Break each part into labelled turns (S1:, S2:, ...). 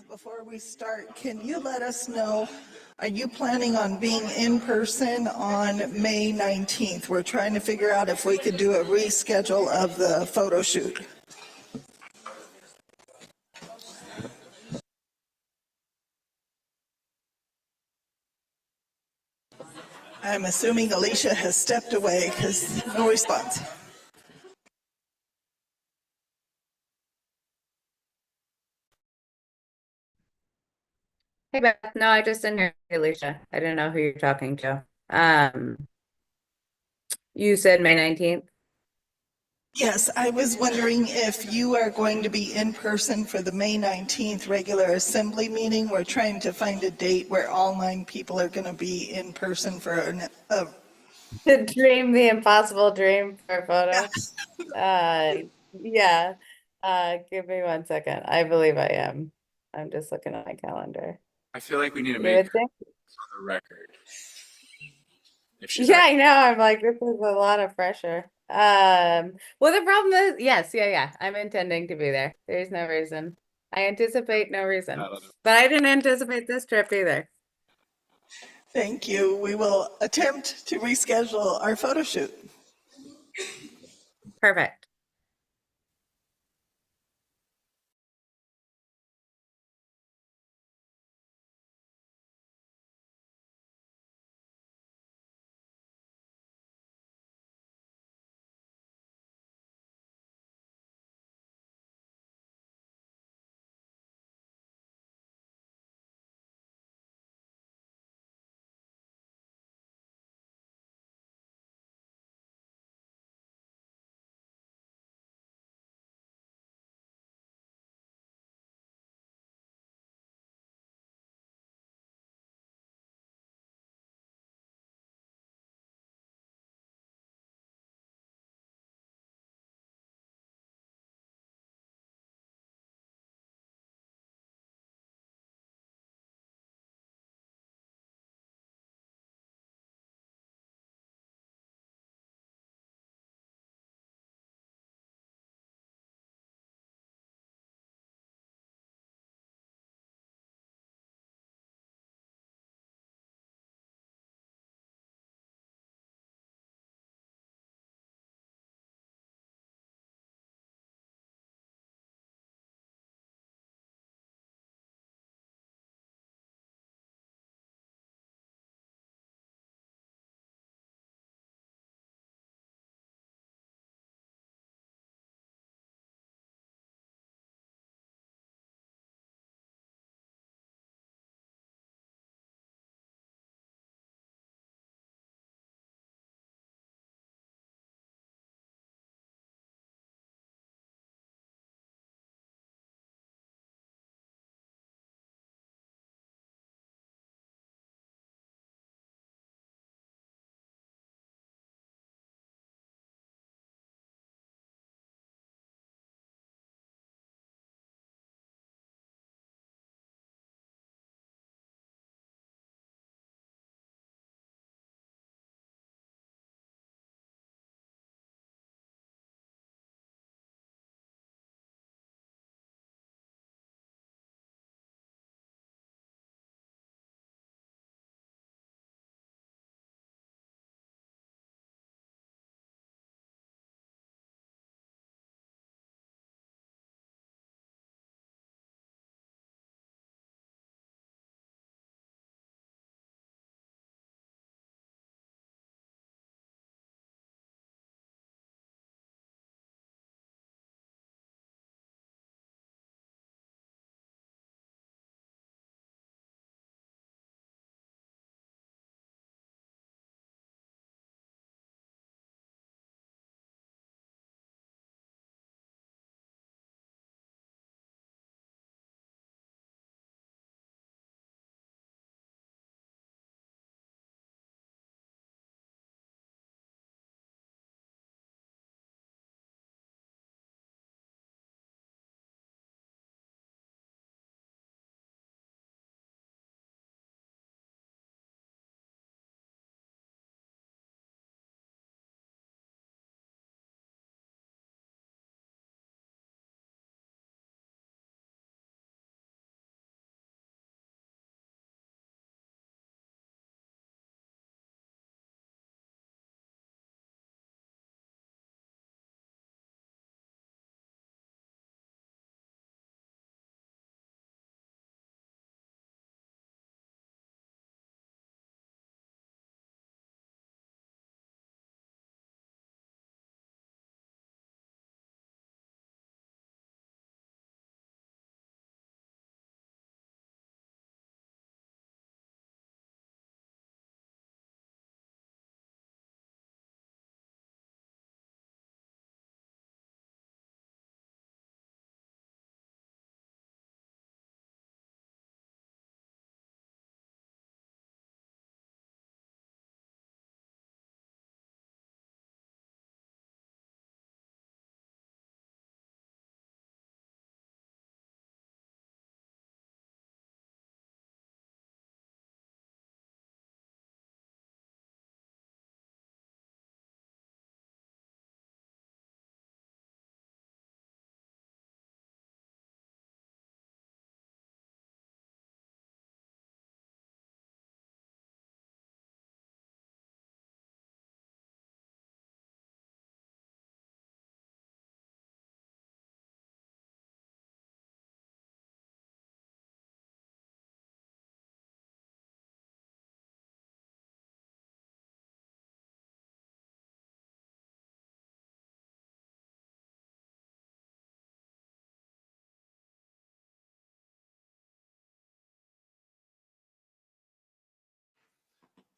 S1: Before we start, can you let us know, are you planning on being in person on May 19th? We're trying to figure out if we could do a reschedule of the photo shoot. I'm assuming Alicia has stepped away because no response.
S2: Hey Beth, no, I just didn't hear you, Alicia. I didn't know who you're talking to. Um, you said May 19th?
S1: Yes, I was wondering if you are going to be in person for the May 19th regular assembly meeting. We're trying to find a date where all 9 people are going to be in person for a
S2: The dream, the impossible dream for a photo. Uh, yeah. Give me 1 second. I believe I am. I'm just looking at my calendar.
S3: I feel like we need to
S2: You
S3: make
S2: would
S3: her
S2: think?
S3: on the record. If she's
S2: Yeah, I know. I'm like, this is a lot of pressure. Well, the problem is, yes, yeah. I'm intending to be there. There's no reason. I anticipate no reason. But I didn't anticipate this trip either.
S1: Thank you. We will attempt to reschedule our photo shoot.
S2: Perfect.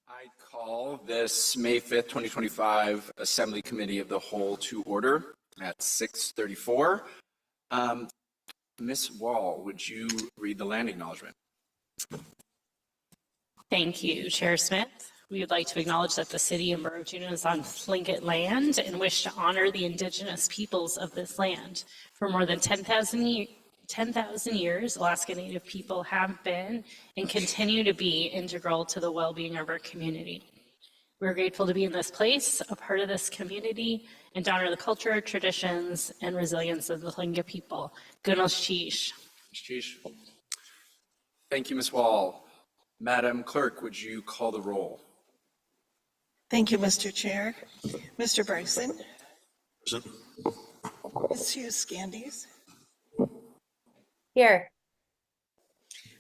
S3: I call this May 5th, 2025 Assembly Committee of the Whole to order at 6:34. Ms. Wall, would you read the land acknowledgement?
S4: Thank you, Chair Smith. We would like to acknowledge that the city of Borough Juneau is on Tlingit land and wish to honor the indigenous peoples of this land. For more than 10,000 years, Alaska Native people have been and continue to be integral to the well-being of our community. We're grateful to be in this place, a part of this community, and to honor the culture, traditions, and resilience of the Tlingit people. Gunos Chish.
S3: Thank you, Ms. Wall. Madam Clerk, would you call the roll?
S1: Thank you, Mr. Chair. Mr. Bryson?
S5: Present.
S1: Ms. Hughes Scandies?
S2: Here.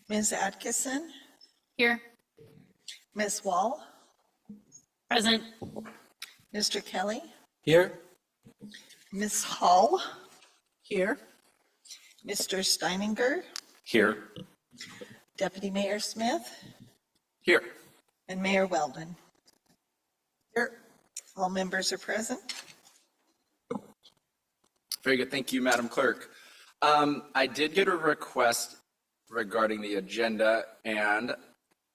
S1: Ms. Atkinson?
S4: Here.
S1: Ms. Wall?
S4: Present.
S1: Mr. Kelly?
S5: Here.
S1: Ms. Hall? Here. Mr. Steininger?
S3: Here.
S1: Deputy Mayor Smith?
S3: Here.
S1: And Mayor Weldon? Here. All members are present.
S3: Very good. Thank you, Madam Clerk. I did get a request regarding the agenda, and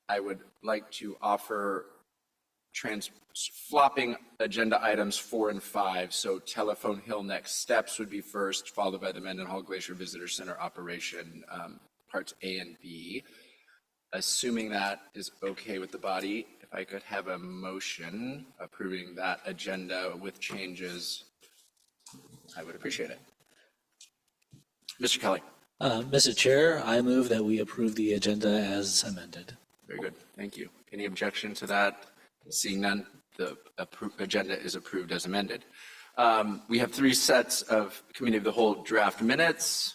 S3: I would like to offer flopping agenda items 4 and 5. So Telephone Hill next steps would be first, followed by the Mendenhall Glacier Visitor Center operation, parts A and B. Assuming that is okay with the body, if I could have a motion approving that agenda with changes, I would appreciate it. Mr. Kelly.
S5: Mr. Chair, I move that we approve the agenda as amended.
S3: Very good. Thank you. Any objection to that? Seeing none, the agenda is approved as amended. We have 3 sets of Committee of the Whole draft minutes.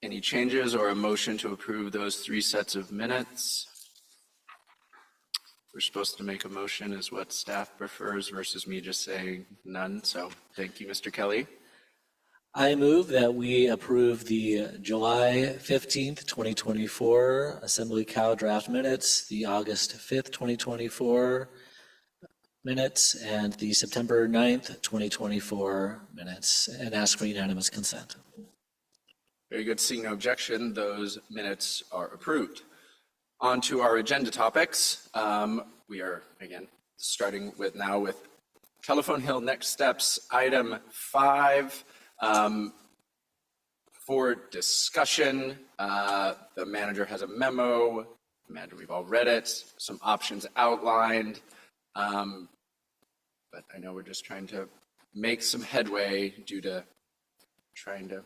S3: Any changes or a motion to approve those 3 sets of minutes? We're supposed to make a motion is what staff prefers versus me just saying none. So thank you, Mr. Kelly.
S5: I move that we approve the July 15th, 2024 Assembly Cow draft minutes, the August 5th, 2024 minutes, and the September 9th, 2024 minutes, and ask for unanimous consent.
S3: Very good. Seeing no objection, those minutes are approved. On to our agenda topics. We are, again, starting with Telephone Hill next steps, item 5. For discussion, the manager has a memo. Amanda, we've all read it. Some options outlined. But I know we're just trying to make some headway due to trying to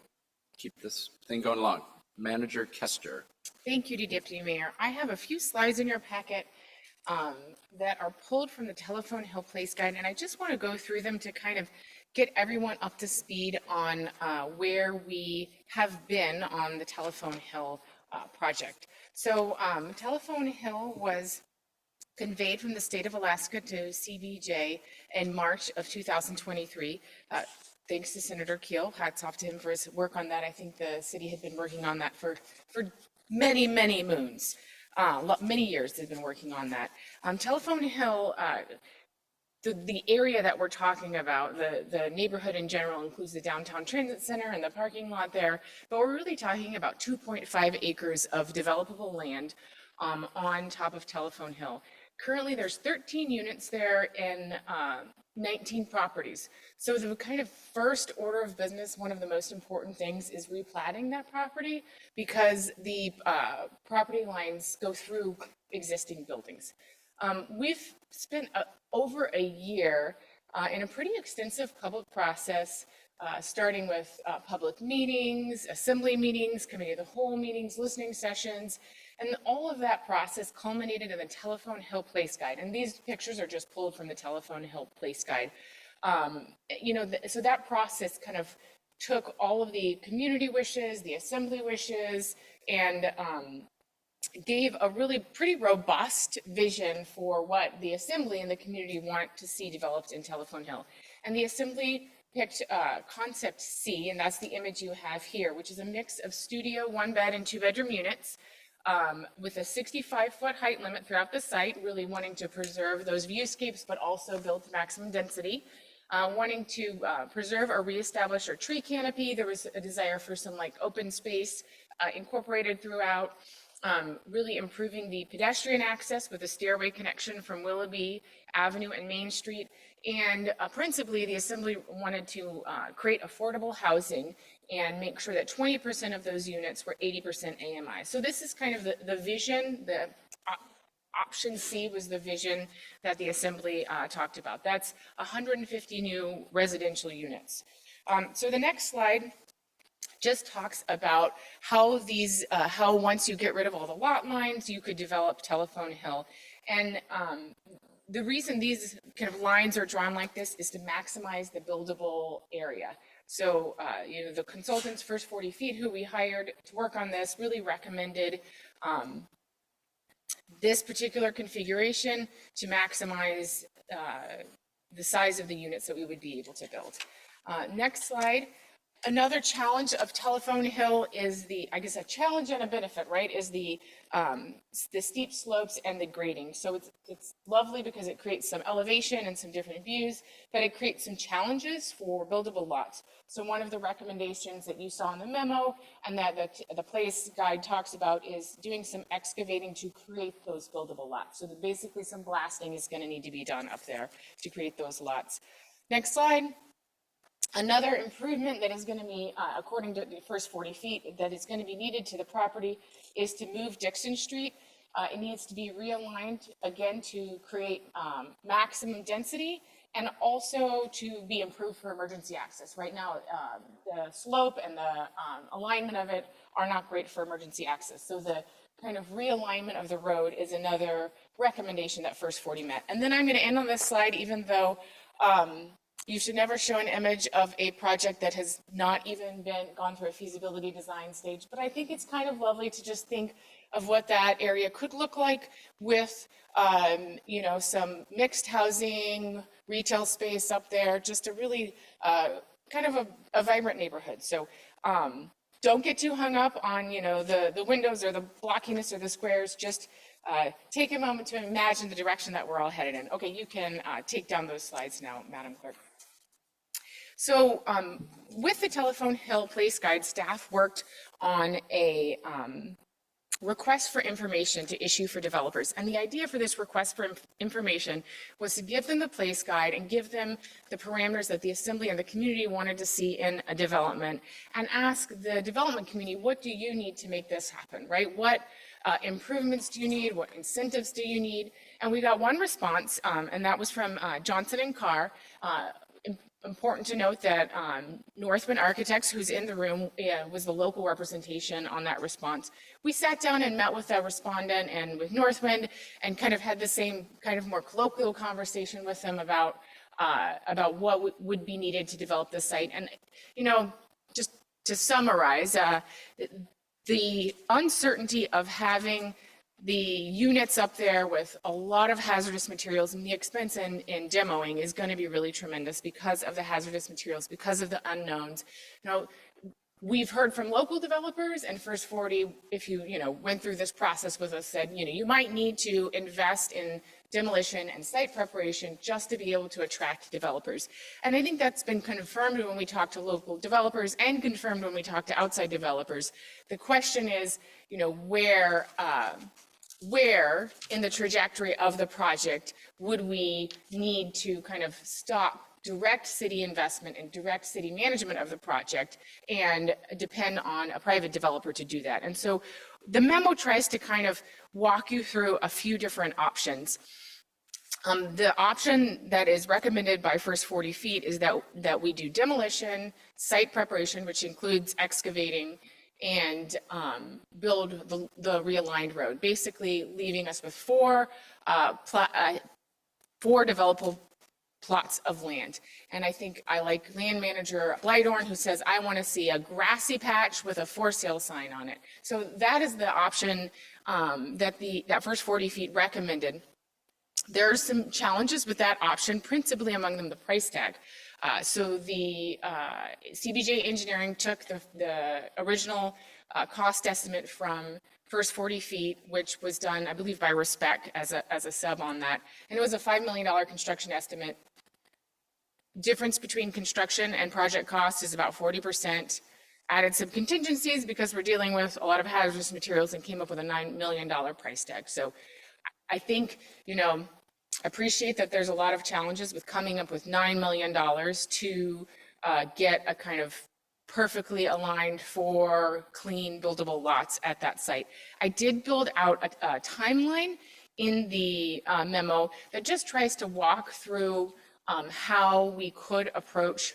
S3: keep this thing going along. Manager Kester.
S6: Thank you, Deputy Mayor. I have a few slides in your packet that are pulled from the Telephone Hill Place Guide, and I just want to go through them to kind of get everyone up to speed on where we have been on the Telephone Hill project. So Telephone Hill was conveyed from the state of Alaska to CBJ in March of 2023. Thanks to Senator Keel. Hats off to him for his work on that. I think the city had been working on that for many, many moons. Many years they've been working on that. Telephone Hill, the area that we're talking about, the neighborhood in general includes the downtown transit center and the parking lot there, but we're really talking about 2.5 acres of developable land on top of Telephone Hill. Currently, there's 13 units there and 19 properties. So the kind of first order of business, one of the most important things is replatting that property because the property lines go through existing buildings. We've spent over a year in a pretty extensive public process, starting with public meetings, assembly meetings, committee of the whole meetings, listening sessions, and all of that process culminated in the Telephone Hill Place Guide. And these pictures are just pulled from the Telephone Hill Place Guide. So that process kind of took all of the community wishes, the assembly wishes, and gave a really pretty robust vision for what the assembly and the community want to see developed in Telephone Hill. And the assembly picked concept C, and that's the image you have here, which is a mix of studio, 1-bed and 2-bedroom units. with a 65-foot height limit throughout the site, really wanting to preserve those viewscapes, but also build maximum density. Wanting to preserve or reestablish our tree canopy. There was a desire for some like open space incorporated throughout. Really improving the pedestrian access with a stairway connection from Willoughby Avenue and Main Street. And principally, the Assembly wanted to create affordable housing and make sure that 20% of those units were 80% AMI. So this is kind of the vision, the option C was the vision that the Assembly talked about. That's 150 new residential units. So the next slide just talks about how these, how once you get rid of all the lot lines, you could develop Telephone Hill. And the reason these kind of lines are drawn like this is to maximize the buildable area. So, you know, the consultants, First 40 Feet, who we hired to work on this, really recommended this particular configuration to maximize the size of the units that we would be able to build. Next slide. Another challenge of Telephone Hill is the, I guess a challenge and a benefit, right, is the steep slopes and the grading. So it's lovely because it creates some elevation and some different views, but it creates some challenges for buildable lots. So one of the recommendations that you saw in the memo and that the place guide talks about is doing some excavating to create those buildable lots. So basically some blasting is going to need to be done up there to create those lots. Next slide. Another improvement that is going to be, according to the First 40 Feet, that is going to be needed to the property is to move Dixon Street. It needs to be realigned again to create maximum density and also to be improved for emergency access. Right now, the slope and the alignment of it are not great for emergency access. So the kind of realignment of the road is another recommendation that First 40 met. And then I'm going to end on this slide, even though you should never show an image of a project that has not even gone through a feasibility design stage. But I think it's kind of lovely to just think of what that area could look like with, you know, some mixed housing, retail space up there, just a really kind of a vibrant neighborhood. So don't get too hung up on, you know, the windows or the blockiness or the squares. Just take a moment to imagine the direction that we're all headed in. Okay, you can take down those slides now, Madam Clerk. So with the Telephone Hill Place Guide, staff worked on a request for information to issue for developers. And the idea for this request for information was to give them the place guide and give them the parameters that the Assembly and the community wanted to see in a development, and ask the development community, what do you need to make this happen, right? What improvements do you need? What incentives do you need? And we got one response, and that was from Johnson and Carr. Important to note that Northwind Architects, who's in the room, was the local representation on that response. We sat down and met with that respondent and with Northwind and kind of had the same kind of more colloquial conversation with them about what would be needed to develop the site. And, you know, just to summarize, the uncertainty of having the units up there with a lot of hazardous materials and the expense in demoing is going to be really tremendous because of the hazardous materials, because of the unknowns. You know, we've heard from local developers, and First 40, if you went through this process with us, said, you might need to invest in demolition and site preparation just to be able to attract developers. And I think that's been confirmed when we talk to local developers and confirmed when we talk to outside developers. The question is, where in the trajectory of the project would we need to kind of stop direct city investment and direct city management of the project and depend on a private developer to do that? And so the memo tries to kind of walk you through a few different options. The option that is recommended by First 40 Feet is that we do demolition, site preparation, which includes excavating, and build the realigned road, basically leaving us with four developable plots of land. And I think I like land manager Blydorn, who says, I want to see a grassy patch with a for sale sign on it. So that is the option that First 40 Feet recommended. There are some challenges with that option, principally among them the price tag. So the CBJ Engineering took the original cost estimate from first 40 feet, which was done, I believe, by Respect as a sub on that. And it was a $5 million construction estimate. Difference between construction and project cost is about 40%. Added some contingencies because we're dealing with a lot of hazardous materials and came up with a $9 million price tag. So I think, appreciate that there's a lot of challenges with coming up with $9 million to get a kind of perfectly aligned for clean buildable lots at that site. I did build out a timeline in the memo that just tries to walk through how we could approach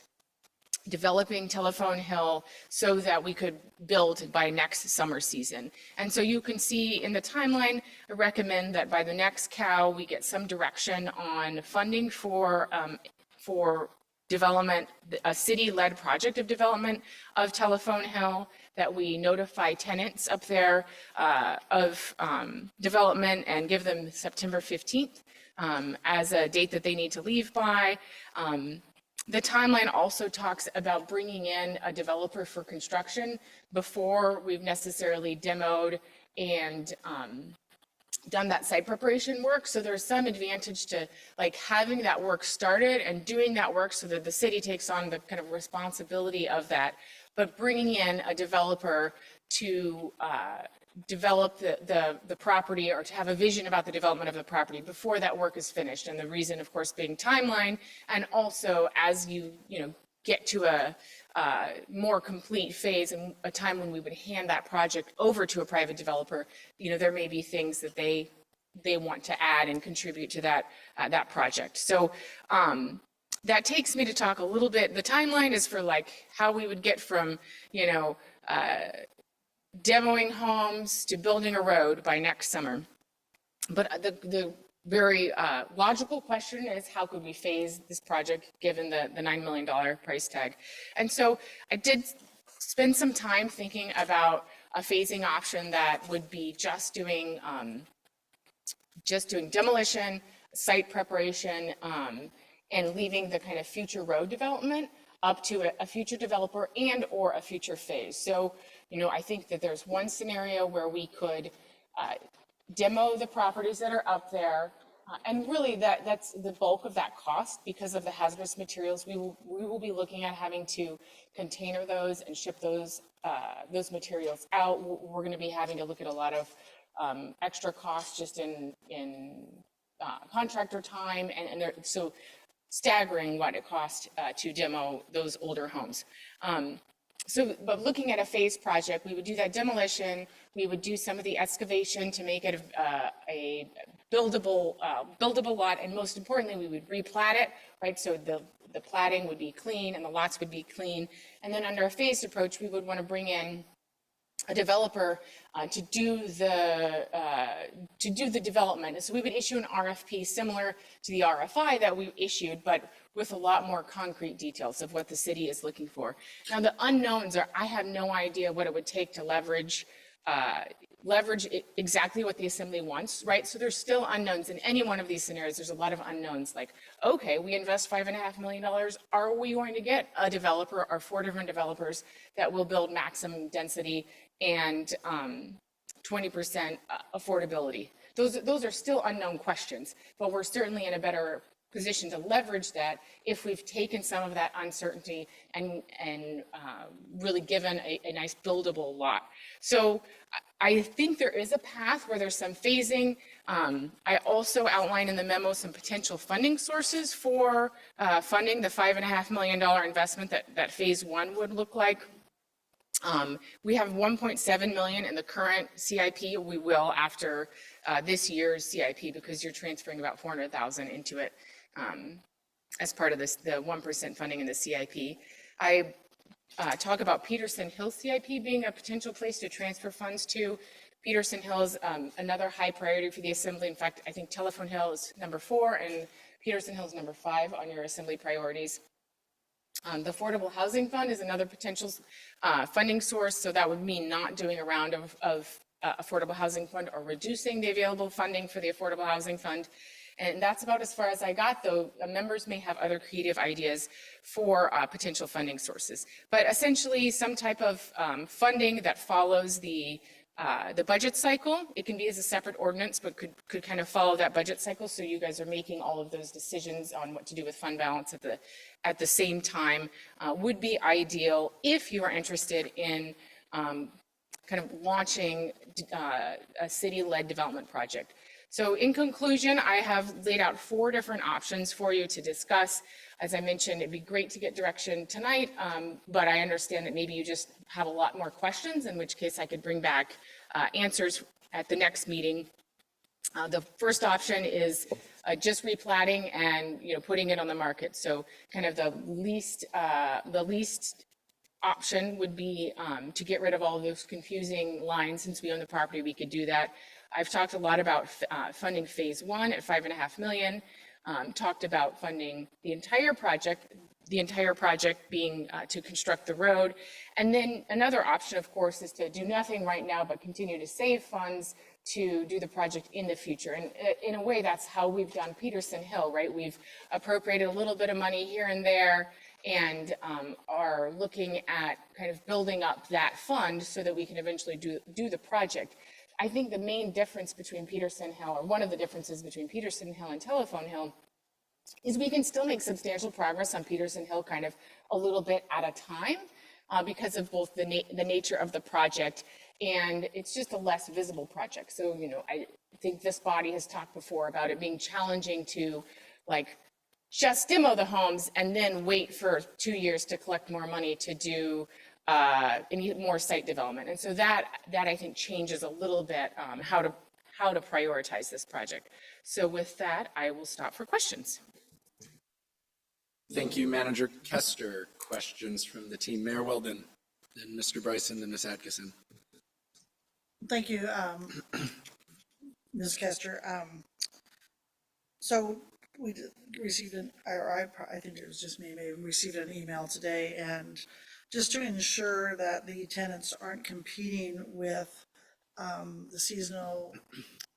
S6: developing Telephone Hill so that we could build by next summer season. And so you can see in the timeline, I recommend that by the next COW, we get some direction on funding for development, a city-led project of development of Telephone Hill, that we notify tenants up there of development and give them September 15th as a date that they need to leave by. The timeline also talks about bringing in a developer for construction before we've necessarily demoed and done that site preparation work. So there's some advantage to like having that work started and doing that work so that the city takes on the kind of responsibility of that, but bringing in a developer to develop the property or to have a vision about the development of the property before that work is finished. And the reason, of course, being timeline, and also as you get to a more complete phase and a time when we would hand that project over to a private developer, there may be things that they want to add and contribute to that project. So that takes me to talk a little bit. The timeline is for like how we would get from demoing homes to building a road by next summer. But the very logical question is, how could we phase this project given the $9 million price tag? And so I did spend some time thinking about a phasing option that would be just doing demolition, site preparation, and leaving the kind of future road development up to a future developer and or a future phase. So, I think that there's one scenario where we could demo the properties that are up there, and really that's the bulk of that cost because of the hazardous materials. We will be looking at having to container those and ship those materials out. We're going to be having to look at a lot of extra costs just in contractor time, and so staggering what it costs to demo those older homes. But looking at a phase project, we would do that demolition, we would do some of the excavation to make it a buildable lot, and most importantly, we would replat it, right? So the platting would be clean and the lots would be clean. And then under a phased approach, we would want to bring in a developer to do the development. And so we would issue an RFP similar to the RFI that we issued, but with a lot more concrete details of what the city is looking for. Now the unknowns are, I have no idea what it would take to leverage exactly what the assembly wants, right? So there's still unknowns in any one of these scenarios. There's a lot of unknowns, like, okay, we invest $5.5 million. Are we going to get a developer or 4 different developers that will build maximum density and 20% affordability? Those are still unknown questions, but we're certainly in a better position to leverage that if we've taken some of that uncertainty and really given a nice buildable lot. So I think there is a path where there's some phasing. I also outlined in the memo some potential funding sources for funding the $5.5 million investment that phase 1 would look like. We have 1.7 million in the current CIP. We will after this year's CIP, because you're transferring about 400,000 into it as part of the 1% funding in the CIP. I talk about Peterson Hill CIP being a potential place to transfer funds to. Peterson Hill is another high priority for the Assembly. In fact, I think Telephone Hill is number 4 and Peterson Hill is number 5 on your Assembly priorities. The Affordable Housing Fund is another potential funding source, so that would mean not doing a round of Affordable Housing Fund or reducing the available funding for the Affordable Housing Fund. And that's about as far as I got, though members may have other creative ideas for potential funding sources. But essentially, some type of funding that follows the the budget cycle. It can be as a separate ordinance, but could kind of follow that budget cycle. So you guys are making all of those decisions on what to do with fund balance at the same time would be ideal if you are interested in kind of launching a city-led development project. So in conclusion, I have laid out 4 different options for you to discuss. As I mentioned, it'd be great to get direction tonight, but I understand that maybe you just have a lot more questions, in which case I could bring back answers at the next meeting. The first option is just replatting and putting it on the market. So kind of the least option would be to get rid of all of those confusing lines. Since we own the property, we could do that. I've talked a lot about funding phase 1 at $5.5 million. Talked about funding the entire project being to construct the road. And then another option, of course, is to do nothing right now, but continue to save funds to do the project in the future. And in a way, that's how we've done Peterson Hill, right? We've appropriated a little bit of money here and there and are looking at kind of building up that fund so that we can eventually do the project. I think the main difference between Peterson Hill, or one of the differences between Peterson Hill and Telephone Hill, is we can still make substantial progress on Peterson Hill kind of a little bit at a time because of both the nature of the project, and it's just a less visible project. So, I think this body has talked before about it being challenging to just demo the homes and then wait for 2 years to collect more money to do any more site development. And so that I think changes a little bit how to prioritize this project. So with that, I will stop for questions.
S3: Thank you, Manager Kester. Questions from the team. Mayor Weldon, then Mr. Bryson, then Ms. Atkinson.
S7: Thank you, Ms. Kester. So we received I think it was just me, maybe received an email today, and just to ensure that the tenants aren't competing with the seasonal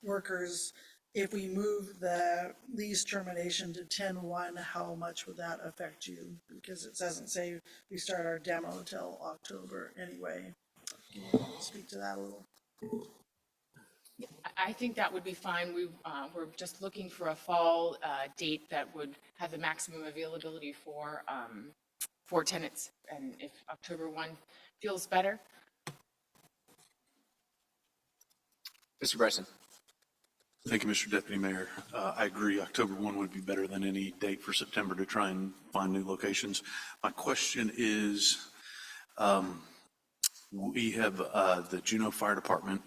S7: workers, if we move the lease termination to 10/1, how much would that affect you? Because it doesn't say we start our demo till October anyway. Can you speak to that a little?
S6: I think that would be fine. We're just looking for a fall date that would have the maximum availability for tenants. And if October 1 feels better.
S3: Mr. Bryson.
S8: Thank you, Mr. Deputy Mayor. I agree, October 1 would be better than any date for September to try and find new locations. My question is, we have, the Juneau Fire Department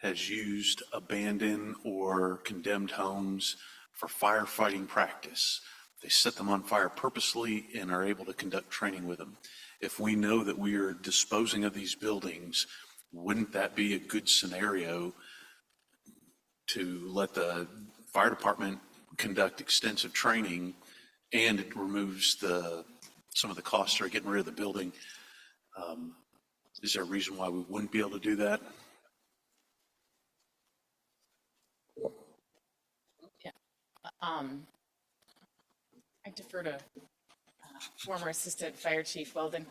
S8: has used abandoned or condemned homes for firefighting practice. They set them on fire purposely and are able to conduct training with them. If we know that we are disposing of these buildings, wouldn't that be a good scenario to let the fire department conduct extensive training, and it removes some of the costs for getting rid of the building? Is there a reason why we wouldn't be able to do that?
S6: Yeah. I defer to former Assistant Fire Chief Weldon.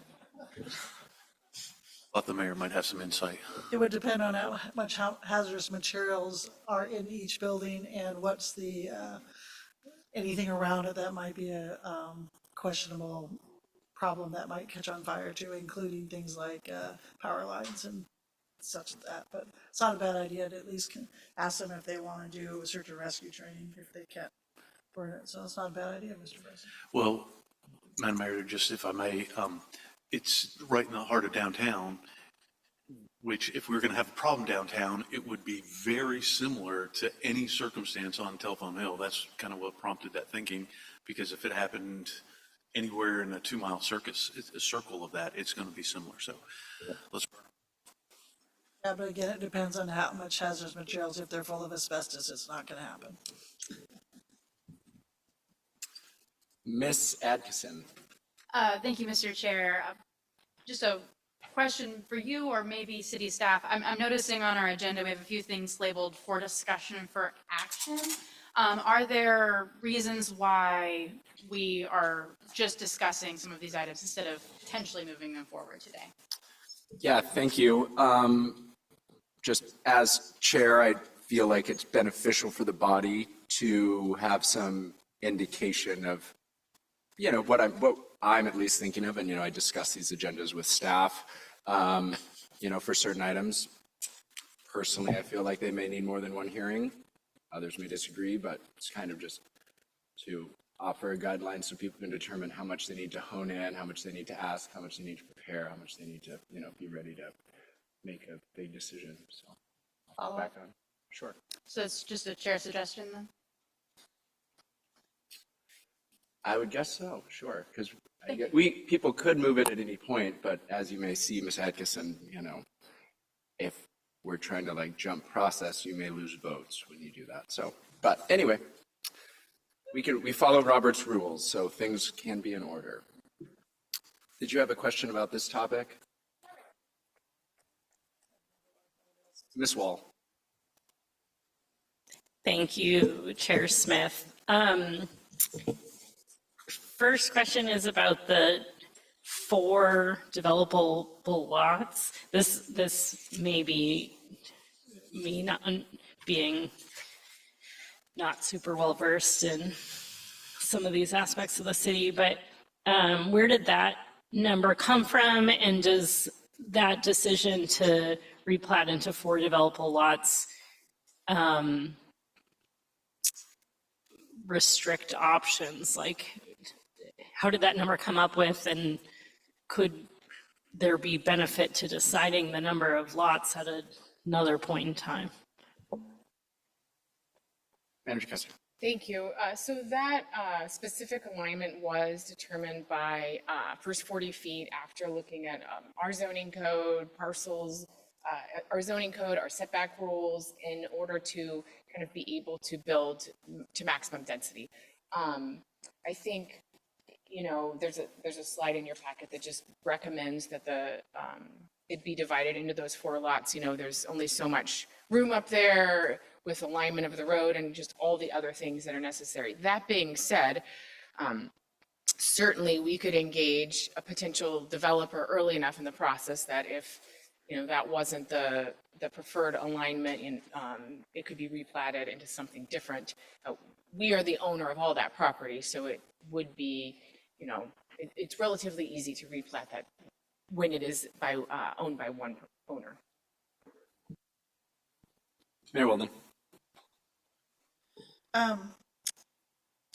S8: Thought the mayor might have some insight.
S7: It would depend on how much hazardous materials are in each building and what's the, anything around it that might be a questionable problem that might catch on fire too, including things like power lines and such as that. But it's not a bad idea to at least ask them if they want to do a search and rescue training if they can't burn it. So it's not a bad idea, Mr. President.
S8: Well, Madam Mayor, just if I may, it's right in the heart of downtown, which if we were going to have a problem downtown, it would be very similar to any circumstance on Telephone Hill. That's kind of what prompted that thinking, because if it happened anywhere in a 2-mile circle of that, it's going to be similar. So let's burn it.
S7: Yeah, but again, it depends on how much hazardous materials. If they're full of asbestos, it's not going to happen.
S3: Ms. Atkinson.
S9: Thank you, Mr. Chair. Just a question for you or maybe city staff. I'm noticing on our agenda, we have a few things labeled for discussion for action. Are there reasons why we are just discussing some of these items instead of potentially moving them forward today?
S3: Yeah, thank you. just as chair, I feel like it's beneficial for the body to have some indication of, what I'm at least thinking of, and, I discuss these agendas with staff, for certain items. Personally, I feel like they may need more than one hearing. Others may disagree, but it's kind of just to offer a guideline so people can determine how much they need to hone in, how much they need to ask, how much they need to prepare, how much they need to, be ready to make a big decision. So I'll
S9: Follow
S3: back
S9: up.
S3: on. Sure.
S9: So it's just a chair suggestion then?
S3: I would guess so, sure, because people could move it at any point, but as you may see, Ms. Atkinson, if we're trying to jump process, you may lose votes when you do that. So, but anyway, we follow Robert's rules, so things can be in order. Did you have a question about this topic? Ms. Wall.
S4: Thank you, Chair Smith. First question is about the 4 developable lots. This may be me not being not super well versed in some of these aspects of the city, but where did that number come from? And does that decision to replat into 4 developable lots restrict options? How did that number come up with, and could there be benefit to deciding the number of lots at another point in time?
S3: Manager Kester.
S6: Thank you. So that specific alignment was determined by first 40 feet after looking at our zoning code, parcels, our zoning code, our setback rules, in order to kind of be able to build to maximum density. I think, there's a slide in your packet that just recommends that it be divided into those 4 lots. There's only so much room up there with alignment of the road and just all the other things that are necessary. That being said, certainly we could engage a potential developer early enough in the process that if, that wasn't the preferred alignment, and it could be replatted into something different. We are the owner of all that property, so it would be, it's relatively easy to replat that when it is owned by one owner.
S3: Mayor Weldon.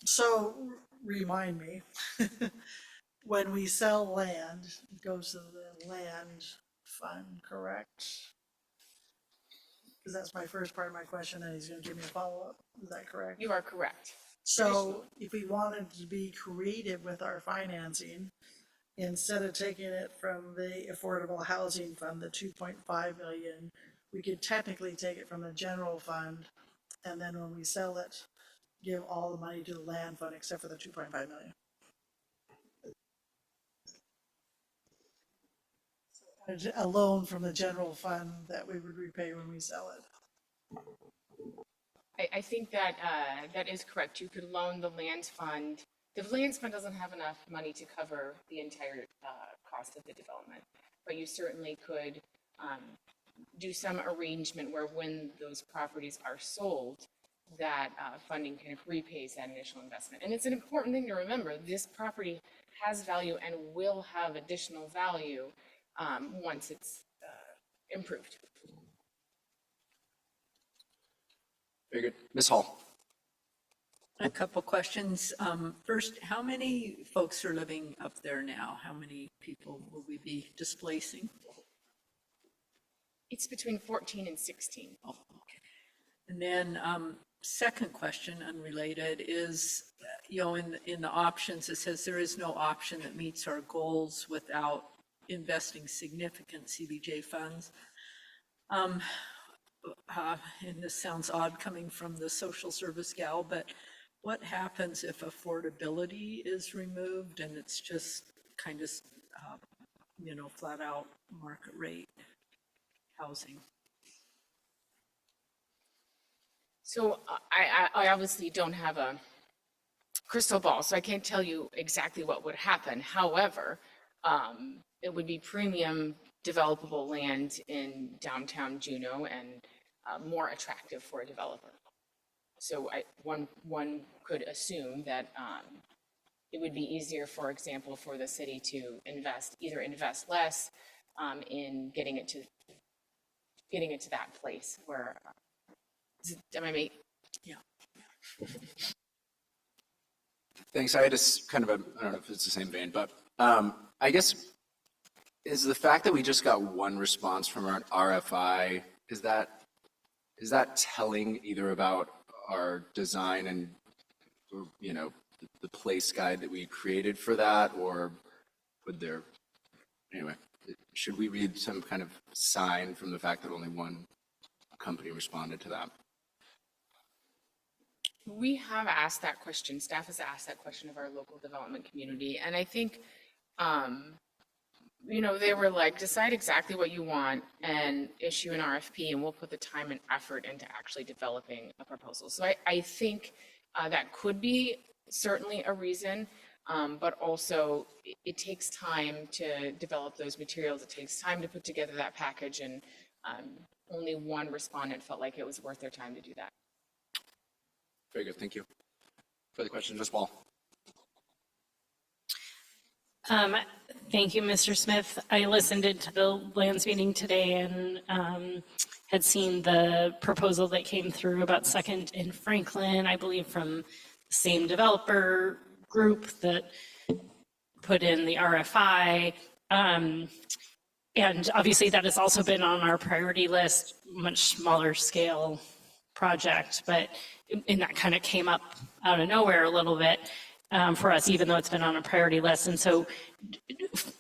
S7: So remind me, when we sell land, it goes to the land fund, correct? Because that's my first part of my question, and he's gonna give me a follow-up. Is that correct?
S6: You are correct.
S7: So if we wanted to be creative with our financing, instead of taking it from the Affordable Housing Fund, the 2.5 million, we could technically take it from the general fund, and then when we sell it, give all the money to the land fund except for the 2.5 million. A loan from the general fund that we would repay when we sell it.
S6: I think that that is correct. You could loan the land fund. The land fund doesn't have enough money to cover the entire cost of the development, but you certainly could do some arrangement where when those properties are sold, that funding kind of repays that initial investment. And it's an important thing to remember. This property has value and will have additional value once it's improved.
S3: Very good. Ms. Hall.
S10: A couple questions. First, how many folks are living up there now? How many people will we be displacing?
S6: It's between 14 and 16.
S10: Oh, okay. And then second question, unrelated, is, in the options, it says there is no option that meets our goals without investing significant CBJ funds. And this sounds odd coming from the social service gal, but what happens if affordability is removed and it's just kind of, flat out market rate housing?
S6: So I obviously don't have a crystal ball, so I can't tell you exactly what would happen. However, it would be premium developable land in downtown Juneau and more attractive for a developer. So one could assume that it would be easier, for example, for the city to either invest less in getting it to that place where, am I make?
S7: Yeah.
S3: Thanks. I had kind of I don't know if it's the same vein, but I guess is the fact that we just got one response from our RFI, is that telling either about our design and, or, you know, the place guide that we created for that, or would there, anyway, should we read some kind of sign from the fact that only one company responded to that?
S6: We have asked that question, staff has asked that question of our local development community, and I think, you know, they were like, decide exactly what you want and issue an RFP, and we'll put the time and effort into actually developing a proposal. So I think that could be certainly a reason, but also it takes time to develop those materials. It takes time to put together that package, and only one respondent felt like it was worth their time to do that.
S3: Very good. Thank you. Further questions, Ms. Wall?
S4: Thank you, Mr. Smith. I listened into the lands meeting today and had seen the proposal that came through about Second in Franklin, I believe from the same developer group that put in the RFI. And obviously that has also been on our priority list, much smaller scale project, and that kind of came up out of nowhere a little bit for us, even though it's been on a priority list. And so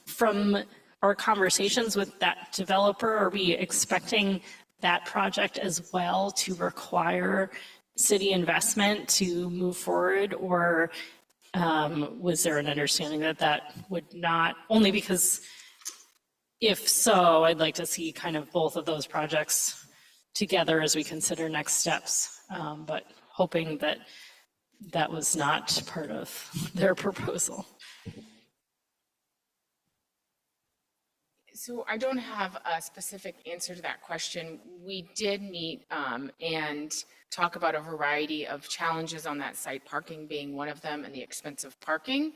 S4: from our conversations with that developer, are we expecting that project as well to require city investment to move forward? Or was there an understanding that that would not, only because if so, I'd like to see kind of both of those projects together as we consider next steps, but hoping that that was not part of their proposal.
S6: So I don't have a specific answer to that question. We did meet and talk about a variety of challenges on that site, parking being one of them, and the expense of parking.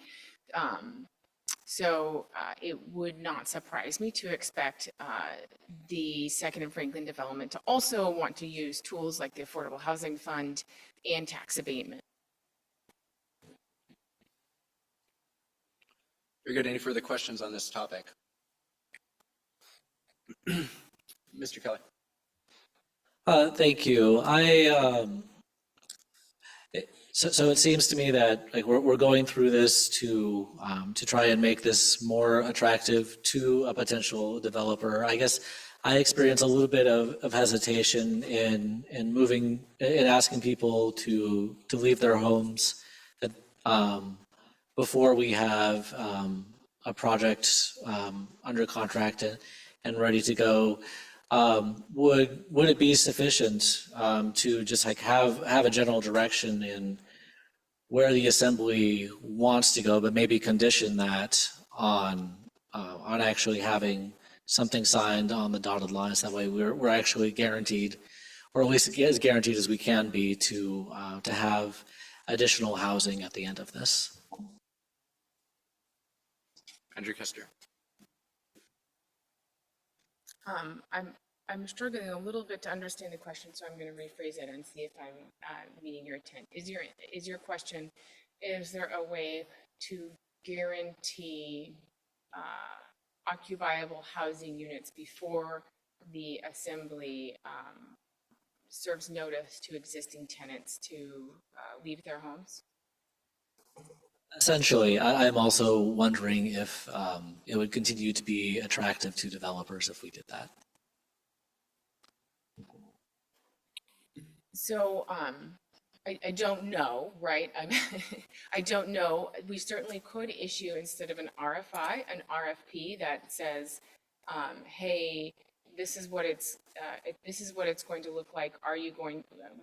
S6: So it would not surprise me to expect the Second and Franklin development to also want to use tools like the Affordable Housing Fund and tax abatement.
S3: Very good. Any further questions on this topic? Mr. Kelly.
S5: Thank you. So it seems to me that like we're going through this to try and make this more attractive to a potential developer. I guess I experience a little bit of hesitation in moving, in asking people to leave their homes before we have a project under contract and ready to go. Would it be sufficient to just like have a general direction in where the assembly wants to go, but maybe condition that on actually having something signed on the dotted lines? That way we're actually guaranteed, or at least as guaranteed as we can be, to have additional housing at the end of this.
S3: Andrew Kester.
S6: I'm struggling a little bit to understand the question, so I'm going to rephrase it and see if I'm meeting your intent. Is your question, is there a way to guarantee occupiable housing units before the assembly serves notice to existing tenants to leave their homes?
S5: Essentially, I'm also wondering if it would continue to be attractive to developers if we did that.
S6: So I don't know, right? I don't know. We certainly could issue, instead of an RFI, an RFP that says, hey, this is what it's going to look like.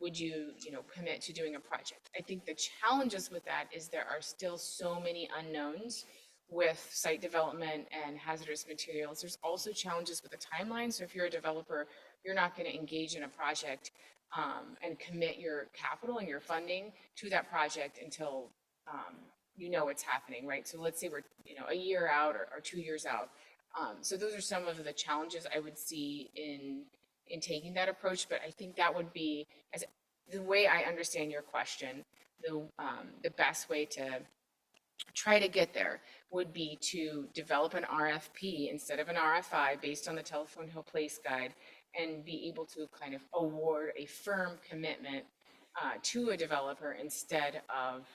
S6: Would you commit to doing a project? I think the challenges with that is there are still so many unknowns with site development and hazardous materials. There's also challenges with the timeline. So if you're a developer, you're not going to engage in a project and commit your capital and your funding to that project until you know it's happening, right? So let's say we're a year out or 2 years out. So those are some of the challenges I would see in taking that approach. But I think that would be, as the way I understand your question, the best way to try to get there would be to develop an RFP instead of an RFI based on the Telephone Hill Place Guide, and be able to kind of award a firm commitment to a developer instead of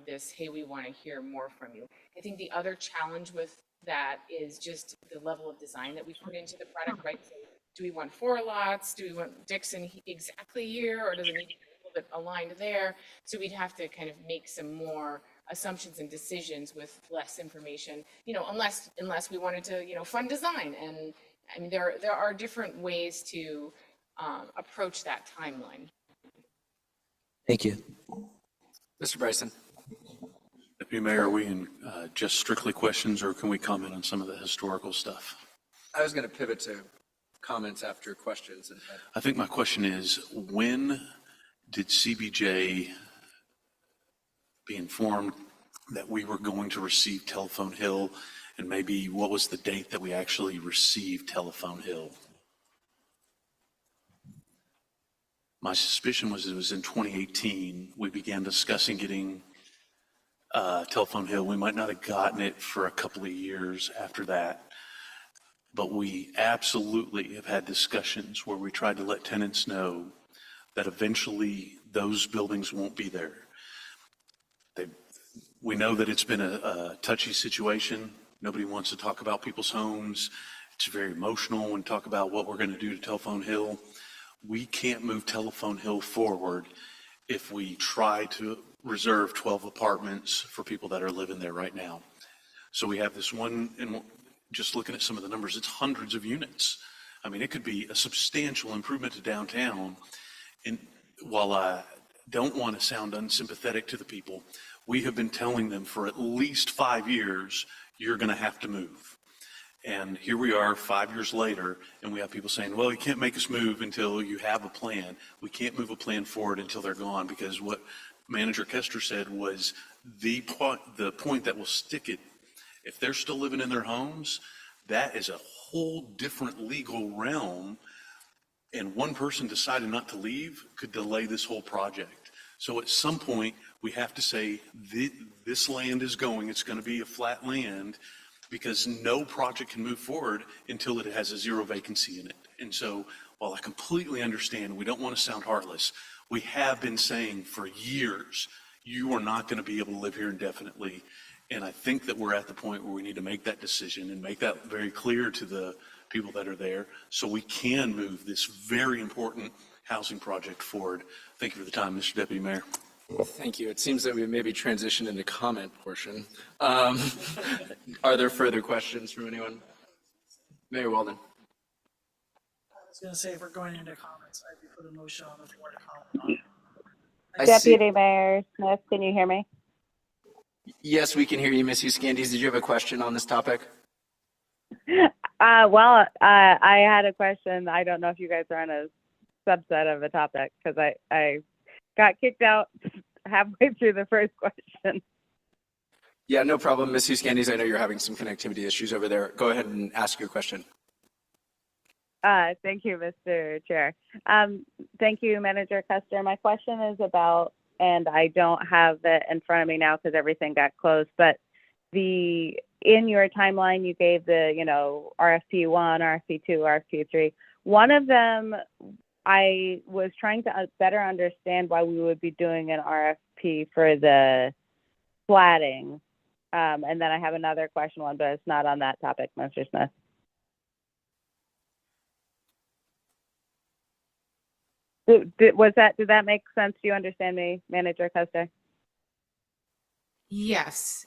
S6: this, hey, we want to hear more from you. I think the other challenge with that is just the level of design that we put into the product, right? So do we want 4 lots? Do we want Dixon exactly here, or does it need to be a little bit aligned there? So we'd have to kind of make some more assumptions and decisions with less information, unless we wanted to, fund design. And I mean, there are different ways to approach that timeline.
S5: Thank you.
S3: Mr. Bryson?
S8: Deputy Mayor, are we in just strictly questions, or can we comment on some of the historical stuff?
S3: I was going to pivot to comments after questions.
S8: I think my question is, when did CBJ be informed that we were going to receive Telephone Hill, and maybe what was the date that we actually received Telephone Hill? My suspicion was it was in 2018. We began discussing getting Telephone Hill. We might not have gotten it for a couple of years after that, but we absolutely have had discussions where we tried to let tenants know that eventually those buildings won't be there. We know that it's been a touchy situation. Nobody wants to talk about people's homes. It's very emotional when we talk about what we're going to do to Telephone Hill. We can't move Telephone Hill forward if we try to reserve 12 apartments for people that are living there right now. So we have this one, and just looking at some of the numbers, it's hundreds of units. I mean, it could be a substantial improvement to downtown. And while I don't want to sound unsympathetic to the people, we have been telling them for at least 5 years, you're going to have to move. And here we are 5 years later, and we have people saying, well, you can't make us move until you have a plan. We can't move a plan forward until they're gone, because what Manager Kester said was the point that will stick it. If they're still living in their homes, that is a whole different legal realm, and one person deciding not to leave could delay this whole project. So at some point, we have to say, this land is going, it's going to be a flat land, because no project can move forward until it has a zero vacancy in it. And so while I completely understand, we don't want to sound heartless, we have been saying for years, you are not going to be able to live here indefinitely. And I think that we're at the point where we need to make that decision and make that very clear to the people that are there, so we can move this very important housing project forward. Thank you for the time, Mr. Deputy Mayor.
S3: Thank you. It seems that we maybe transitioned into comment portion. Are there further questions from anyone? Mayor Walden.
S7: I was going to say, if we're going into comments, I'd be put a motion on the floor to comment on.
S3: I see-
S11: Deputy Mayor Smith, can you hear me?
S3: Yes, we can hear you, Ms. Huskandes. Did you have a question on this topic?
S11: I had a question. I don't know if you guys are on a subset of the topic, because I got kicked out halfway through the first question.
S3: Yeah, no problem. Ms. Huskandes, I know you're having some connectivity issues over there. Go ahead and ask your question.
S11: Thank you, Mr. Chair. Thank you, Manager Custer. My question is about, and I don't have it in front of me now because everything got closed, but in your timeline, you gave the, RFP 1, RFP 2, RFP 3. One of them, I was trying to better understand why we would be doing an RFP for the platting. And then I have another question, but it's not on that topic, Mr. Smith. Did that make sense? Do you understand me, Manager Custer?
S6: Yes.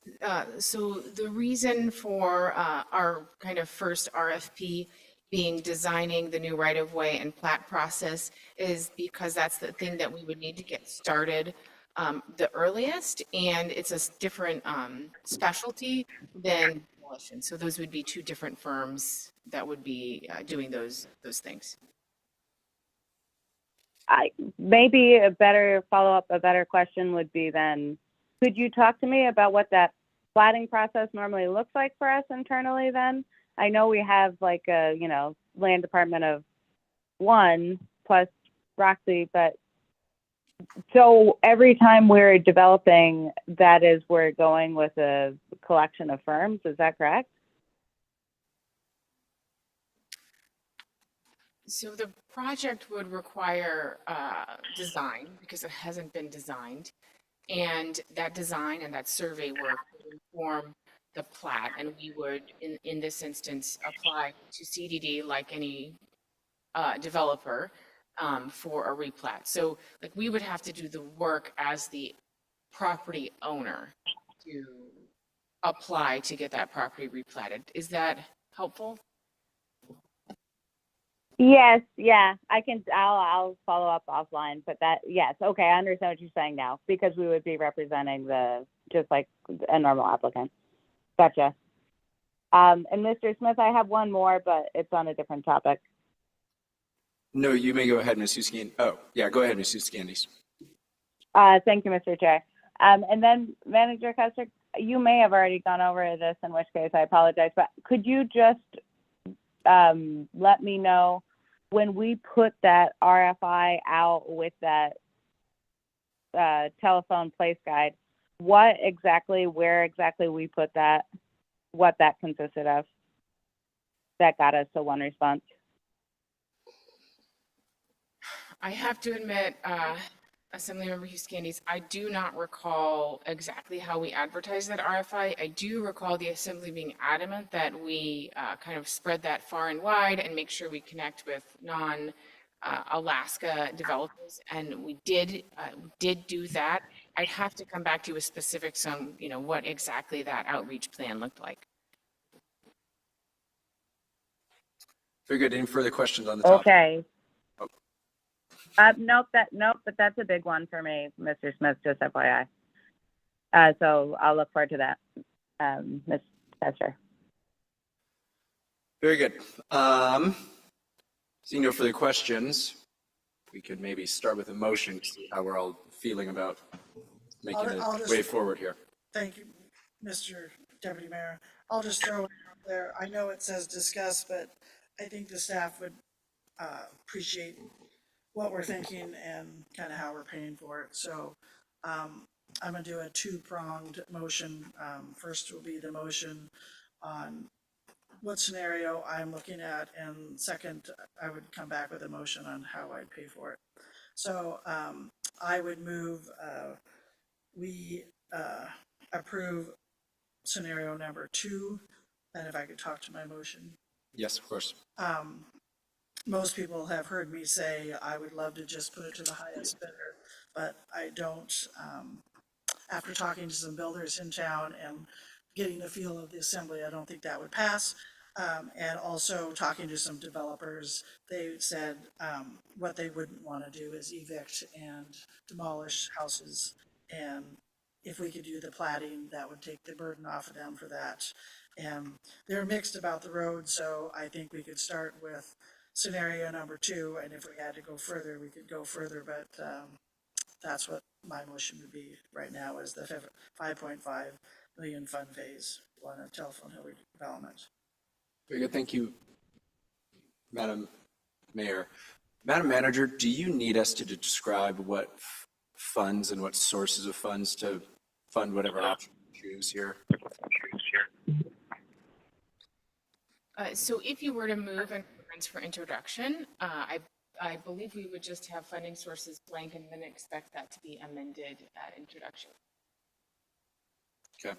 S6: So the reason for our kind of first RFP being designing the new right-of-way and plat process is because that's the thing that we would need to get started the earliest, and it's a different specialty than demolition. So those would be two different firms that would be doing those things.
S11: Maybe a better follow-up, a better question would be then, could you talk to me about what that platting process normally looks like for us internally then? I know we have like a, land department of one plus Roxy, but so every time we're developing, that is, we're going with a collection of firms, is that correct?
S6: So the project would require design because it hasn't been designed. And that design and that survey work would inform the plat. And we would, in this instance, apply to CDD like any developer for a replat. So like we would have to do the work as the property owner to apply to get that property replatted. Is that helpful?
S11: Yes, yeah, I'll follow up offline, but yes, okay, I understand what you're saying now, because we would be representing just like a normal applicant. Gotcha. And Mr. Smith, I have one more, but it's on a different topic.
S3: No, you may go ahead, Ms. Huskeen. Oh, yeah, go ahead, Ms. Huskandis.
S11: Thank you, Mr. Chair. And then Manager Custer, you may have already gone over this, in which case I apologize, but could you just let me know when we put that RFI out with that telephone place guide, where exactly we put that, what that consisted of, that got us to one response?
S6: I have to admit, Assemblymember Huskandis, I do not recall exactly how we advertised that RFI. I do recall the Assembly being adamant that we kind of spread that far and wide and make sure we connect with non-Alaska developers, and we did do that. I'd have to come back to you with specifics on, what exactly that outreach plan looked like.
S3: Very good. Any further questions on the topic?
S11: Okay. Nope, but that's a big one for me, Mr. Smith, just FYI. So I'll look forward to that, Ms. Custer.
S3: Very good. Seeing no further questions, we could maybe start with a motion to see how we're all feeling about making a way forward here.
S7: Thank you, Mr. Deputy Mayor. I'll just throw it out there. I know it says discuss, but I think the staff would appreciate what we're thinking and kind of how we're paying for it. So I'm gonna do a two-pronged motion. First will be the motion on what scenario I'm looking at, and second, I would come back with a motion on how I'd pay for it. So I would move, we approve scenario number 2, and if I could talk to my motion.
S3: Yes, of course.
S7: Most people have heard me say I would love to just put it to the highest bidder, but I don't. After talking to some builders in town and getting the feel of the assembly, I don't think that would pass. And also talking to some developers, they said what they wouldn't want to do is evict and demolish houses. And if we could do the platting, that would take the burden off of them for that. And they're mixed about the road, so I think we could start with scenario number 2, and if we had to go further, we could go further, but that's what my motion would be right now, is the 5.5 million fund phase 1 of Telephone Hill redevelopment.
S3: Very good. Thank you, Madam Mayor. Madam Manager, do you need us to describe what funds and what sources of funds to fund whatever option you choose here?
S6: So if you were to move and for introduction, I believe we would just have funding sources blank and then expect that to be amended at introduction.
S3: Okay.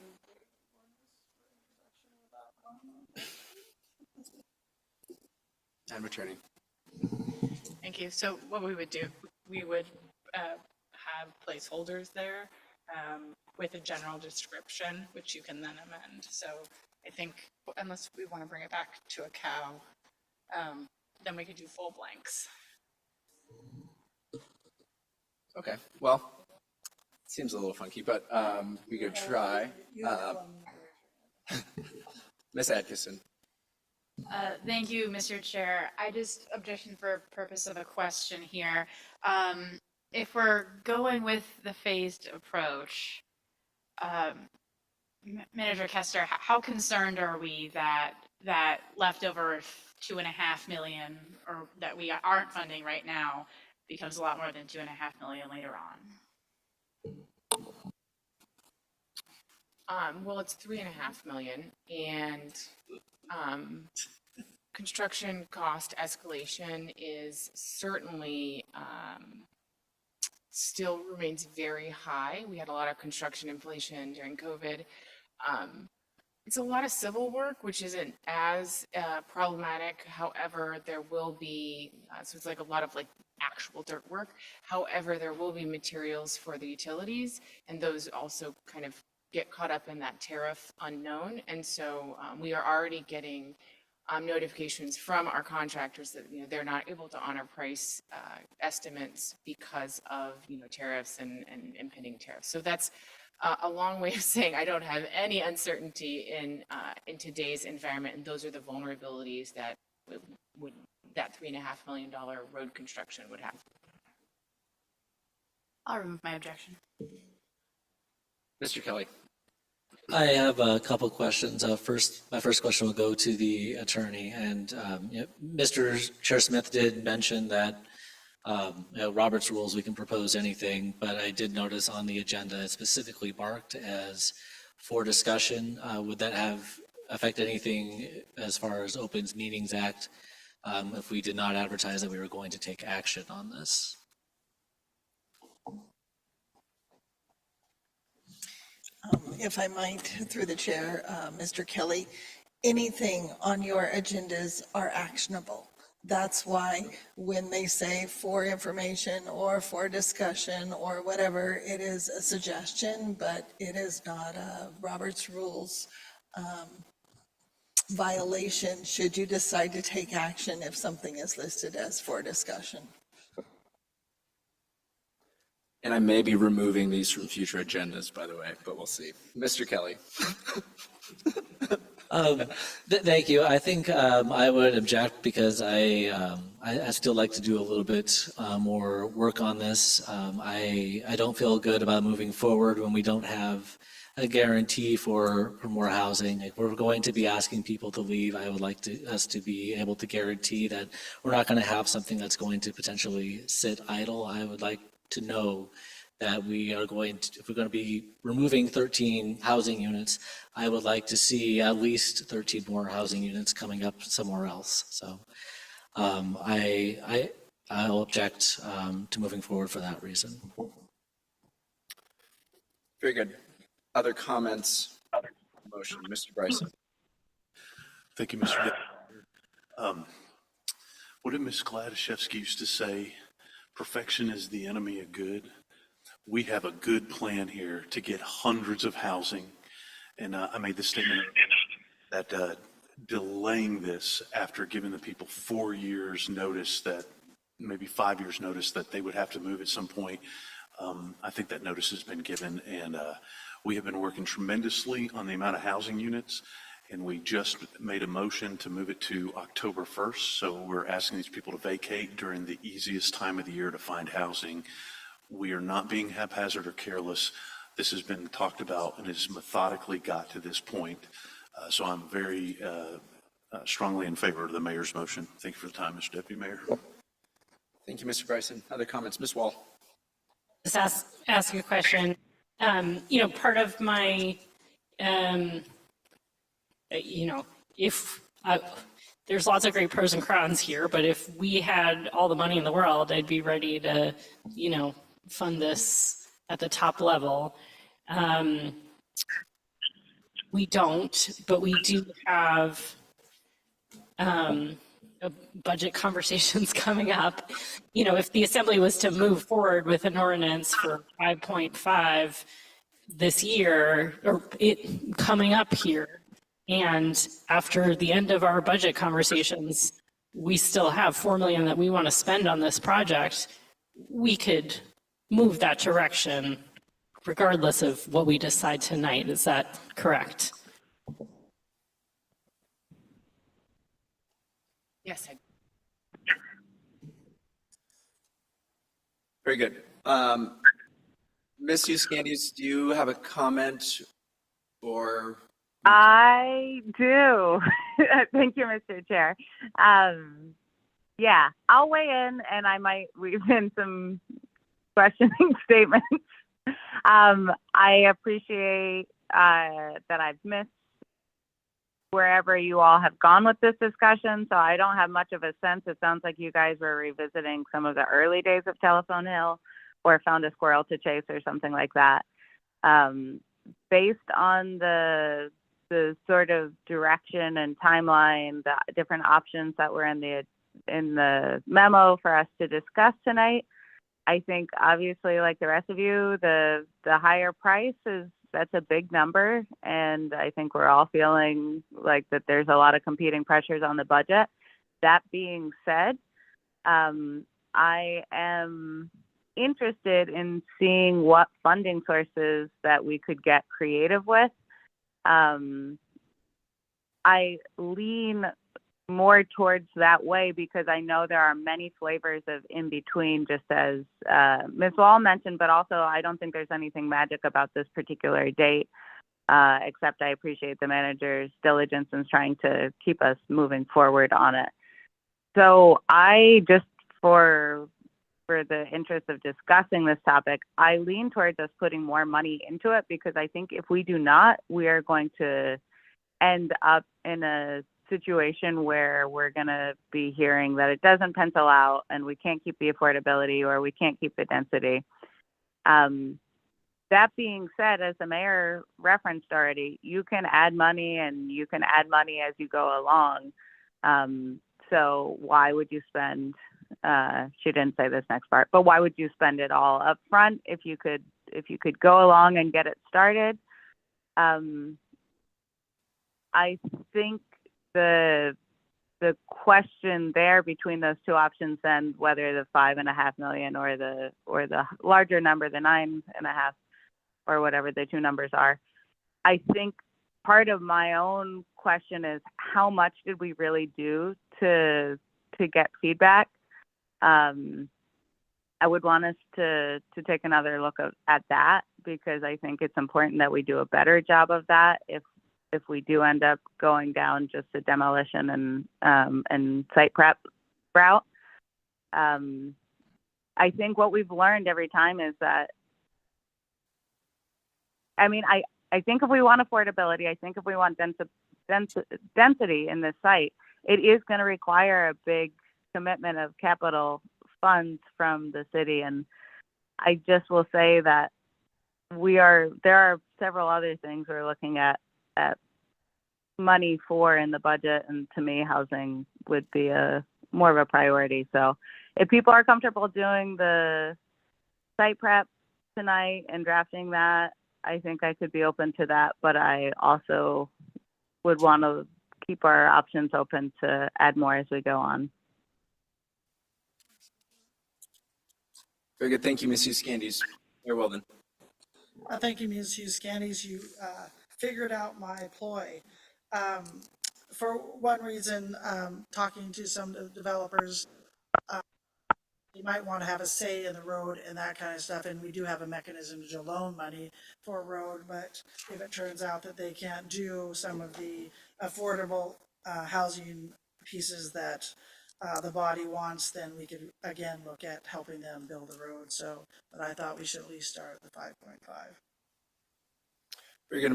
S3: Madam Attorney.
S12: Thank you. So what we would do, we would have placeholders there with a general description, which you can then amend. So I think unless we want to bring it back to a cow, then we could do full blanks.
S3: Okay, well, Seems a little funky, but we could try. Ms. Atkinson.
S9: Thank you, Mr. Chair. I just objection for purpose of a question here. If we're going with the phased approach, Manager Kester, how concerned are we that leftover 2.5 million, or that we aren't funding right now, becomes a lot more than 2.5 million later on?
S6: Well, it's 3.5 million, and construction cost escalation is certainly still remains very high. We had a lot of construction inflation during COVID. It's a lot of civil work, which isn't as problematic. However, there will be, so it's like a lot of like actual dirt work. However, there will be materials for the utilities, and those also kind of get caught up in that tariff unknown. And so we are already getting notifications from our contractors that, you know, they're not able to honor price estimates because of, you know, tariffs and impending tariffs. So that's a long way of saying I don't have any uncertainty in today's environment, and those are the vulnerabilities that that $3.5 million road construction would have.
S9: I'll remove my objection.
S3: Mr. Kelly.
S5: I have a couple questions. My first question will go to the attorney. And Mr. Chair Smith did mention that Robert's rules, we can propose anything, but I did notice on the agenda it's specifically marked as for discussion. Would that affect anything as far as Opens Meetings Act if we did not advertise that we were going to take action on this?
S1: If I might, through the chair, Mr. Kelly, anything on your agendas are actionable. That's why when they say for information or for discussion or whatever, it is a suggestion, but it is not a Robert's Rules violation should you decide to take action if something is listed as for discussion.
S3: And I may be removing these from future agendas, by the way, but we'll see. Mr. Kelly.
S5: Thank you. I think I would object because I still like to do a little bit more work on this. I don't feel good about moving forward when we don't have a guarantee for more housing. If we're going to be asking people to leave, I would like us to be able to guarantee that we're not going to have something that's going to potentially sit idle. I would like to know that we are going to, if we're going to be removing 13 housing units, I would like to see at least 13 more housing units coming up somewhere else. So I'll object to moving forward for that reason.
S3: Very good. Other comments? Motion, Mr. Bryson.
S8: Thank you, Mr. Deputy. What did Ms. Gladaszewski used to say? Perfection is the enemy of good. We have a good plan here to get hundreds of housing. And I made the statement that delaying this after giving the people 4 years notice, that maybe 5 years notice that they would have to move at some point. I think that notice has been given, and we have been working tremendously on the amount of housing units. And we just made a motion to move it to October 1st. So we're asking these people to vacate during the easiest time of the year to find housing. We are not being haphazard or careless. This has been talked about and has methodically got to this point. So I'm very strongly in favor of the mayor's motion. Thank you for the time, Mr. Deputy Mayor.
S3: Thank you, Mr. Bryson. Other comments? Ms. Wall.
S4: Just ask you a question. Part of my, there's lots of great pros and cons here, but if we had all the money in the world, I'd be ready to, fund this at the top level. We don't, but we do have budget conversations coming up. If the assembly was to move forward with an ordinance for 5.5 this year, or it coming up here, and after the end of our budget conversations, we still have $4 million that we want to spend on this project, we could move that direction regardless of what we decide tonight. Is that correct?
S6: Yes,
S3: Very good. Ms. Euskandis, do you have a comment or?
S11: I do. Thank you, Mr. Chair. Yeah, I'll weigh in and I might weave in some questioning statements. I appreciate that I've missed wherever you all have gone with this discussion, so I don't have much of a sense. It sounds like you guys were revisiting some of the early days of Telephone Hill or found a squirrel to chase or something like that. Based on the sort of direction and timeline, the different options that were in the memo for us to discuss tonight, I think obviously, like the rest of you, the higher price that's a big number, and I think we're all feeling like that there's a lot of competing pressures on the budget. That being said, I am interested in seeing what funding sources that we could get creative with. I lean more towards that way because I know there are many flavors of in between, just as Ms. Wall mentioned, but also I don't think there's anything magic about this particular date, except I appreciate the manager's diligence in trying to keep us moving forward on it. So I just, for the interest of discussing this topic, I lean towards us putting more money into it because I think if we do not, we are going to end up in a situation where we're going to be hearing that it doesn't pencil out and we can't keep the affordability or we can't keep the density. That being said, as the mayor referenced already, you can add money and you can add money as you go along. So why would you spend, she didn't say this next part, but why would you spend it all up front if you could go along and get it started? I think the question there between those two options, then whether the $5.5 million or the larger number, the 9.5, or whatever the two numbers are, I think part of my own question is how much did we really do to get feedback? I would want us to take another look at that because I think it's important that we do a better job of that if we do end up going down just a demolition and site prep route. I think what we've learned every time is that, I mean, I think if we want affordability, I think if we want density in this site, it is going to require a big commitment of capital funds from the city. And I just will say that there are several other things we're looking at money for in the budget, and to me, housing would be more of a priority. So if people are comfortable doing the site prep tonight and drafting that, I think I could be open to that, but I also would want to keep our options open to add more as we go on.
S3: Very good. Thank you, Ms. Euskandis. Very well then.
S7: Thank you, Ms. Euskandis. You figured out my ploy. For one reason, talking to some of the developers, you might want to have a say in the road and that kind of stuff, and we do have a mechanism to loan money for a road, but if it turns out that they can't do some of the affordable housing pieces that the body wants, then we could again look at helping them build the road. So, but I thought we should at least start at the 5.5.
S3: Very good.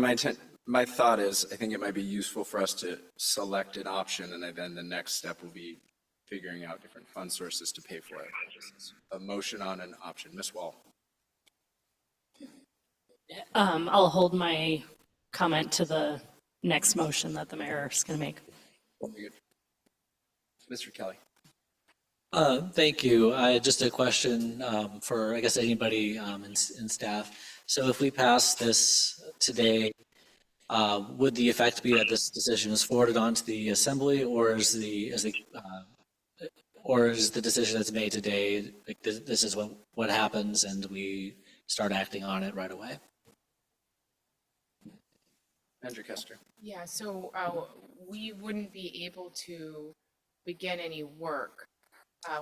S3: My thought is, I think it might be useful for us to select an option, and then the next step will be figuring out different fund sources to pay for it. A motion on an option. Ms. Wall.
S4: I'll hold my comment to the next motion that the mayor is going to make.
S3: Very good. Mr. Kelly.
S5: Thank you. Just a question for, I guess, anybody in staff. So if we pass this today, would the effect be that this decision is forwarded on to the assembly, or is the decision that's made today, like this is what happens, and we start acting on it right away.
S3: Manager Kester.
S6: Yeah, so we wouldn't be able to begin any work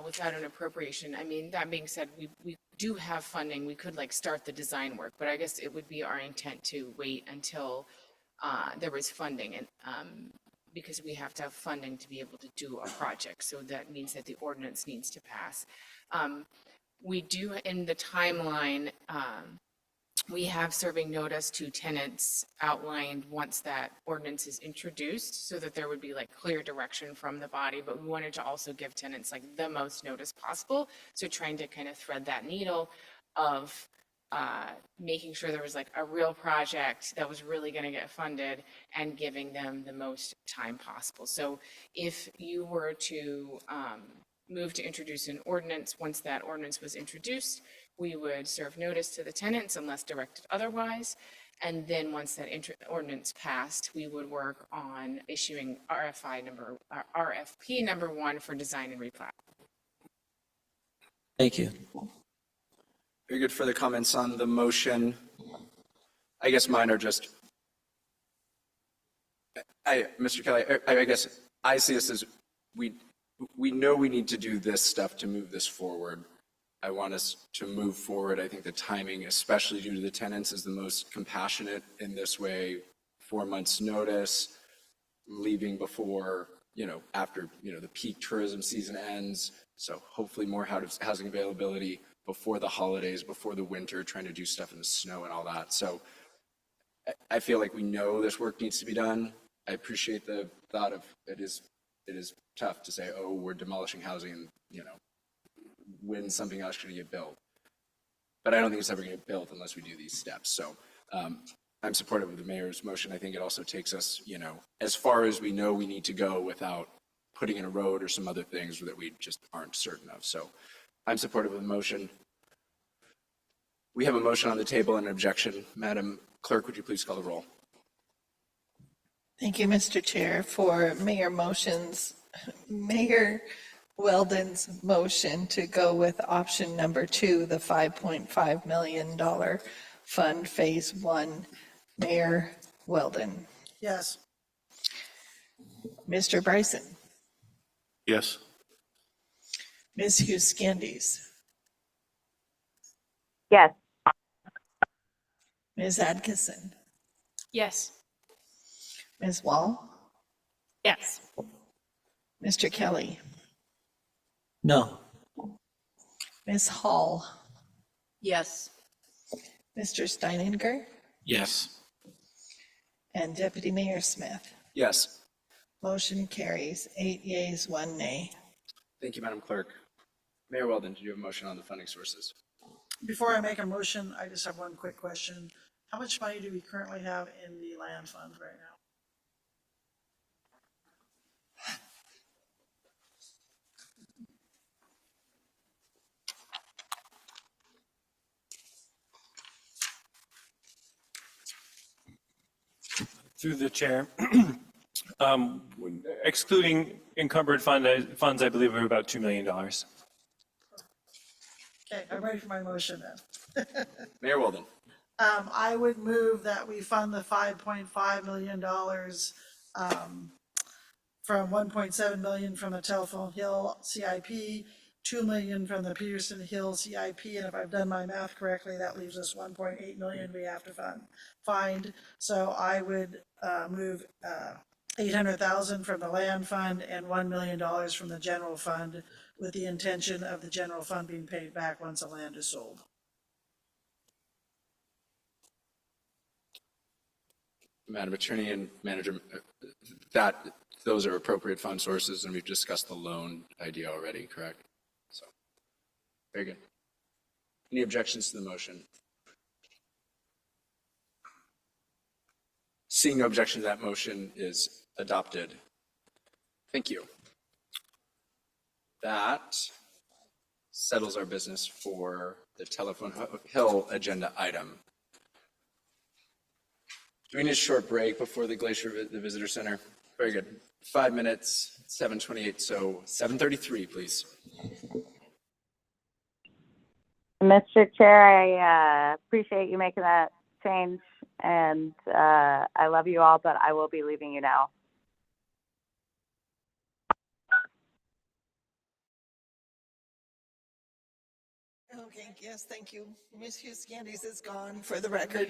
S6: without an appropriation. I mean, that being said, we do have funding. We could like start the design work, but I guess it would be our intent to wait until there was funding, and because we have to have funding to be able to do a project. So that means that the ordinance needs to pass. We do, in the timeline, we have serving notice to tenants outlined once that ordinance is introduced, so that there would be like clear direction from the body, but we wanted to also give tenants like the most notice possible. So trying to kind of thread that needle of making sure there was like a real project that was really going to get funded and giving them the most time possible. So if you were to move to introduce an ordinance, once that ordinance was introduced, we would serve notice to the tenants unless directed otherwise. And then once that ordinance passed, we would work on issuing RFP number 1 for design and replat.
S5: Thank you.
S3: Very good. Further comments on the motion? I guess mine are just, Mr. Kelly, I guess I see this as we know we need to do this stuff to move this forward. I want us to move forward. I think the timing, especially due to the tenants, is the most compassionate in this way. 4 months notice, leaving before, after, the peak tourism season ends. So hopefully more housing availability before the holidays, before the winter, trying to do stuff in the snow and all that. So I feel like we know this work needs to be done. I appreciate the thought of it is tough to say, oh, we're demolishing housing and, when something else should get built. But I don't think it's ever going to get built unless we do these steps. So I'm supportive of the mayor's motion. I think it also takes us, as far as we know we need to go without putting in a road or some other things that we just aren't certain of. So I'm supportive of the motion. We have a motion on the table and an objection. Madam Clerk, would you please call the roll?
S1: Thank you, Mr. Chair. For Mayor Weldon's motion to go with option number 2, the $5.5 million fund phase 1. Mayor Weldon.
S7: Yes.
S1: Mr. Bryson.
S8: Yes.
S1: Ms. Hughes-Candies.
S11: Yes.
S1: Ms. Adkisson.
S9: Yes.
S1: Ms. Wall.
S4: Yes.
S1: Mr. Kelly.
S5: No.
S1: Ms. Hall.
S10: Yes.
S1: Mr. Steininger.
S8: Yes.
S1: And Deputy Mayor Smith.
S3: Yes.
S1: Motion carries 8 yeas, 1 nay.
S3: Thank you, Madam Clerk. Mayor Weldon, did you have a motion on the funding sources?
S7: Before I make a motion, I just have one quick question. How much money do we currently have in the land fund right now?
S13: Through the chair, excluding encumbered funds, I believe are about $2 million.
S7: Okay, I'm ready for my motion then.
S3: Mayor Weldon.
S7: I would move that we fund the $5.5 million from $1.7 million from the Telephone Hill CIP, $2 million from the Peterson Hill CIP, and if I've done my math correctly, that leaves us $1.8 million we have to find. So I would move $800,000 from the land fund and $1 million from the general fund, with the intention of the general fund being paid back once the land is sold.
S3: Madam Attorney and Manager, those are appropriate fund sources, and we've discussed the loan idea already, correct? So, very good. Any objections to the motion? Seeing no objection, that motion is adopted. Thank you. That settles our business for the Telephone Hill agenda item. Do we need a short break before the the Visitor Center? Very good. 5 minutes, 7:28, so 7:33, please.
S11: Mr. Chair, I appreciate you making that change, and I love you all, but I will be leaving you now.
S1: Okay, yes, thank you. Ms. Hughes Candies is gone for the record.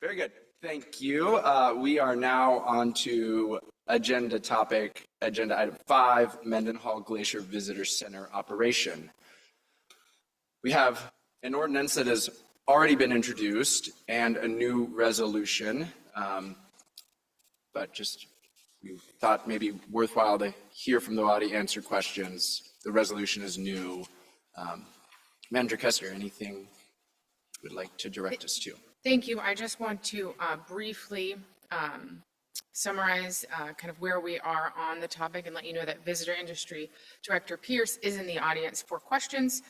S3: Very good. Thank you. We are now on to agenda item 5, Mendenhall Glacier Visitor Center operation. We have an ordinance that has already been introduced and a new resolution, but just we thought maybe worthwhile to hear from the audience, answer questions. The resolution is new. Manager Kester, anything you would like to direct us to?
S6: Thank you. I just want to briefly summarize kind of where we are on the topic and let you know that Visitor Industry Director Pierce is in the audience for questions.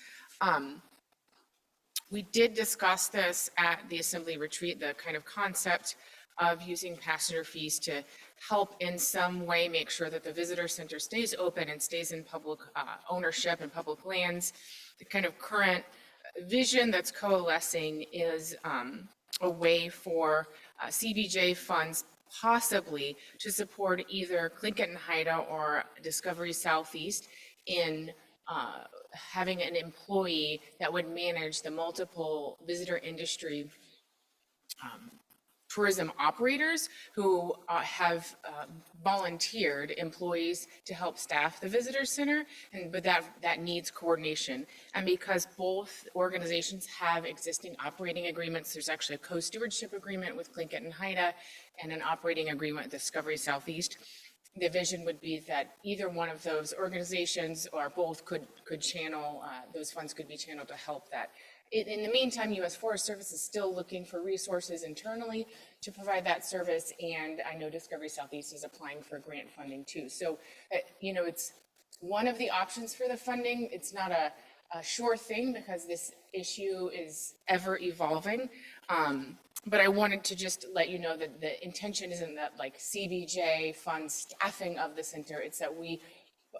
S6: We did discuss this at the Assembly Retreat, the kind of concept of using passenger fees to help in some way make sure that the visitor center stays open and stays in public ownership and public lands. The kind of current vision that's coalescing is a way for CBJ funds possibly to support either Tlingit and Haida or Discovery Southeast in having an employee that would manage the multiple visitor industry tourism operators who have volunteered employees to help staff the visitor center, but that needs coordination. And because both organizations have existing operating agreements, there's actually a co-stewardship agreement with Tlingit and Haida and an operating agreement with Discovery Southeast. The vision would be that either one of those organizations or both could channel, those funds could be channeled to help that. In the meantime, U.S. Forest Service is still looking for resources internally to provide that service, and I know Discovery Southeast is applying for grant funding too. So, it's one of the options for the funding. It's not a sure thing because this issue is ever evolving. But I wanted to just let you know that the intention isn't that like CBJ funds staffing of the center. It's that we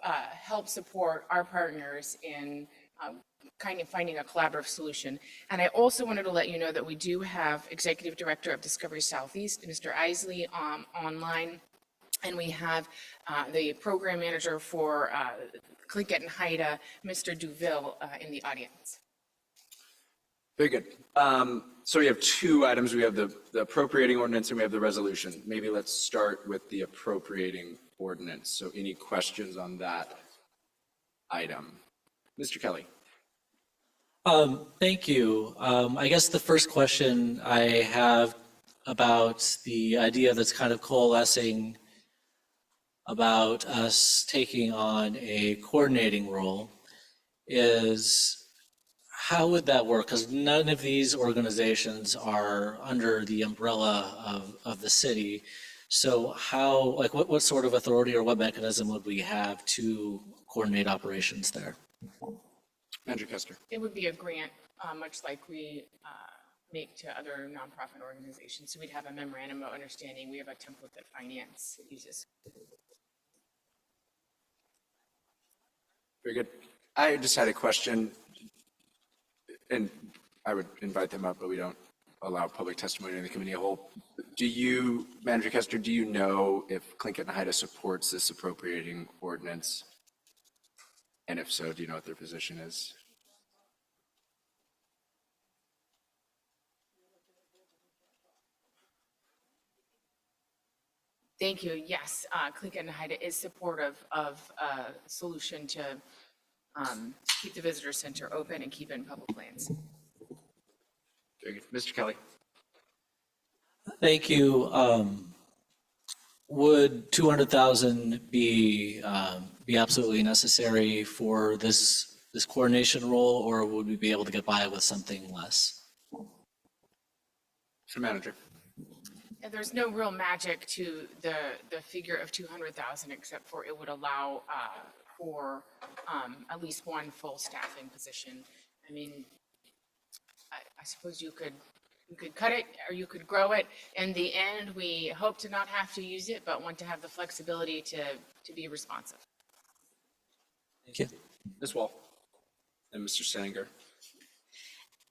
S6: help support our partners in kind of finding a collaborative solution. And I also wanted to let you know that we do have Executive Director of Discovery Southeast, Mr. Isley, online. And we have the Program Manager for Tlingit and Haida, Mr. Duville, in the audience.
S3: Very good. So we have two items. We have the appropriating ordinance and we have the resolution. Maybe let's start with the appropriating ordinance. So any questions on that item? Mr. Kelly.
S5: Thank you. I guess the first question I have about the idea that's kind of coalescing about us taking on a coordinating role is how would that work? Because none of these organizations are under the umbrella of the city. So how, like what sort of authority or what mechanism would we have to coordinate operations there?
S3: Andrew Kester.
S6: It would be a grant, much like we make to other nonprofit organizations. So we'd have a memorandum of understanding. We have a template that finance uses.
S3: Very good. I just had a question, and I would invite them up, but we don't allow public testimony in the committee of whole. Do you, Manager Kester, do you know if Tlingit and Haida supports this appropriating ordinance? And if so, do you know what their position is?
S6: Thank you. Yes, Tlingit and Haida is supportive of a solution to keep the visitor center open and keep it in public lands.
S3: Very good. Mr. Kelly.
S5: Thank you. Would 200,000 be absolutely necessary for this coordination role, or would we be able to get by with something less?
S3: Mr. Manager.
S6: And there's no real magic to the figure of 200,000, except for it would allow for at least one full staffing position. I mean, I suppose you could cut it or you could grow it. In the end, we hope to not have to use it, but want to have the flexibility to be responsive.
S5: Thank you.
S3: Ms. Wall. And Mr. Sanger.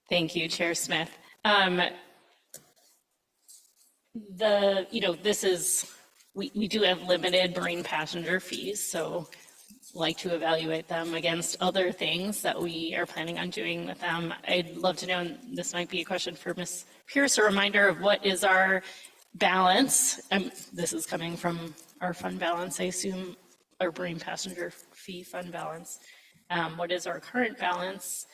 S4: Thank you, Chair Smith. This is, we do have limited marine passenger fees, so like to evaluate them against other things that we are planning on doing with them. I'd love to know, and this might be a question for Ms. Pierce, a reminder of what is our balance. This is coming from our fund balance, I assume, our brain passenger fee fund balance. What is our current balance?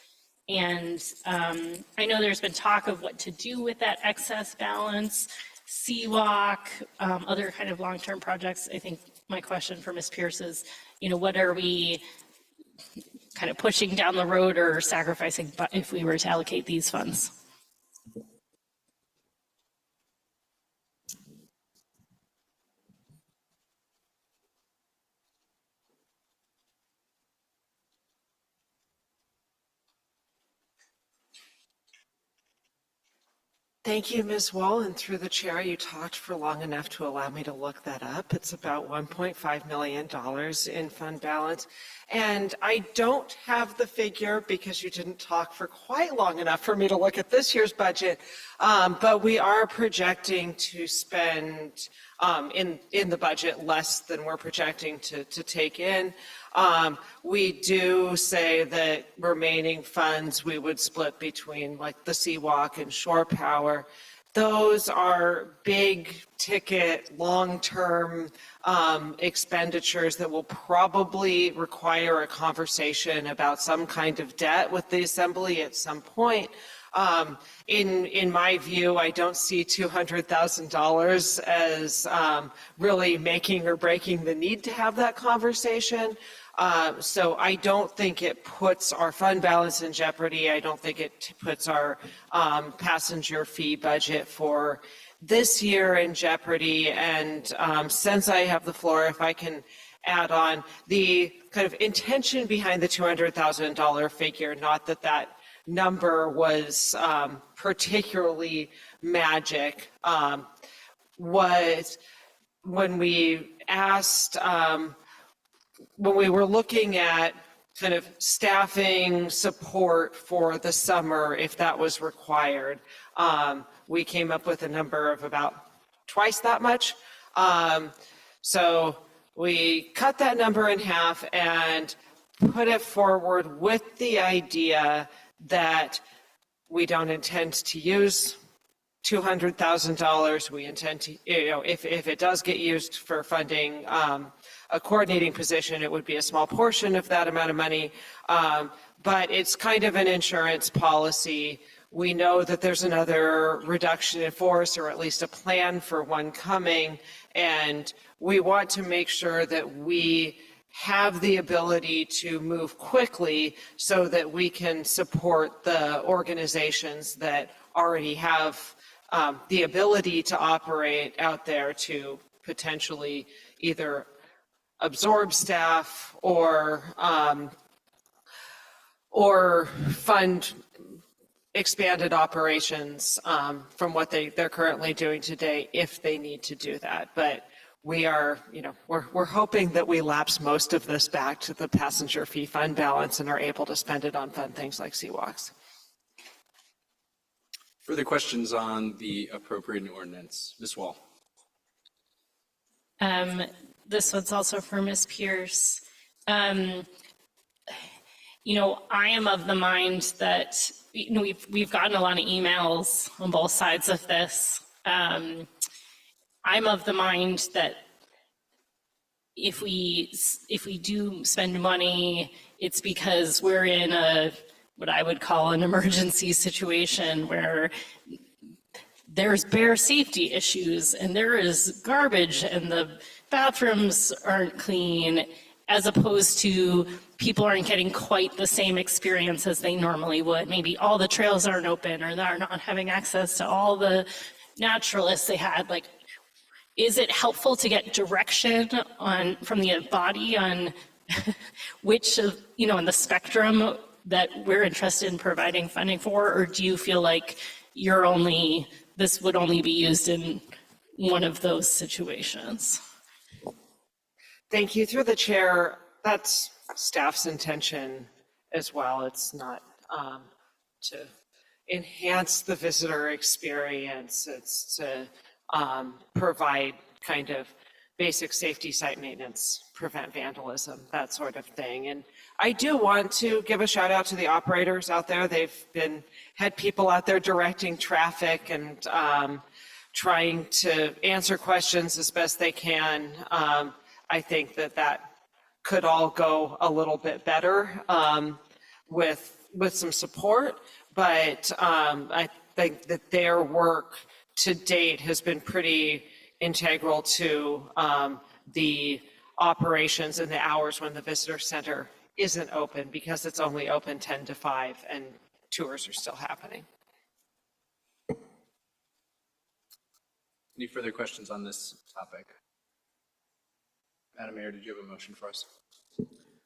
S4: And I know there's been talk of what to do with that excess balance, Seawalk, other kind of long-term projects. I think my question for Ms. Pierce is, what are we kind of pushing down the road or sacrificing if we were to allocate these funds?
S14: Thank you, Ms. Wall, and through the chair, you talked for long enough to allow me to look that up. It's about $1.5 million in fund balance. And I don't have the figure because you didn't talk for quite long enough for me to look at this year's budget. But we are projecting to spend in the budget less than we're projecting to take in. We do say that remaining funds we would split between like the Seawalk and shore power. Those are big ticket, long-term expenditures that will probably require a conversation about some kind of debt with the assembly at some point. In my view, I don't see $200,000 as really making or breaking the need to have that conversation. So I don't think it puts our fund balance in jeopardy. I don't think it puts our passenger fee budget for this year in jeopardy. And since I have the floor, if I can add on the kind of intention behind the $200,000 figure, not that that number was particularly magic, was when we asked, when we were looking at kind of staffing support for the summer, if that was required, we came up with a number of about twice that much. So we cut that number in half and put it forward with the idea that we don't intend to use $200,000. We intend to, if it does get used for funding a coordinating position, it would be a small portion of that amount of money. But it's kind of an insurance policy. We know that there's another reduction in force, or at least a plan for one coming, and we want to make sure that we have the ability to move quickly so that we can support the organizations that already have the ability to operate out there to potentially either absorb staff or fund expanded operations from what they're currently doing today if they need to do that. But we are, we're hoping that we lapse most of this back to the passenger fee fund balance and are able to spend it on fun things like Seawalks.
S3: Further questions on the appropriating ordinance? Ms. Wall.
S4: This one's also for Ms. Pierce. I am of the mind that we've gotten a lot of emails on both sides of this. I'm of the mind that if we do spend money, it's because we're in what I would call an emergency situation where there's bare safety issues and there is garbage and the bathrooms aren't clean, as opposed to people aren't getting quite the same experience as they normally would. Maybe all the trails aren't open, or they're not having access to all the naturalists they had. Like, is it helpful to get direction from the body on which of, in the spectrum that we're interested in providing funding for? Or do you feel like this would only be used in one of those situations?
S14: Thank you. Through the chair, that's staff's intention as well. It's not to enhance the visitor experience. It's to provide kind of basic safety, site maintenance, prevent vandalism, that sort of thing. And I do want to give a shout out to the operators out there. Had people out there directing traffic and trying to answer questions as best they can. I think that could all go a little bit better with some support, but I think that their work to date has been pretty integral to the operations and the hours when the visitor center isn't open, because it's only open 10 to 5 and tours are still happening.
S3: Any further questions on this topic? Madam Mayor, did you have a motion for us?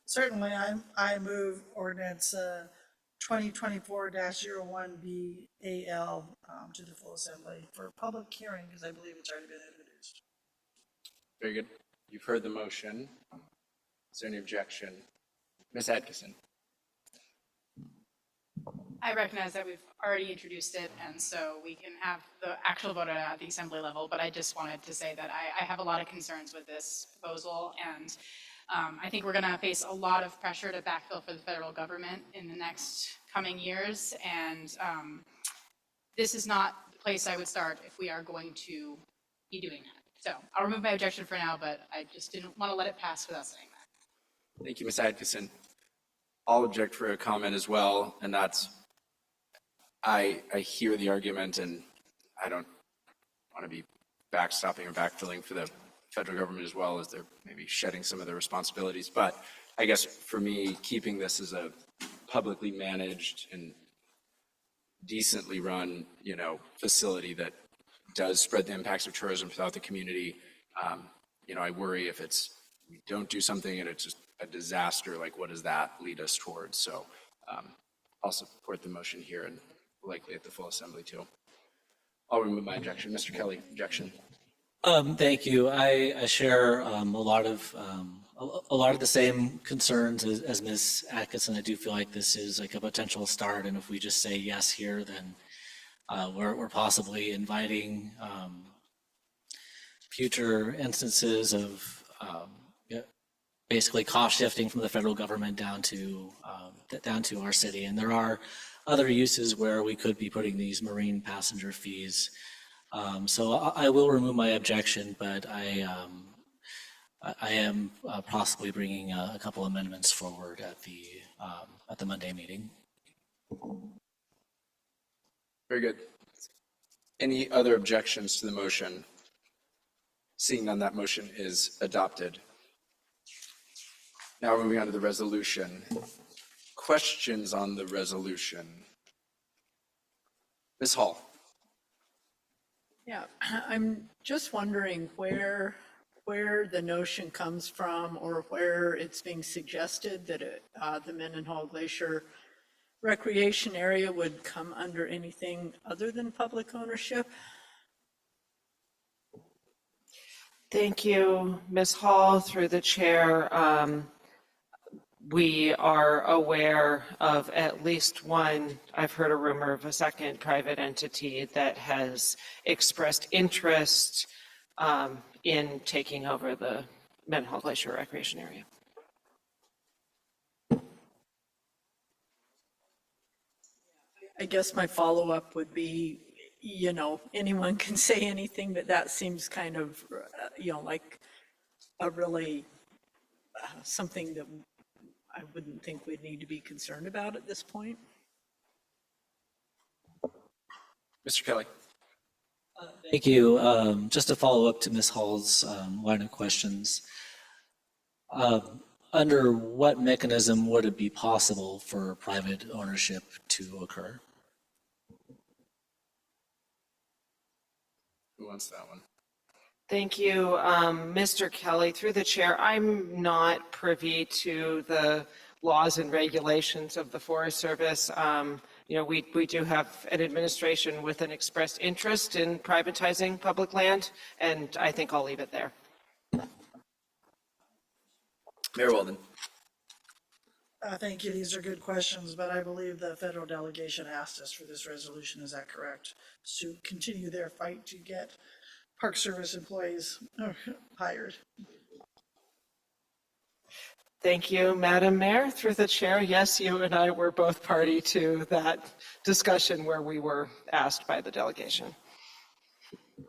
S7: Certainly, I move ordinance 2024-01BAL to the full assembly for public hearing, because I believe it's already been introduced.
S3: Very good. You've heard the motion. Is there any objection? Ms. Atkinson?
S9: I recognize that we've already introduced it, and so we can have the actual vote at the assembly level, but I just wanted to say that I have a lot of concerns with this proposal, and I think we're going to face a lot of pressure to backfill for the federal government in the next coming years, and this is not the place I would start if we are going to be doing that. So I'll remove my objection for now, but I just didn't want to let it pass without saying that.
S3: Thank you, Ms. Atkinson. I'll object for a comment as well, and that's, I hear the argument, and I don't want to be backstopping or backfilling for the federal government as well, as they're maybe shedding some of their responsibilities. But I guess for me, keeping this as a publicly managed and decently run, facility that does spread the impacts of tourism throughout the community, I worry if we don't do something and it's just a disaster, like what does that lead us towards? So I'll support the motion here and likely at the full assembly too. I'll remove my objection. Mr. Kelly, objection.
S5: Thank you. I share a lot of the same concerns as Ms. Atkinson. I do feel like this is like a potential start, and if we just say yes here, then we're possibly inviting future instances of basically cost shifting from the federal government down to our city. And there are other uses where we could be putting these marine passenger fees. So I will remove my objection, but I am possibly bringing a couple amendments forward at the Monday meeting.
S3: Very good. Any other objections to the motion? Seeing none, that motion is adopted. Now moving on to the resolution. Questions on the resolution? Ms. Hall.
S10: Yeah, I'm just wondering where the notion comes from, or where it's being suggested that the Mendenhall Glacier recreation area would come under anything other than public ownership.
S14: Thank you, Ms. Hall, through the chair. We are aware of at least one, I've heard a rumor of a second private entity that has expressed interest in taking over the Mendenhall Glacier Recreation Area.
S10: I guess my follow-up would be, anyone can say anything, but that seems kind of, like a really something that I wouldn't think we'd need to be concerned about at this point.
S3: Mr. Kelly.
S5: Thank you. Just to follow up to Ms. Hall's line of questions, under what mechanism would it be possible for private ownership to occur?
S3: Who wants that one?
S14: Thank you, Mr. Kelly. Through the chair, I'm not privy to the laws and regulations of the Forest Service. We do have an administration with an expressed interest in privatizing public land, and I think I'll leave it there.
S3: Mayor Weldon.
S7: Thank you. These are good questions, but I believe the federal delegation asked us for this resolution. Is that correct? To continue their fight to get Park Service employees hired.
S14: Thank you, Madam Mayor. Through the chair, yes, you and I were both party to that discussion where we were asked by the delegation.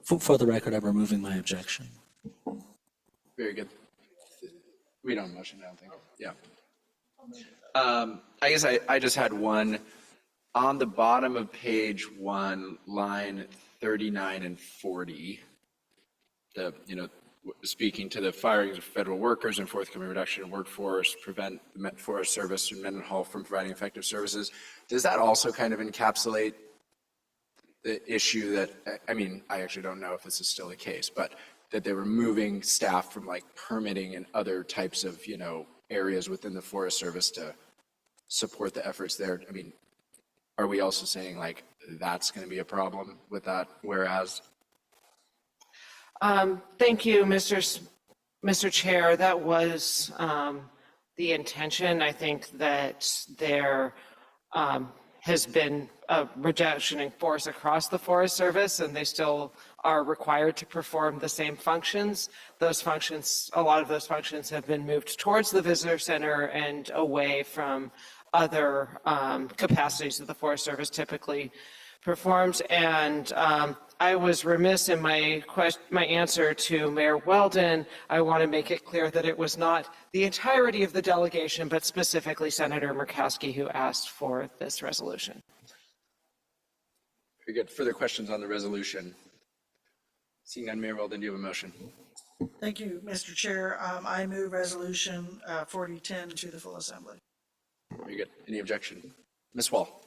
S5: For the record, I'm removing my objection.
S3: Very good. We don't motion, I don't think. Yeah. I guess I just had one. On the bottom of page 1, line 39 and 40, speaking to the firings of federal workers and forthcoming reduction in workforce, prevent the Forest Service and Mendenhall from providing effective services. Does that also kind of encapsulate the issue that, I mean, I actually don't know if this is still the case, but that they were moving staff from like permitting and other types of, areas within the Forest Service to support the efforts there? I mean, are we also saying like that's going to be a problem with that whereas?
S14: Thank you, Mr. Chair. That was the intention. I think that there has been a reduction in force across the Forest Service, and they still are required to perform the same functions. Those functions, a lot of those functions have been moved towards the visitor center and away from other capacities that the Forest Service typically performs. And I was remiss in my answer to Mayor Weldon. I want to make it clear that it was not the entirety of the delegation, but specifically Senator Murkowski who asked for this resolution.
S3: Very good. Further questions on the resolution? Seeing none, Mayor Weldon, do you have a motion?
S7: Thank you, Mr. Chair. I move resolution 4010 to the full assembly.
S3: Very good. Any objection? Ms. Wall.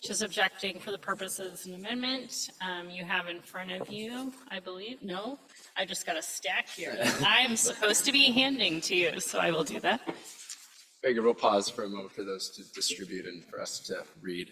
S4: Just objecting for the purposes of an amendment. You have in front of you, I believe, no, I just got a stack here. I'm supposed to be handing to you, so I will do that.
S3: Very good. We'll pause for a moment for those to distribute and for us to read.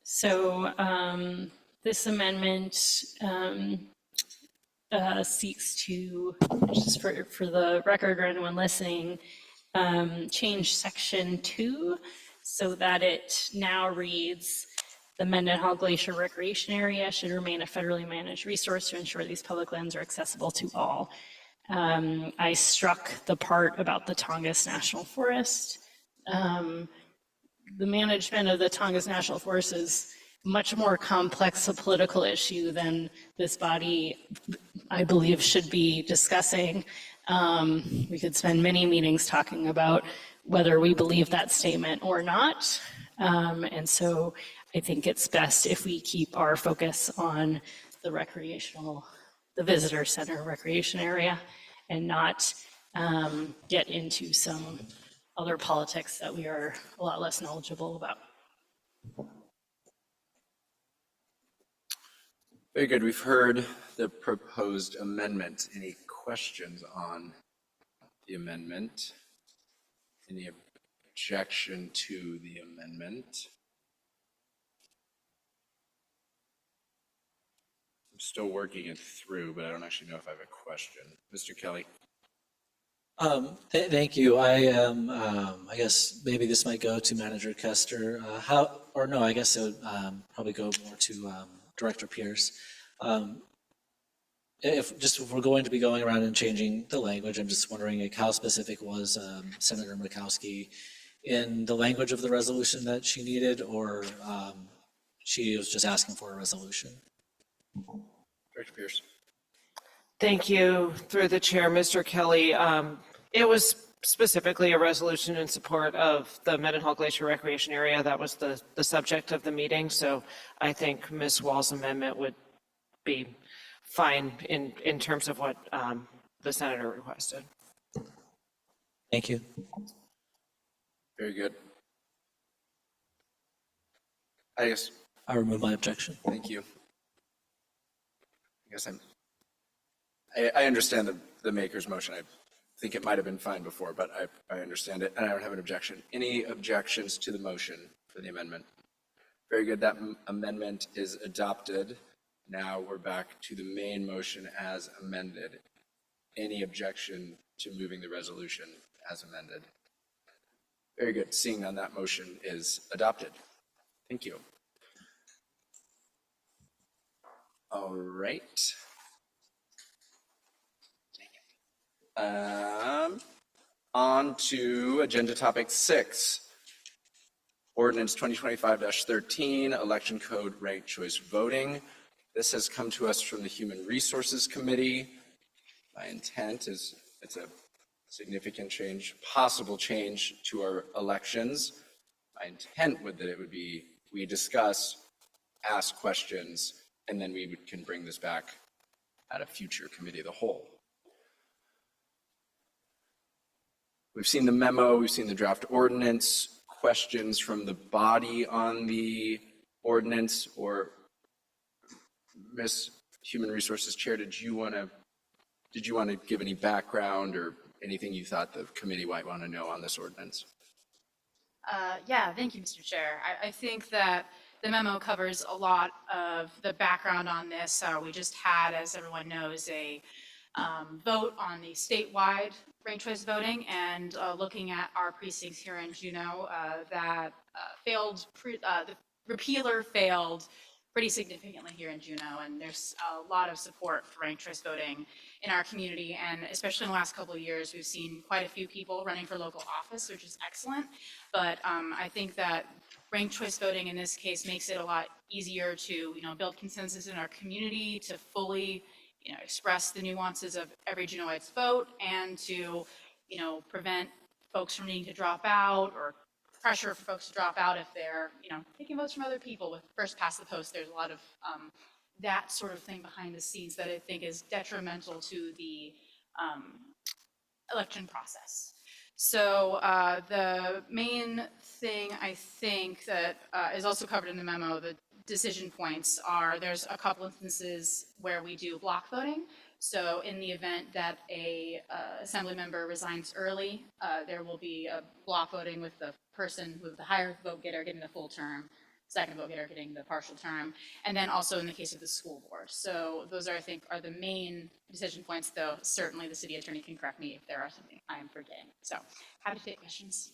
S4: So this amendment seeks to, just for the record or anyone listening, change section 2 so that it now reads, the Mendenhall Glacier Recreation Area should remain a federally managed resource to ensure these public lands are accessible to all. I struck the part about the Tongass National Forest. The management of the Tongass National Forest is much more complex a political issue than this body, I believe, should be discussing. We could spend many meetings talking about whether we believe that statement or not. And so I think it's best if we keep our focus on the visitor center recreation area and not get into some other politics that we are a lot less knowledgeable about.
S3: Very good. We've heard the proposed amendment. Any questions on the amendment? Any objection to the amendment? I'm still working it through, but I don't actually know if I have a question. Mr. Kelly?
S5: Thank you. I guess maybe this might go to Manager Kester. I guess it would probably go more to Director Pierce. If we're going to be going around and changing the language, I'm just wondering like how specific was Senator Murkowski in the language of the resolution that she needed, or she was just asking for a resolution?
S3: Director Pierce.
S14: Thank you. Through the chair, Mr. Kelly. It was specifically a resolution in support of the Mendenhall Glacier Recreation Area. That was the subject of the meeting. So I think Ms. Wall's amendment would be fine in terms of what the senator requested.
S5: Thank you.
S3: Very good. I
S5: remove my objection.
S3: Thank you. I guess I understand the maker's motion. I think it might have been fine before, but I understand it, and I don't have an objection. Any objections to the motion for the amendment? Very good, that amendment is adopted. Now we're back to the main motion as amended. Any objection to moving the resolution as amended? Very good, seeing none, that motion is adopted. Thank you. All right. On to agenda topic 6. Ordinance 2025-13, Election Code Ranked Choice Voting. This has come to us from the Human Resources Committee. My intent is it's a significant change, possible change to our elections. My intent would that it would be we discuss, ask questions, and then we can bring this back at a future committee of the whole. We've seen the memo, we've seen the draft ordinance. Questions from the body on the ordinance, or Ms. Human Resources Chair, did you want to give any background or anything you thought the committee might want to know on this ordinance?
S9: Yeah, thank you, Mr. Chair. I think that the memo covers a lot of the background on this. We just had, as everyone knows, a vote on the statewide ranked choice voting, and looking at our precincts here in Juneau, that failed, the repealer failed pretty significantly here in Juneau, and there's a lot of support for ranked choice voting in our community, and especially in the last couple of years, we've seen quite a few people running for local office, which is excellent, but I think that ranked choice voting in this case makes it a lot easier to, build consensus in our community, to fully express the nuances of every Juneauite's vote, and to, prevent folks from needing to drop out, or pressure for folks to drop out if they're, taking votes from other people with first past the post. There's a lot of that sort of thing behind the scenes that I think is detrimental to the election process. So the main thing I think that is also covered in the memo, the decision points are, there's a couple instances where we do block voting. So in the event that a assembly member resigns early, there will be a block voting with the person with the higher vote getter getting the full term, second vote getter getting the partial term, and then also in the case of the school board. So those are, I think, are the main decision points, though certainly the city attorney can correct me if there are something I am forgetting. So happy to take questions.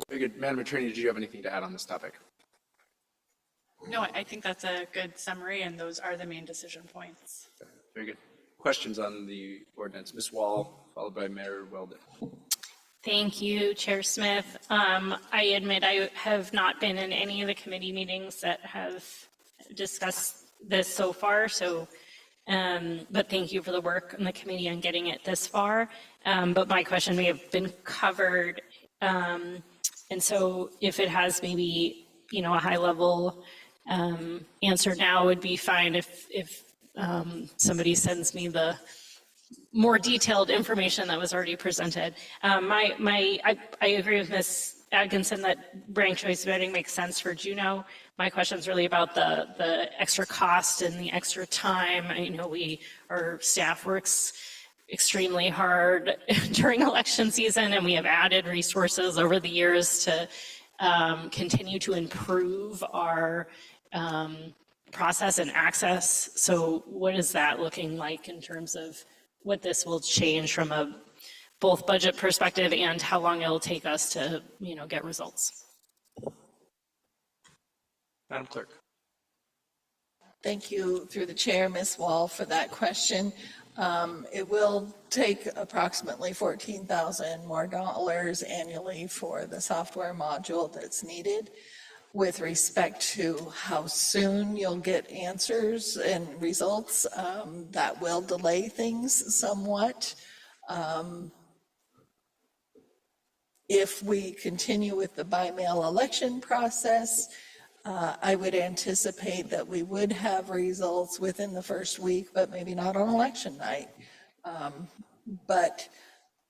S3: Very good. Madam Attorney, did you have anything to add on this topic?
S12: No, I think that's a good summary, and those are the main decision points.
S3: Okay, very good. Questions on the ordinance? Ms. Wall, followed by Mayor Weldon.
S4: Thank you, Chair Smith. I admit I have not been in any of the committee meetings that have discussed this so far, so but thank you for the work on the committee on getting it this far. But my question may have been covered, and so if it has maybe, a high level answer now would be fine. If somebody sends me the more detailed information that was already presented. I agree with Ms. Atkinson that ranked choice voting makes sense for Juneau. My question is really about the extra cost and the extra time. I know our staff works extremely hard during election season, and we have added resources over the years to continue to improve our process and access. So what is that looking like in terms of what this will change from a both budget perspective and how long it'll take us to, get results?
S3: Madam Clerk.
S1: Thank you, through the chair, Ms. Wall, for that question. It will take approximately $14,000 more annually for the software module that's needed. With respect to how soon you'll get answers and results, that will delay things somewhat. If we continue with the by-mail election process, I would anticipate that we would have results within the first week, but maybe not on election night. But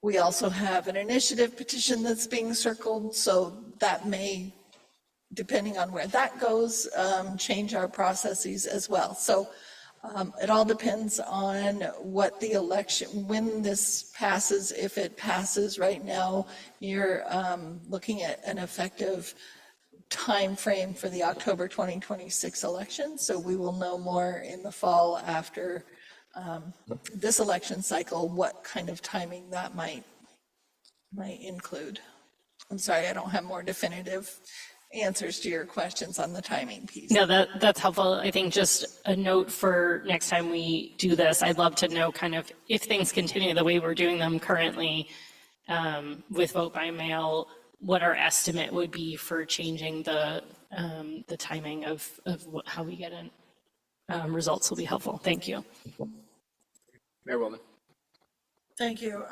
S1: we also have an initiative petition that's being circled, so that may, depending on where that goes, change our processes as well. So It all depends on what the election, when this passes, if it passes right now, you're looking at an effective time frame for the October 2026 election. So we will know more in the fall after this election cycle, what kind of timing that might include. I'm sorry, I don't have more definitive answers to your questions on the timing piece.
S4: No, that's helpful. I think just a note for next time we do this, I'd love to know kind of if things continue the way we're doing them currently with vote by mail, what our estimate would be for changing the timing of how we get in. Results will be helpful. Thank you.
S3: Mayor Wellman.
S7: Thank you.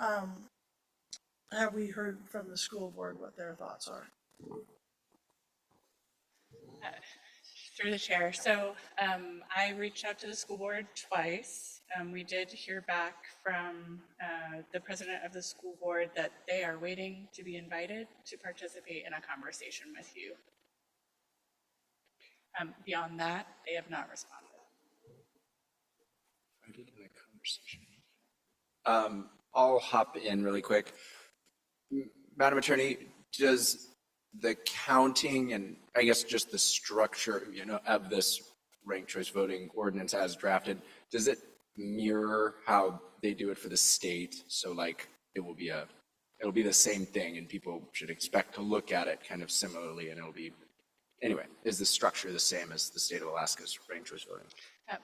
S7: Have we heard from the school board what their thoughts are?
S12: Through the chair. So I reached out to the school board twice. We did hear back from the president of the school board that they are waiting to be invited to participate in a conversation with you. Beyond that, they have not responded.
S3: I'll hop in really quick. Madam Attorney, does the counting and I guess just the structure, of this ranked choice voting ordinance as drafted, does it mirror how they do it for the state? So like it'll be the same thing and people should expect to look at it kind of similarly and anyway, is the structure the same as the state of Alaska's ranked choice voting?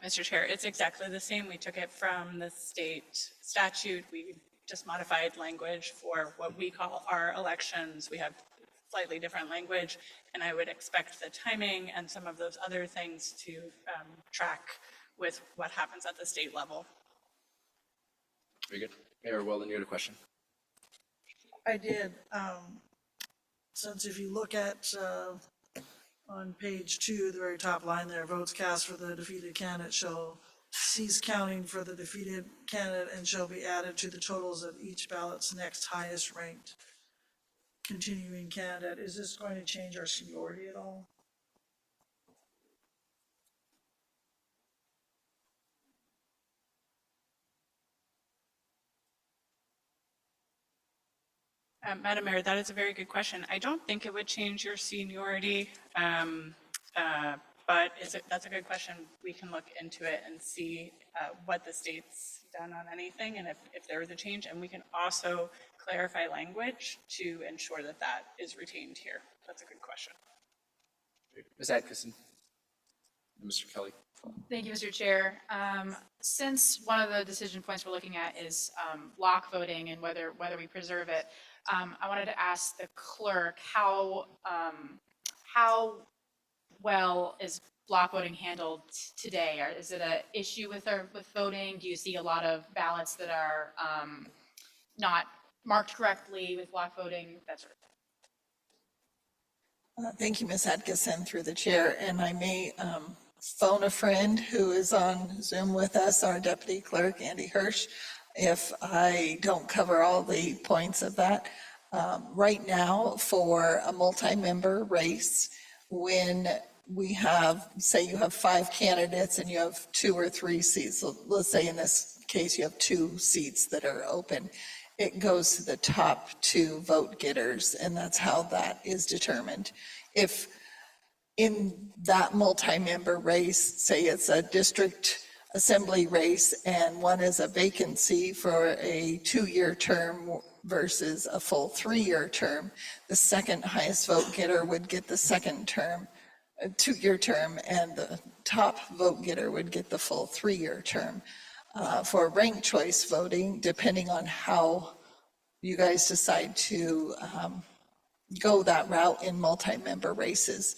S12: Mr. Chair, it's exactly the same. We took it from the state statute. We just modified language for what we call our elections. We have slightly different language, and I would expect the timing and some of those other things to track with what happens at the state level.
S3: Very good. Mayor Weldon, you had a question?
S7: I did. Since if you look at on page 2, the very top line there, votes cast for the defeated candidate shall cease counting for the defeated candidate and shall be added to the totals of each ballot's next highest ranked continuing candidate. Is this going to change our seniority at all?
S12: Madam Mayor, that is a very good question. I don't think it would change your seniority, but that's a good question. We can look into it and see what the state's done on anything and if there is a change. And we can also clarify language to ensure that that is retained here. That's a good question.
S3: Ms. Atkinson. Mr. Kelly.
S9: Thank you, Mr. Chair. Since one of the decision points we're looking at is block voting and whether we preserve it, I wanted to ask the clerk how well is block voting handled today? Or is it an issue with voting? Do you see a lot of ballots that are not marked correctly with block voting? That sort of thing.
S1: Thank you, Ms. Atkinson, through the chair. And I may phone a friend who is on Zoom with us, our deputy clerk, Andy Hirsch, if I don't cover all the points of that. Right now, for a multi-member race, when we have, say you have 5 candidates and you have 2 or 3 seats, so let's say in this case you have 2 seats that are open, it goes to the top 2 vote getters, and that's how that is determined. If in that multi-member race, say it's a district assembly race and one is a vacancy for a 2-year term versus a full 3-year term, the second highest vote getter would get the second term, a 2-year term, and the top vote getter would get the full 3-year term. For ranked choice voting, depending on how you guys decide to go that route in multi-member races,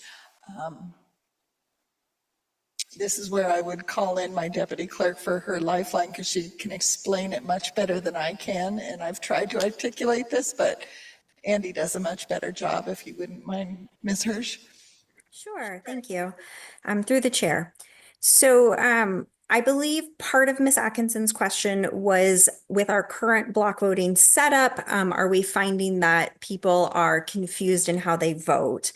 S1: this is where I would call in my deputy clerk for her lifeline because she can explain it much better than I can. And I've tried to articulate this, but Andy does a much better job, if you wouldn't mind, Ms. Hirsch.
S15: Sure, thank you. Through the chair. So I believe part of Ms. Atkinson's question was with our current block voting setup, are we finding that people are confused in how they vote?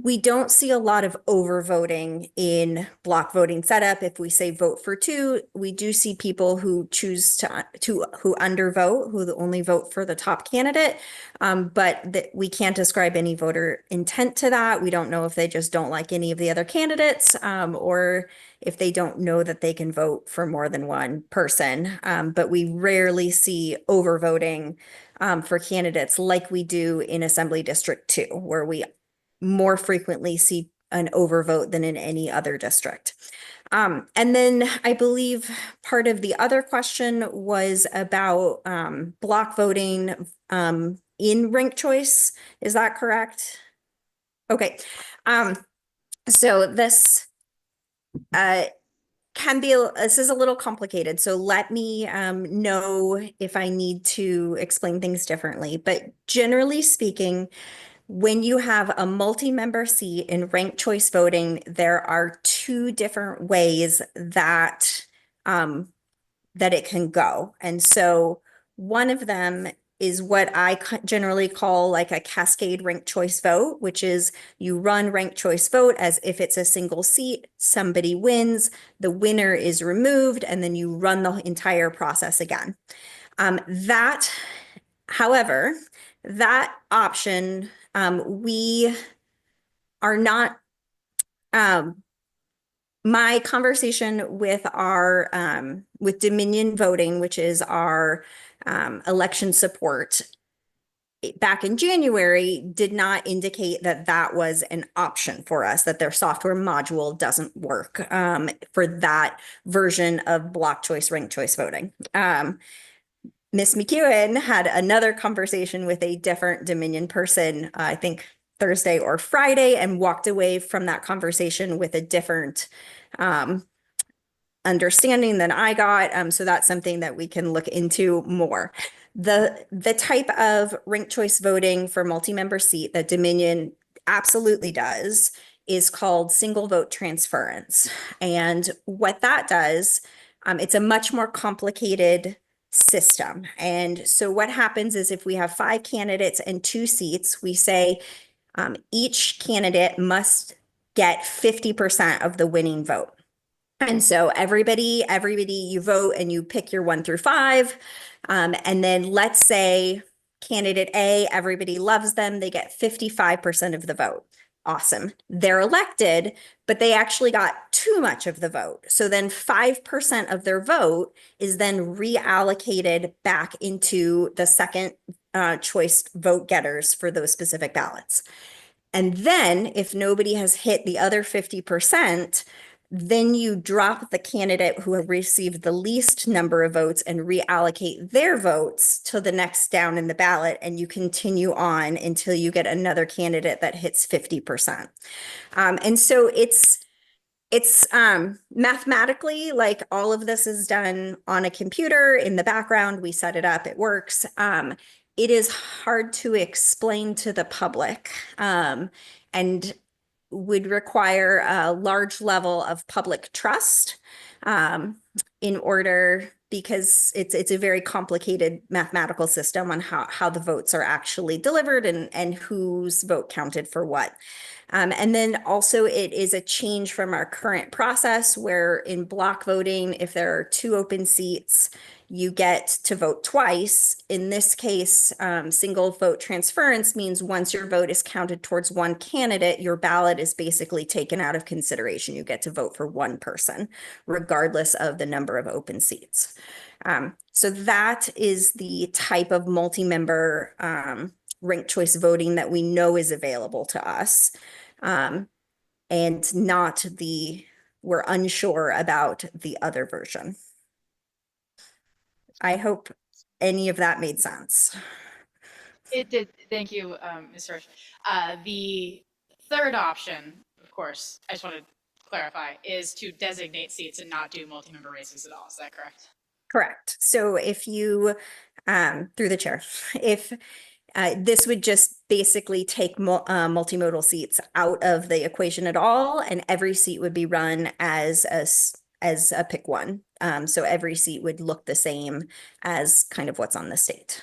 S15: We don't see a lot of overvoting in block voting setup. If we say vote for two, we do see people who choose who undervote, who only vote for the top candidate. But we can't ascribe any voter intent to that. We don't know if they just don't like any of the other candidates, or if they don't know that they can vote for more than one person. But we rarely see overvoting for candidates like we do in Assembly District 2, where we more frequently see an overvote than in any other district. And then I believe part of the other question was about block voting in ranked choice. Is that correct? Okay. So this this is a little complicated. So let me know if I need to explain things differently. But generally speaking, when you have a multi-member seat in ranked choice voting, there are two different ways that that it can go. And so one of them is what I generally call like a cascade ranked choice vote, which is you run ranked choice vote as if it's a single seat, somebody wins, the winner is removed, and then you run the entire process again. However, that option, we are not, my conversation with with Dominion Voting, which is our election support back in January, did not indicate that that was an option for us, that their software module doesn't work for that version of block choice, ranked choice voting. Ms. McEwen had another conversation with a different Dominion person, I think Thursday or Friday, and walked away from that conversation with a different understanding than I got. So that's something that we can look into more. The type of ranked choice voting for multi-member seat that Dominion absolutely does is called single vote transference. And what that does, it's a much more complicated system. And so what happens is if we have 5 candidates and 2 seats, we say each candidate must get 50% of the winning vote. And so everybody, you vote and you pick your 1 through 5. And then let's say candidate A, everybody loves them. They get 55% of the vote. Awesome. They're elected, but they actually got too much of the vote. So then 5% of their vote is then reallocated back into the second choice vote getters for those specific ballots. And then if nobody has hit the other 50%, then you drop the candidate who have received the least number of votes and reallocate their votes to the next down in the ballot, and you continue on until you get another candidate that hits 50%. And so it's mathematically, like, all of this is done on a computer in the background. We set it up, it works. It is hard to explain to the public, and would require a large level of public trust in order, because it's a very complicated mathematical system on how the votes are actually delivered and whose vote counted for what. And then also it is a change from our current process where in block voting, if there are 2 open seats, you get to vote twice. In this case, single vote transference means once your vote is counted towards one candidate, your ballot is basically taken out of consideration. You get to vote for one person, regardless of the number of open seats. So that is the type of multi-member ranked choice voting that we know is available to us. And not we're unsure about the other version. I hope any of that made sense.
S9: It did. Thank you, Ms. Hirsch. The third option, of course, I just want to clarify, is to designate seats and not do multi-member races at all. Is that correct?
S15: Correct. So if you, through the chair, if this would just basically take multimodal seats out of the equation at all, and every seat would be run as a pick one. So every seat would look the same as kind of what's on the state.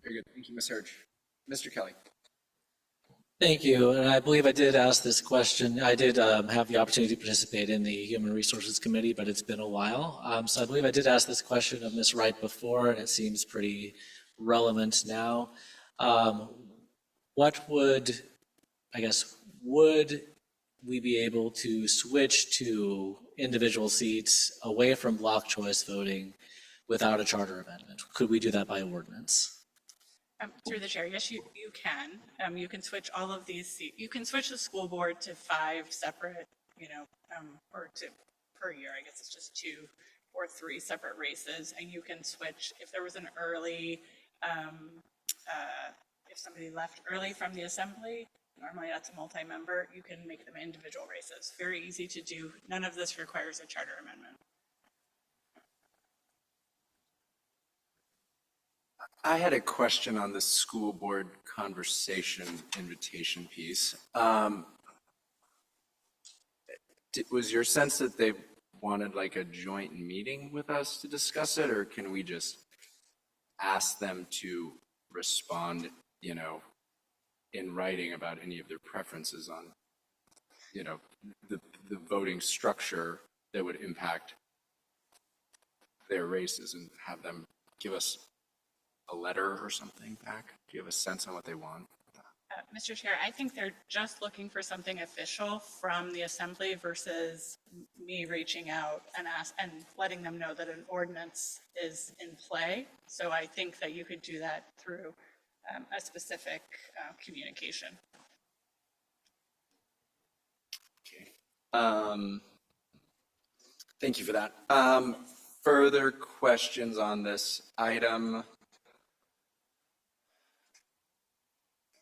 S3: Very good. Thank you, Ms. Hirsch. Mr. Kelly.
S5: Thank you. And I believe I did ask this question. I did have the opportunity to participate in the Human Resources Committee, but it's been a while. So I believe I did ask this question of Ms. Wright before, and it seems pretty relevant now. What would, I guess, would we be able to switch to individual seats away from block choice voting without a charter amendment? Could we do that by ordinance?
S12: Through the chair, yes, you can. You can switch all of these seats. You can switch the school board to 5 separate, or to per year, I guess it's just 2 or 3 separate races. And you can switch if there was an early, if somebody left early from the assembly, normally that's a multi-member, you can make them individual races. Very easy to do. None of this requires a charter amendment.
S3: I had a question on the school board conversation invitation piece. Was your sense that they wanted like a joint meeting with us to discuss it, or can we just ask them to respond, in writing about any of their preferences on, the voting structure that would impact their races, and have them give us a letter or something back? Do you have a sense on what they want?
S12: Mr. Chair, I think they're just looking for something official from the assembly versus me reaching out and letting them know that an ordinance is in play. So I think that you could do that through a specific communication.
S3: Okay. Thank you for that. Further questions on this item?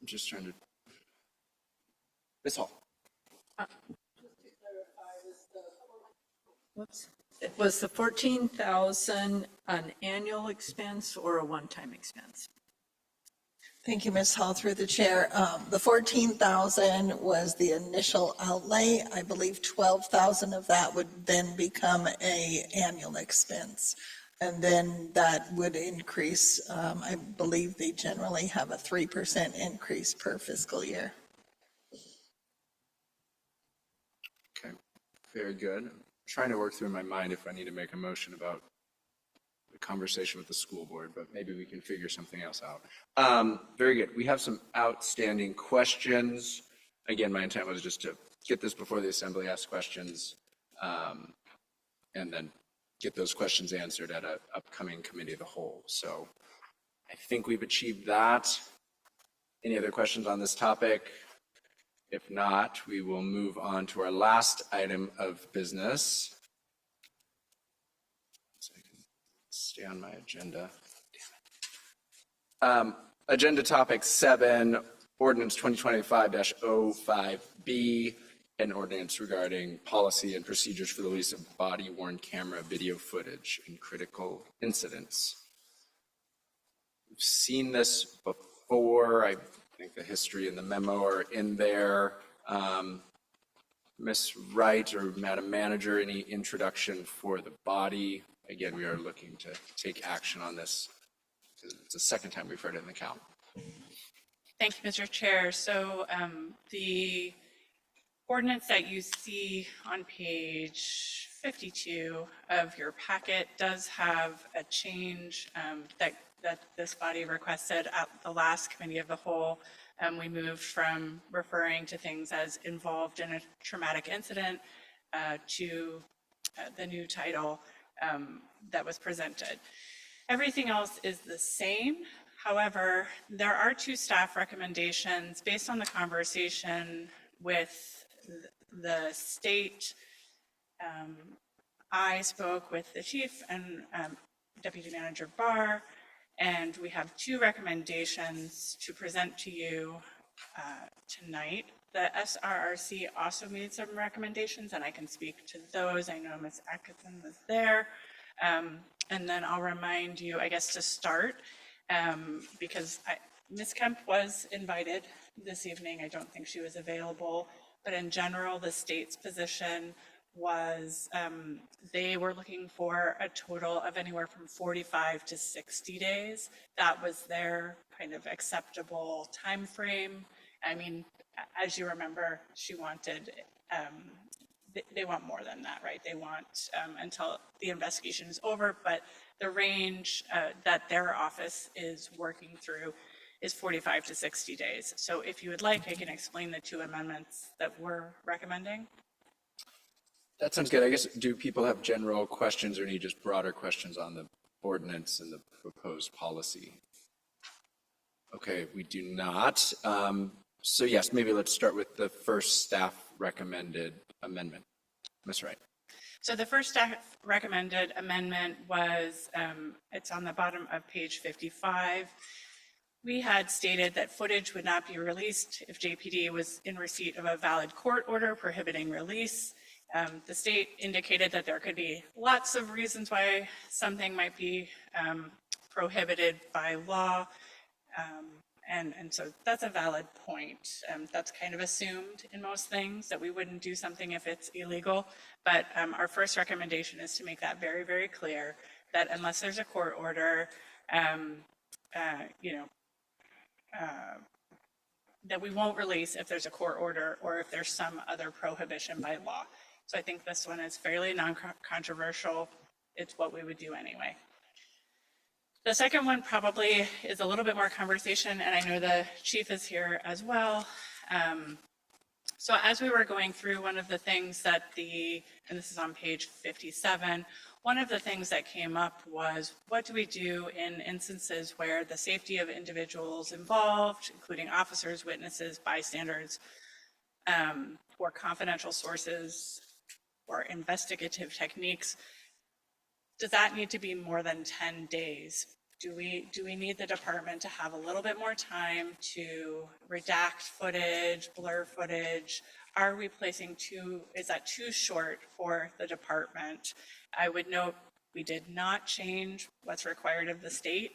S3: I'm just trying to. Ms. Hall.
S10: Was the 14,000 an annual expense or a one-time expense?
S1: Thank you, Ms. Hall, through the chair. The 14,000 was the initial outlay. I believe 12,000 of that would then become a annual expense. And then that would increase, I believe they generally have a 3% increase per fiscal year.
S3: Okay, very good. I'm trying to work through in my mind if I need to make a motion about the conversation with the school board, but maybe we can figure something else out. Very good. We have some outstanding questions. Again, my intent was just to get this before the assembly, ask questions, and then get those questions answered at an upcoming committee of the whole. So I think we've achieved that. Any other questions on this topic? If not, we will move on to our last item of business. So I can stay on my agenda. Damn it. Agenda topic 7, ordinance 2025-05B, an ordinance regarding policy and procedures for the use of body-worn camera video footage in critical incidents. We've seen this before. I think the history and the memo are in there. Ms. Wright or Madam Manager, any introduction for the body? Again, we are looking to take action on this. It's the second time we've heard it in the count.
S12: Thank you, Mr. Chair. So the ordinance that you see on page 52 of your packet does have a change that this body requested at the last committee of the whole. We moved from referring to things as involved in a traumatic incident to the new title that was presented. Everything else is the same. However, there are 2 staff recommendations based on the conversation with the state. I spoke with the chief and Deputy Manager Barr, and we have 2 recommendations to present to you tonight. The SRRC also made some recommendations, and I can speak to those. I know Ms. Atkinson was there. And then I'll remind you, I guess, to start, because Ms. Kemp was invited this evening. I don't think she was available. But in general, the state's position was they were looking for a total of anywhere from 45 to 60 days. That was their kind of acceptable time frame. I mean, as you remember, she wanted, they want more than that, right? They want until the investigation is over, but the range that their office is working through is 45 to 60 days. So if you would like, I can explain the two amendments that we're recommending.
S3: That sounds good. I guess, do people have general questions or need just broader questions on the ordinance and the proposed policy? Okay, we do not. So yes, maybe let's start with the first staff recommended amendment. Ms. Wright.
S12: So the first staff recommended amendment was, it's on the bottom of page 55. We had stated that footage would not be released if JPD was in receipt of a valid court order prohibiting release. The state indicated that there could be lots of reasons why something might be prohibited by law. And so that's a valid point. That's kind of assumed in most things, that we wouldn't do something if it's illegal. But our first recommendation is to make that very, very clear, that unless there's a court order, that we won't release if there's a court order or if there's some other prohibition by law. So I think this one is fairly non-controversial. It's what we would do anyway. The second one probably is a little bit more conversation, and I know the chief is here as well. So as we were going through, one of the things that and this is on page 57, one of the things that came up was, what do we do in instances where the safety of individuals involved, including officers, witnesses, bystanders, or confidential sources, or investigative techniques, does that need to be more than 10 days? Do we need the department to have a little bit more time to redact footage, blur footage? Are we placing is that too short for the department? I would note we did not change what's required of the state.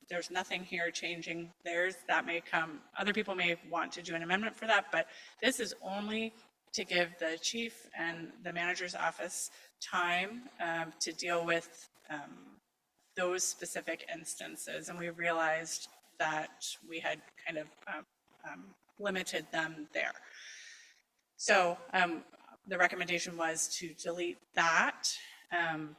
S12: There's nothing here changing theirs. That may come, other people may want to do an amendment for that, but this is only to give the chief and the manager's office time to deal with those specific instances. And we realized that we had kind of limited them there. So the recommendation was to delete that.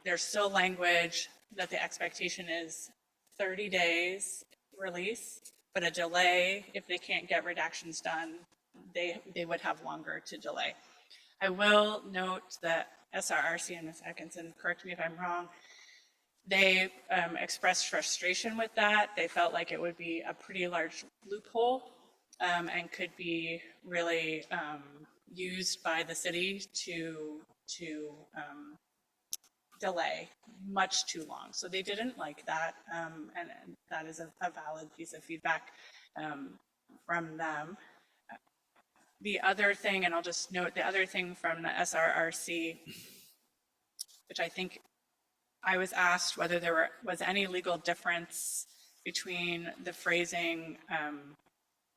S12: There's still language that the expectation is 30 days release, but a delay, if they can't get redactions done, they would have longer to delay. I will note that SRRC, and Ms. Atkinson, correct me if I'm wrong, they expressed frustration with that. They felt like it would be a pretty large loophole and could be really used by the city to delay much too long. So they didn't like that, and that is a valid piece of feedback from them. The other thing, and I'll just note the other thing from the SRRC, which I think I was asked whether there was any legal difference between the phrasing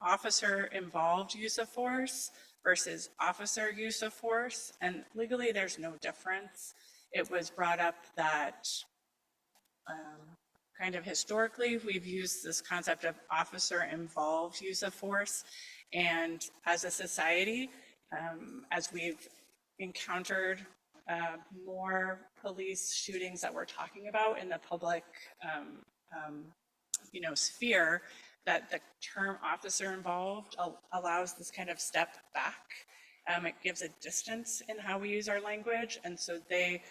S12: officer involved use of force versus officer use of force, and legally there's no difference. It was brought up that kind of historically we've used this concept of officer involved use of force, and as a society, as we've encountered more police shootings that we're talking about in the public sphere, that the term officer involved allows this kind of step back. It gives a distance in how we use our language, and so they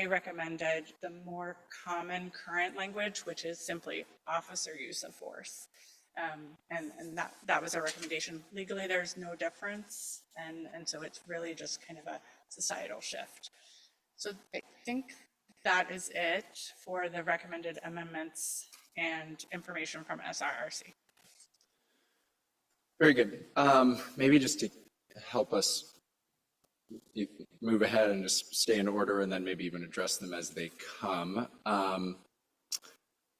S12: recommended the more common current language, which is simply officer use of force. And that was a recommendation. Legally, there's no difference, and so it's really just kind of a societal shift. So I think that is it for the recommended amendments and information from SRRC.
S3: Very good. Maybe just to help us move ahead and just stay in order, and then maybe even address them as they come.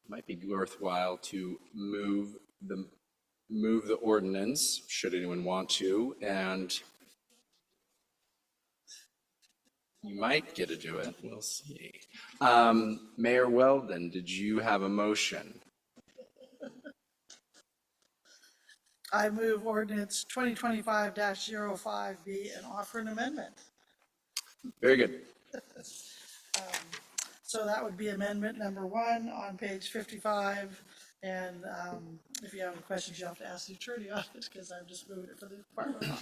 S3: Might be worthwhile to move the ordinance, should anyone want to, and you might get to do it. We'll see. Mayor Weldon, did you have a motion?
S7: I move ordinance 2025-05 be and offer an amendment.
S3: Very good.
S7: So that would be amendment number 1 on page 55. And if you have any questions, you have to ask the attorney on it, because I'm just moving it for the Department of Law.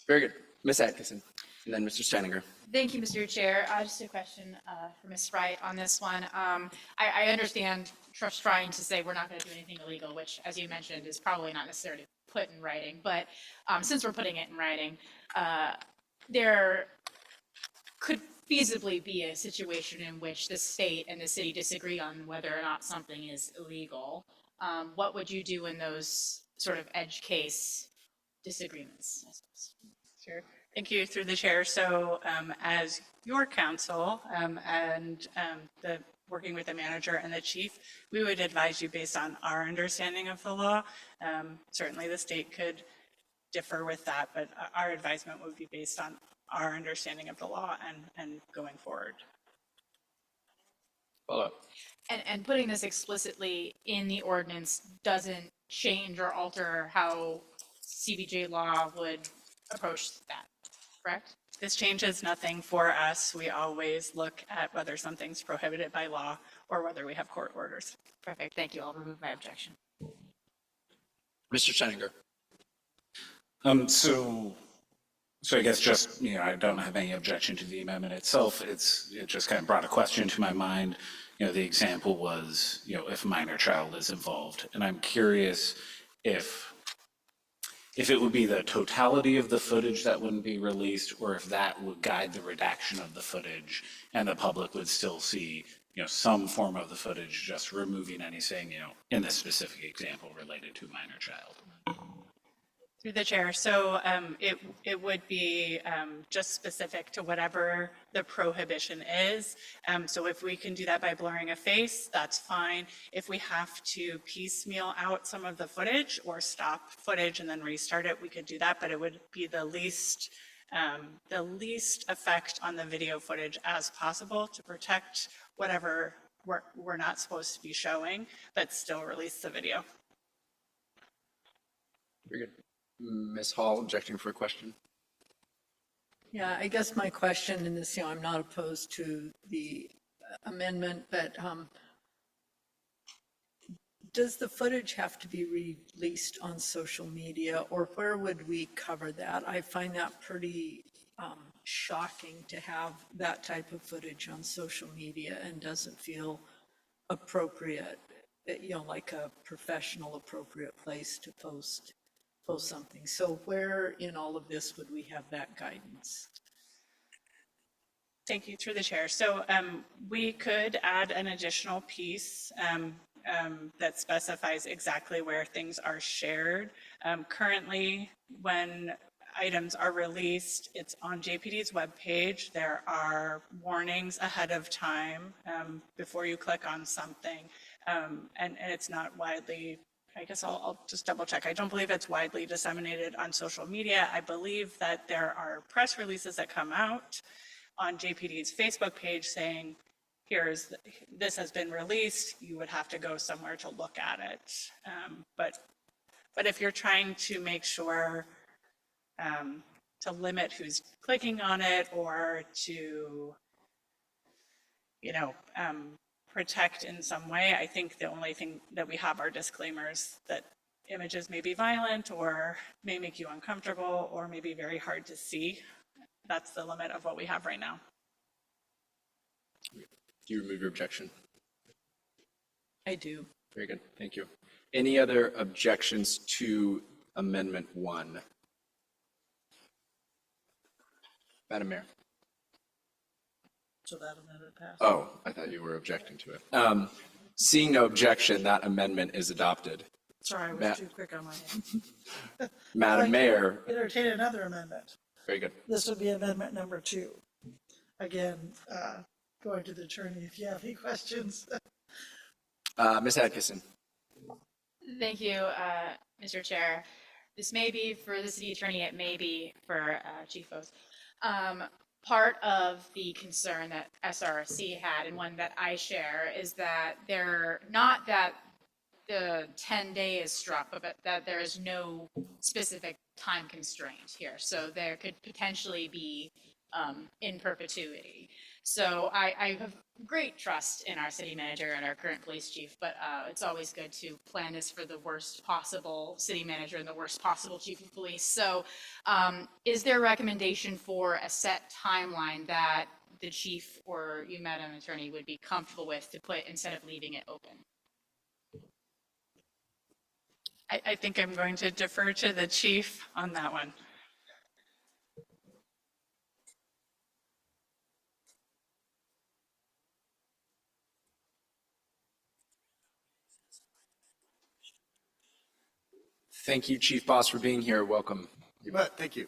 S3: Very good. Ms. Atkinson, and then Mr. Steininger.
S9: Thank you, Mr. Chair. Just a question for Ms. Wright on this one. I understand trying to say we're not going to do anything illegal, which, as you mentioned, is probably not necessarily put in writing. But since we're putting it in writing, there could feasibly be a situation in which the state and the city disagree on whether or not something is illegal. What would you do in those sort of edge case disagreements, I suppose?
S12: Sure. Thank you, through the chair. So as your counsel and working with the manager and the chief, we would advise you based on our understanding of the law. Certainly the state could differ with that, but our advisement would be based on our understanding of the law and going forward.
S3: Follow up.
S9: And putting this explicitly in the ordinance doesn't change or alter how CBJ law would approach that, correct?
S12: This changes nothing for us. We always look at whether something's prohibited by law or whether we have court orders.
S9: Perfect, thank you. I'll remove my objection.
S3: Mr. Steininger.
S16: So I guess just, I don't have any objection to the amendment itself. It just kind of brought a question to my mind. The example was, if a minor child is involved. And I'm curious if it would be the totality of the footage that wouldn't be released, or if that would guide the redaction of the footage and the public would still see, some form of the footage, just removing any saying, in this specific example related to a minor child.
S12: Through the chair. So it would be just specific to whatever the prohibition is. So if we can do that by blurring a face, that's fine. If we have to piecemeal out some of the footage or stop footage and then restart it, we could do that, but it would be the least effect on the video footage as possible to protect whatever we're not supposed to be showing, but still release the video.
S3: Very good. Ms. Hall, objecting for a question.
S10: Yeah, I guess my question in this, I'm not opposed to the amendment, but does the footage have to be released on social media, or where would we cover that? I find that pretty shocking to have that type of footage on social media and doesn't feel appropriate, like a professional appropriate place to post something. So where in all of this would we have that guidance?
S12: Thank you, through the chair. So we could add an additional piece that specifies exactly where things are shared. Currently, when items are released, it's on JPD's webpage. There are warnings ahead of time before you click on something, and it's not widely, I guess I'll just double check. I don't believe it's widely disseminated on social media. I believe that there are press releases that come out on JPD's Facebook page saying, this has been released. You would have to go somewhere to look at it. But if you're trying to make sure to limit who's clicking on it, or to, protect in some way, I think the only thing that we have are disclaimers that images may be violent or may make you uncomfortable or may be very hard to see. That's the limit of what we have right now.
S3: Do you remove your objection?
S10: I do.
S3: Very good, thank you. Any other objections to Amendment 1? Madam Mayor.
S7: So that amendment passed.
S3: Oh, I thought you were objecting to it. Seeing no objection, that amendment is adopted.
S7: Sorry, I was too quick on my hand.
S3: Madam Mayor.
S7: Entertain another amendment.
S3: Very good.
S7: This would be amendment number 2. Again, going to the attorney if you have any questions.
S3: Ms. Atkinson.
S9: Thank you, Mr. Chair. This may be for the city attorney, it may be for Chief O's. Part of the concern that SRC had, and one that I share, is that the 10-day is struck, but that there is no specific time constraint here. So there could potentially be in perpetuity. So I have great trust in our city manager and our current police chief, but it's always good to plan this for the worst possible city manager and the worst possible chief of police. So is there a recommendation for a set timeline that the chief or you, Madam Attorney, would be comfortable with to put instead of leaving it open?
S12: I think I'm going to defer to the chief on that one.
S3: Thank you, Chief Boss, for being here. Welcome.
S17: You bet, thank you.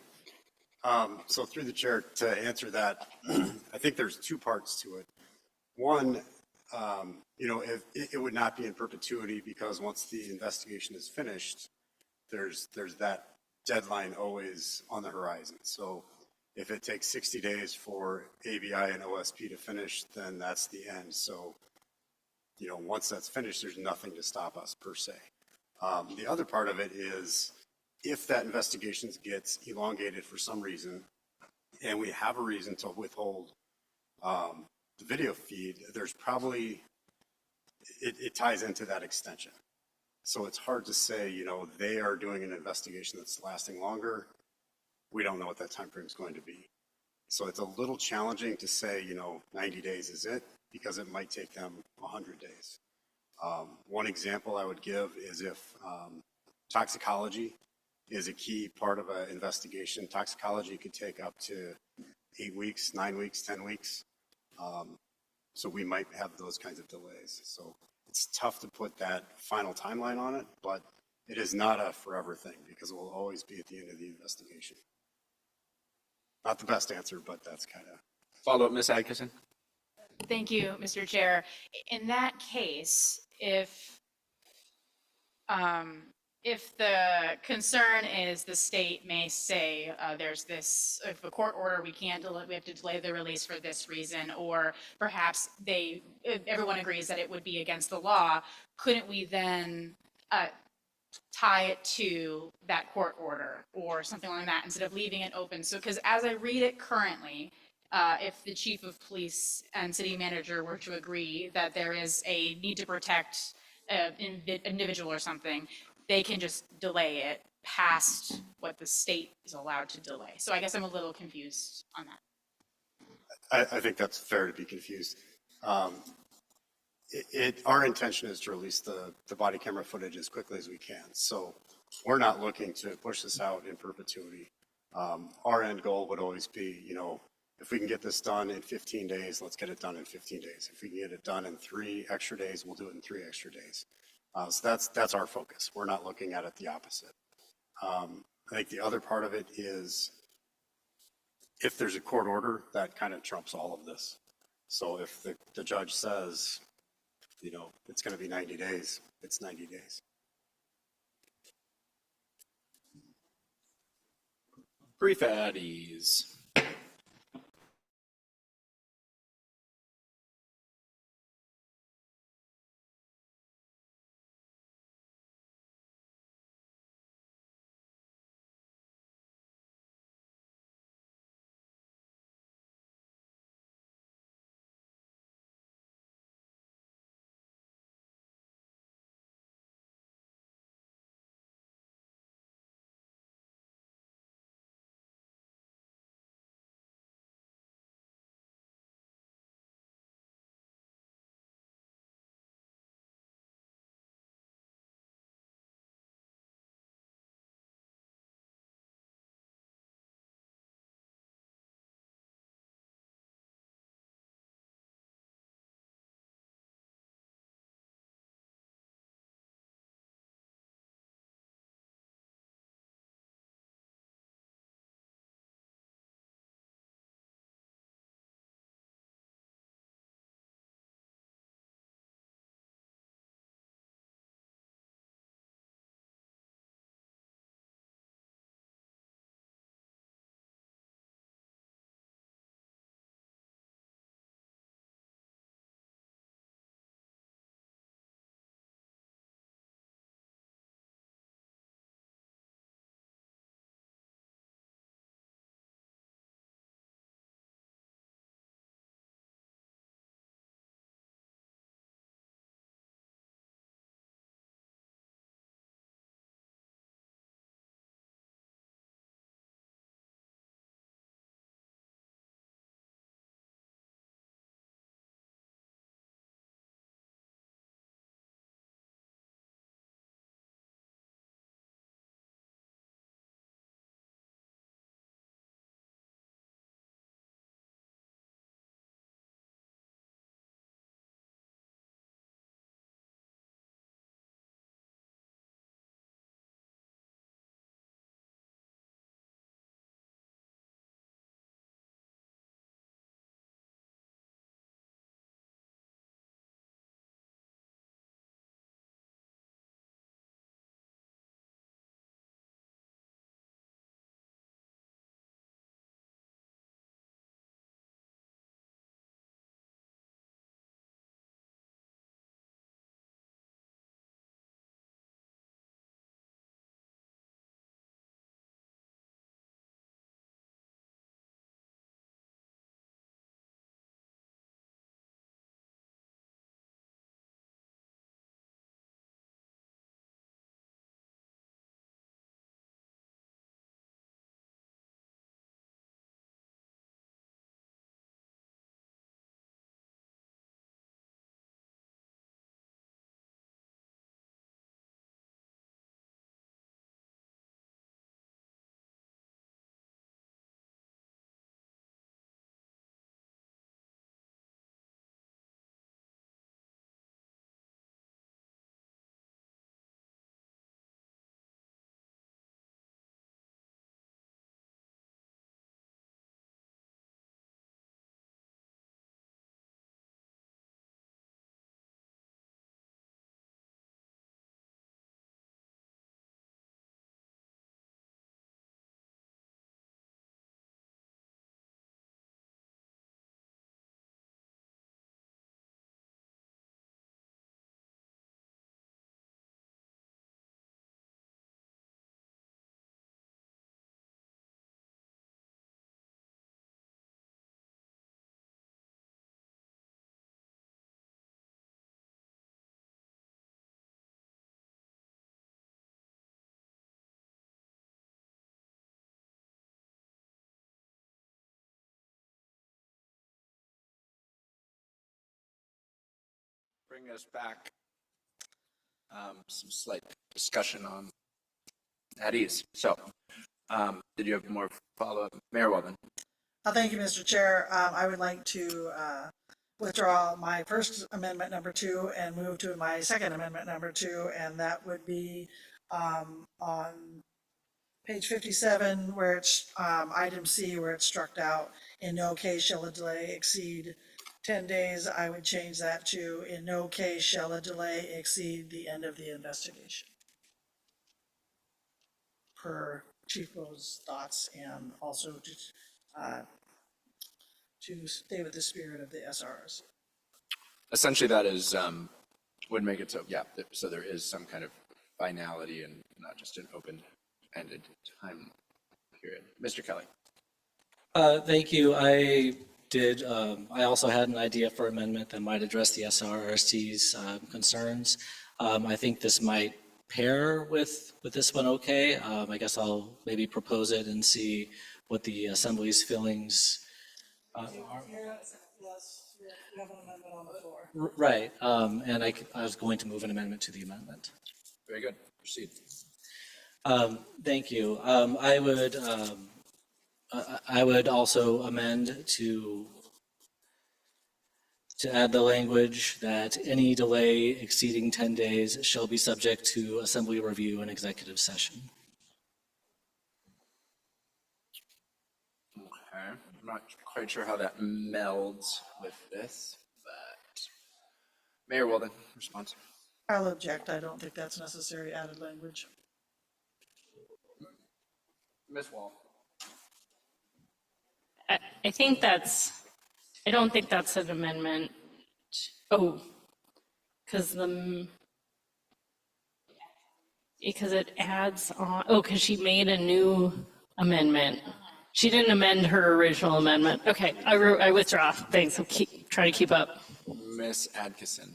S17: So through the chair, to answer that, I think there's two parts to it. One, if it would not be in perpetuity because once the investigation is finished, there's that deadline always on the horizon. So if it takes 60 days for ABI and OSP to finish, then that's the end. So, once that's finished, there's nothing to stop us per se. The other part of it is if that investigation gets elongated for some reason and we have a reason to withhold the video feed, there's probably, it ties into that extension. So it's hard to say, they are doing an investigation that's lasting longer. We don't know what that time frame is going to be. So it's a little challenging to say, 90 days is it, because it might take them 100 days. One example I would give is if toxicology is a key part of an investigation. Toxicology could take up to 8 weeks, 9 weeks, 10 weeks. So we might have those kinds of delays. So it's tough to put that final timeline on it, but it is not a forever thing because it will always be at the end of the investigation. Not the best answer, but that's kind of.
S3: Follow up, Ms. Atkinson.
S9: Thank you, Mr. Chair. In that case, if the concern is the state may say there's this, if a court order, we have to delay the release for this reason, or perhaps everyone agrees that it would be against the law, couldn't we then tie it to that court order or something like that instead of leaving it open? So, because as I read it currently, if the chief of police and city manager were to agree that there is a need to protect an individual or something, they can just delay it past what the state is allowed to delay. So I guess I'm a little confused on that.
S17: I think that's fair to be confused. Our intention is to release the body camera footage as quickly as we can. So we're not looking to push this out in perpetuity. Our end goal would always be, if we can get this done in 15 days, let's get it done in 15 days. If we can get it done in 3 extra days, we'll do it in 3 extra days. So that's our focus. We're not looking at it the opposite. I think the other part of it is if there's a court order, that kind of trumps all of this. So if the judge says, it's going to be 90 days, it's 90 days.
S3: Brief addies. bring us back. Some slight discussion on at ease. So, did you have more follow-up? Mayor Walden?
S7: Thank you, Mr. Chair. I would like to withdraw my first amendment number 2 and move to my second amendment number 2, and that would be on page 57, where it's item C, where it's struck out, in no case shall a delay exceed 10 days. I would change that to, in no case shall a delay exceed the end of the investigation. Per Chief Bo's thoughts, and also to stay with the spirit of the SRs.
S3: Essentially, that is, would make it so, yeah, so there is some kind of finality and not just an open-ended time period. Mr. Kelly?
S5: Thank you. I also had an idea for amendment that might address the SRRC's concerns. I think this might pair with this one okay. I guess I'll maybe propose it and see what the Assembly's feelings are.
S7: Yes, you have an amendment on the floor.
S5: Right, and I was going to move an amendment to the amendment.
S3: Very good. Proceed.
S5: Thank you. I would also amend to add the language that any delay exceeding 10 days shall be subject to Assembly review and executive session.
S3: Okay, I'm not quite sure how that melds with this, but Mayor Walden, response.
S7: I'll object. I don't think that's necessary added language.
S3: Ms. Wall.
S4: I think I don't think that's an amendment. Oh, because it adds on, because she made a new amendment. She didn't amend her original amendment. Okay, I withdraw. Thanks. I'll try to keep up.
S3: Ms. Adkisson.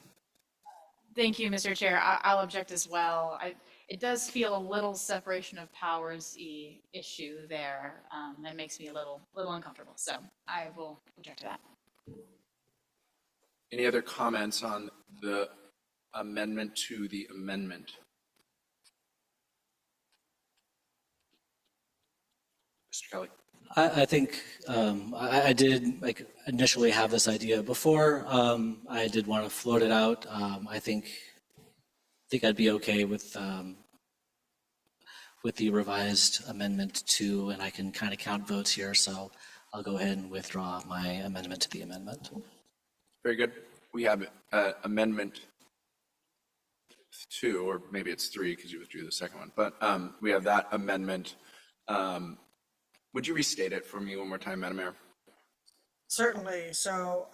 S9: Thank you, Mr. Chair. I'll object as well. It does feel a little separation of powers-y issue there. That makes me a little uncomfortable. So I will object to that.
S3: Any other comments on the amendment to the amendment? Mr. Kelly.
S5: I think I did initially have this idea before. I did want to float it out. I think I'd be okay with the revised amendment 2, and I can kind of count votes here, so I'll go ahead and withdraw my amendment to the amendment.
S3: Very good. We have amendment 2, or maybe it's 3 because you withdrew the second one, but we have that amendment. Would you restate it for me one more time, Madam Mayor?
S7: Certainly. So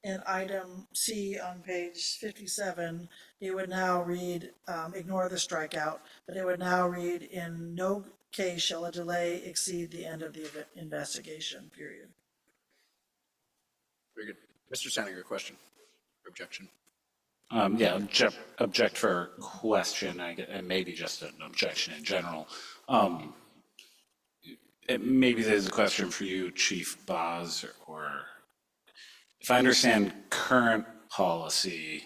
S7: in item C on page 57, it would now read, ignore the strikeout, but it would now read, in no case shall a delay exceed the end of the investigation, period.
S3: Very good. Mr. Steininger, question or objection?
S16: Yeah, object for question, and maybe just an objection in general. Maybe there's a question for you, Chief Boz, or if I understand current policy,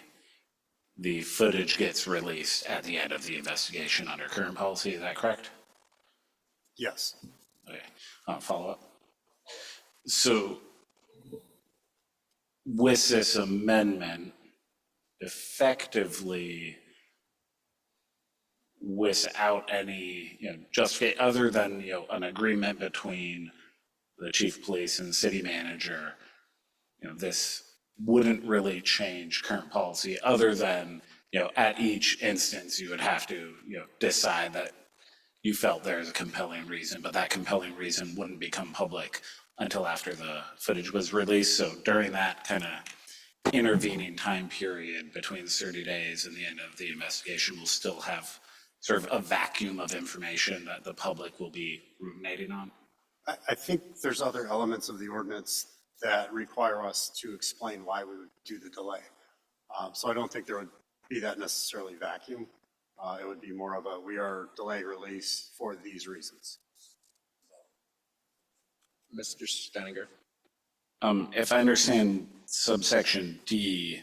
S16: the footage gets released at the end of the investigation under current policy. Is that correct?
S17: Yes.
S16: Okay. Follow up. So with this amendment, effectively, without any, justification other than, an agreement between the chief of police and the city manager, this wouldn't really change current policy other than, at each instance, you would have to, decide that you felt there's a compelling reason, but that compelling reason wouldn't become public until after the footage was released. So during that kind of intervening time period between the 30 days and the end of the investigation, we'll still have sort of a vacuum of information that the public will be ruminating on?
S17: I think there's other elements of the ordinance that require us to explain why we would do the delay. So I don't think there would be that necessarily vacuum. It would be more of a, we are delaying release for these reasons.
S3: Mr. Steininger.
S16: If I understand subsection D,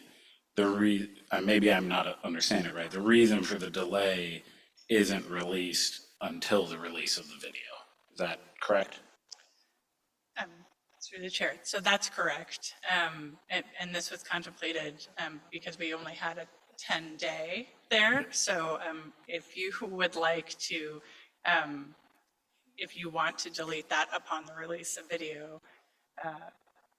S16: maybe I'm not understanding it right. The reason for the delay isn't released until the release of the video. Is that correct?
S12: Through the chair. So that's correct. And this was contemplated because we only had a 10-day there. So if you would like to, if you want to delete that upon the release of video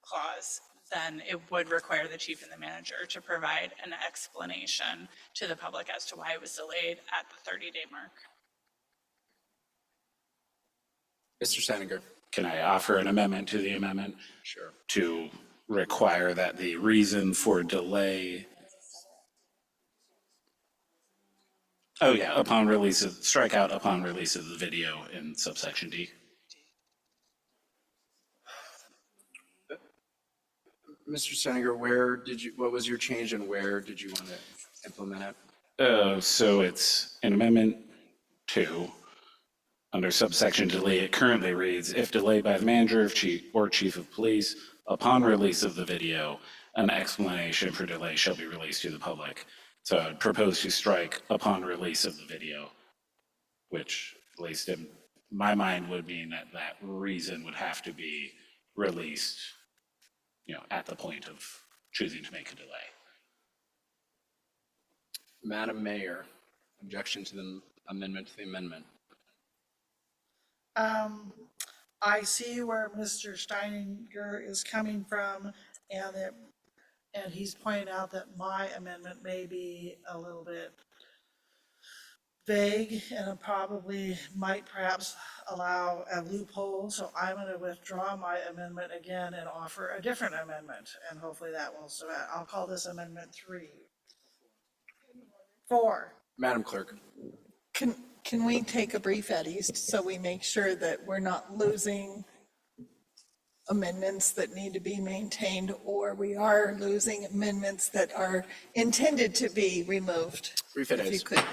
S12: clause, then it would require the chief and the manager to provide an explanation to the public as to why it was delayed at the 30-day mark.
S3: Mr. Steininger.
S16: Can I offer an amendment to the amendment?
S3: Sure.
S16: To require that the reason for delay. Oh yeah, strike out upon release of the video in subsection D.
S3: Mr. Steininger, what was your change and where did you want to implement it?
S16: So it's in amendment 2. Under subsection delay, it currently reads, if delayed by the manager or chief of police, upon release of the video, an explanation for delay shall be released to the public. So I'd propose to strike upon release of the video, which at least in my mind would mean that that reason would have to be released, at the point of choosing to make a delay.
S3: Madam Mayor, objection to the amendment to the amendment.
S7: I see where Mr. Steininger is coming from, and he's pointing out that my amendment may be a little bit vague, and it probably might perhaps allow a loophole, so I'm going to withdraw my amendment again and offer a different amendment, and hopefully that will, so I'll call this amendment 4.
S3: Madam Clerk.
S1: Can we take a brief at East so we make sure that we're not losing amendments that need to be maintained, or we are losing amendments that are intended to be removed?
S3: Brief at
S1: If you
S3: East.
S1: could be.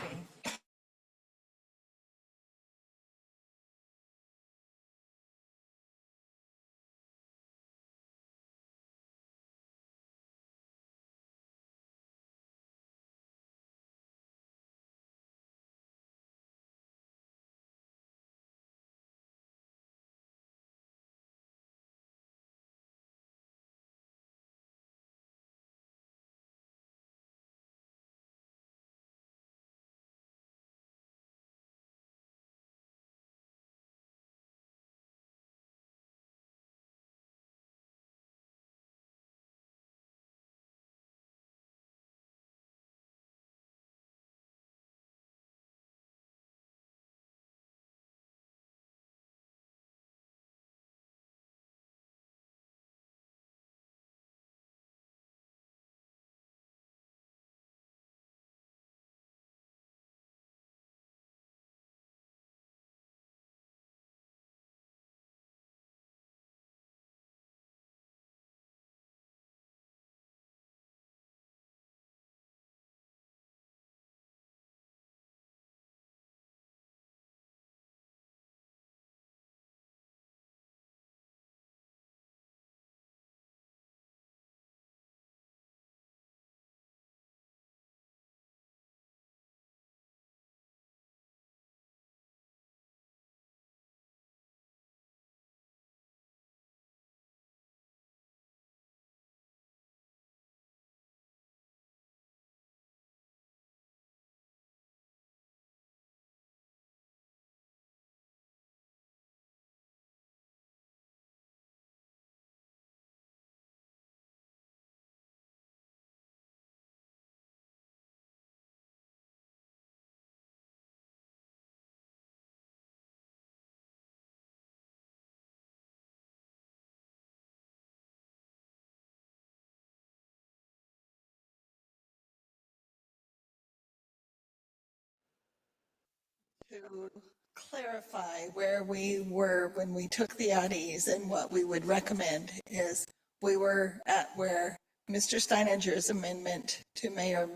S1: To clarify where we were when we took the oddies, and what we would recommend is we were at where Mr. Steininger's amendment to Mayor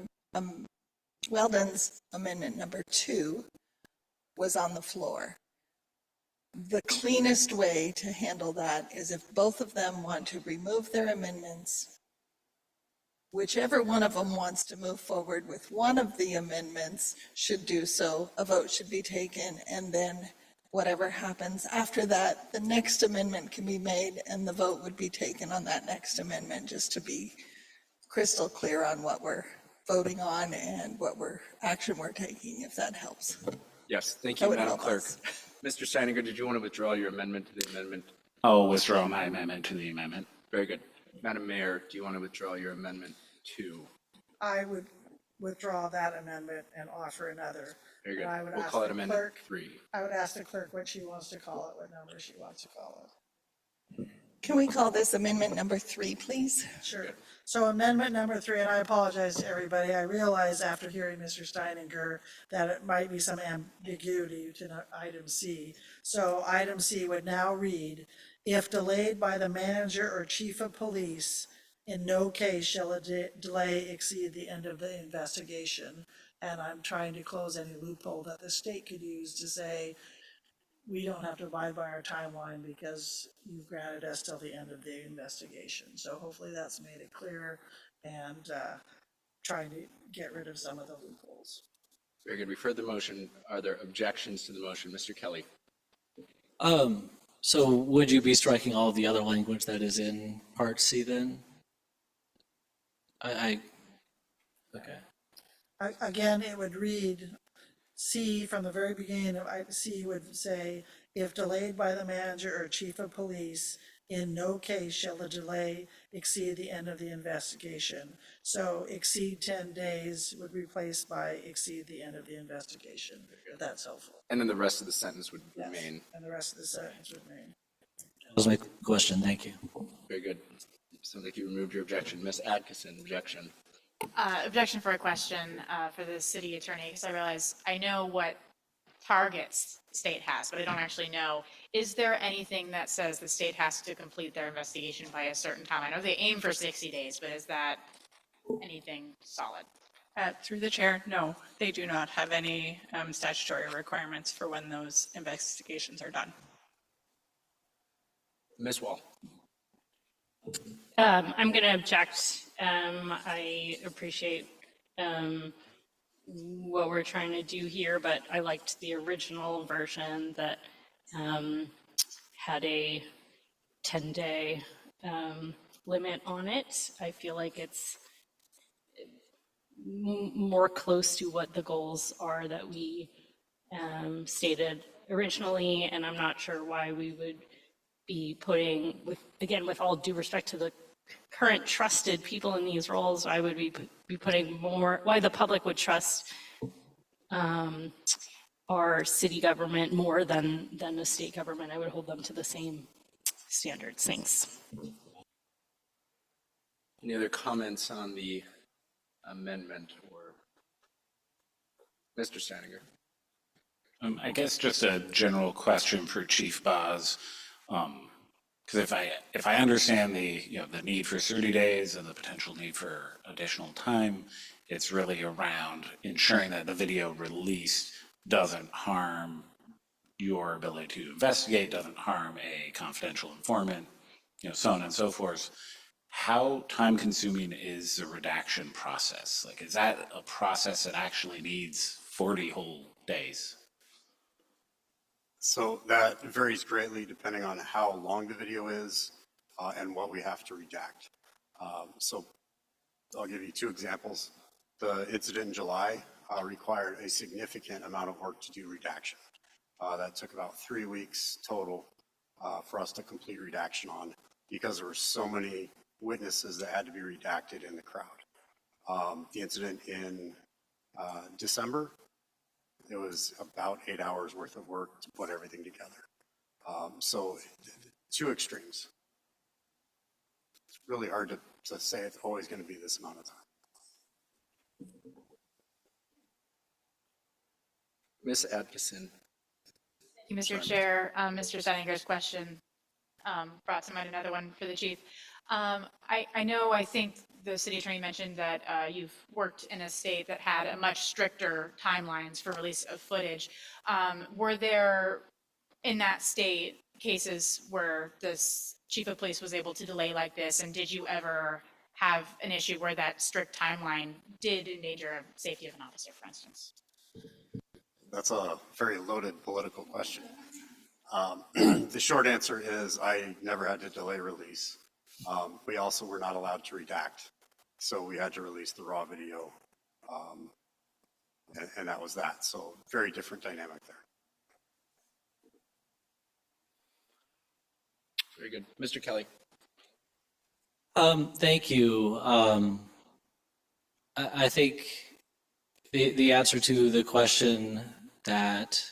S1: Weldon's amendment number 2 was on the floor. The cleanest way to handle that is if both of them want to remove their amendments whichever one of them wants to move forward with one of the amendments should do so. A vote should be taken, and then whatever happens after that, the next amendment can be made, and the vote would be taken on that next amendment, just to be crystal clear on what we're voting on and what action we're taking, if that helps.
S3: Yes, thank
S1: That
S3: you,
S1: would
S3: Madam
S1: help
S3: Clerk.
S1: us.
S3: Mr. Steininger, did you want to withdraw your amendment to the amendment?
S16: I'll withdraw my amendment to the amendment.
S3: Very good. Madam Mayor, do you want to withdraw your amendment to?
S7: I would withdraw that amendment and offer another.
S3: Very good.
S7: And I would
S3: We'll
S7: ask
S3: call it
S7: the
S3: Amendment
S7: clerk,
S3: 3.
S7: I would ask the clerk what she wants to call it, what number she wants to call it.
S1: Can we call this amendment number 3, please?
S7: Sure. So amendment number 3, and I apologize to everybody. I realize after hearing Mr. Steininger that it might be some ambiguity to item C. So item C would now read, if delayed by the manager or chief of police, in no case shall a delay exceed the end of the investigation. And I'm trying to close any loophole that the state could use to say, we don't have to abide by our timeline because you've granted us till the end of the investigation. So hopefully that's made it clear and trying to get rid of some of the loopholes.
S3: Very good. We've heard the motion. Are there objections to the motion? Mr. Kelly?
S5: So would you be striking all of the other language that is in Part C then? Okay.
S7: Again, it would read, C from the very beginning of C would say, if delayed by the manager or chief of police, in no case shall the delay exceed the end of the investigation. So exceed 10 days would be replaced by exceed the end of the investigation, if that's helpful.
S3: And then the rest of the sentence would
S7: Yes,
S3: remain.
S7: and the rest of the sentence would remain.
S5: That was my question. Thank you.
S3: Very good. Sounds like you removed your objection. Ms. Atkinson, objection.
S9: Objection for a question for the city attorney, because I realize I know what targets state has, but I don't actually know. Is there anything that says the state has to complete their investigation by a certain time? I know they aim for 60 days, but is that anything solid?
S12: Through the chair, no, they do not have any statutory requirements for when those investigations are done.
S3: Ms. Wall?
S4: I'm going to object. I appreciate what we're trying to do here, but I liked the original version that had a 10-day limit on it. I feel like it's more close to what the goals are that we stated originally, and I'm not sure why we would be putting, with all due respect to the current trusted people in these roles, I would be putting more, why the public would trust our city government more than the state government. I would hold them to the same standards. Thanks.
S3: Any other comments on the amendment or Mr. Steininger?
S16: I guess just a general question for Chief Boz. Because if I understand the need for 30 days and the potential need for additional time, it's really around ensuring that the video released doesn't harm your ability to investigate, doesn't harm a confidential informant, so on and so forth. How time consuming is the redaction process? Like, is that a process that actually needs 40 whole days?
S17: So that varies greatly depending on how long the video is and what we have to redact. So I'll give you 2 examples. The incident in July required a significant amount of work to do redaction. That took about 3 weeks total for us to complete redaction on because there were so many witnesses that had to be redacted in the crowd. The incident in December, it was about 8 hours worth of work to put everything together. So 2 extremes. It's really hard to say it's always going to be this amount of time.
S3: Ms. Atkinson?
S9: Thank you, Mr. Chair. Mr. Steininger's question brought to mind another one for the chief. I think the city attorney mentioned that you've worked in a state that had a much stricter timelines for release of footage. Were there, in that state, cases where the chief of police was able to delay like this, and did you ever have an issue where that strict timeline did endanger the safety of an officer, for instance?
S17: That's a very loaded political question. The short answer is I never had to delay release. We also were not allowed to redact, so we had to release the raw video, and that was that. So very different dynamic there.
S3: Very good. Mr. Kelly.
S5: Thank you. I think the answer to the question that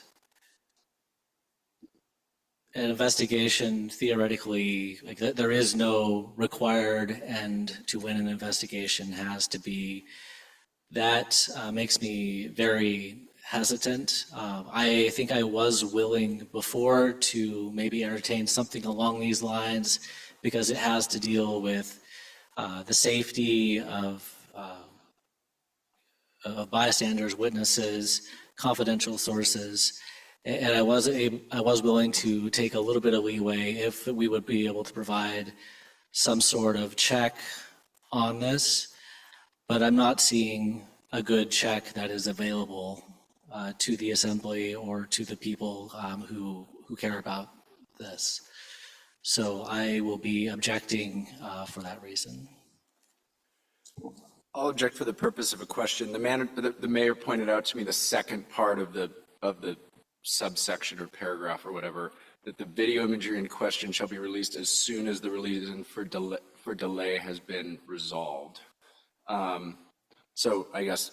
S5: an investigation theoretically, like there is no required end to when an investigation has to be, that makes me very hesitant. I think I was willing before to maybe entertain something along these lines because it has to deal with the safety of bystanders, witnesses, confidential sources. And I was willing to take a little bit of leeway if we would be able to provide some sort of check on this, but I'm not seeing a good check that is available to the assembly or to the people who care about this. So I will be objecting for that reason.
S3: I'll object for the purpose of a question. The mayor pointed out to me the second part of the subsection or paragraph or whatever, that the video imagery in question shall be released as soon as the reason for delay has been resolved. So I guess,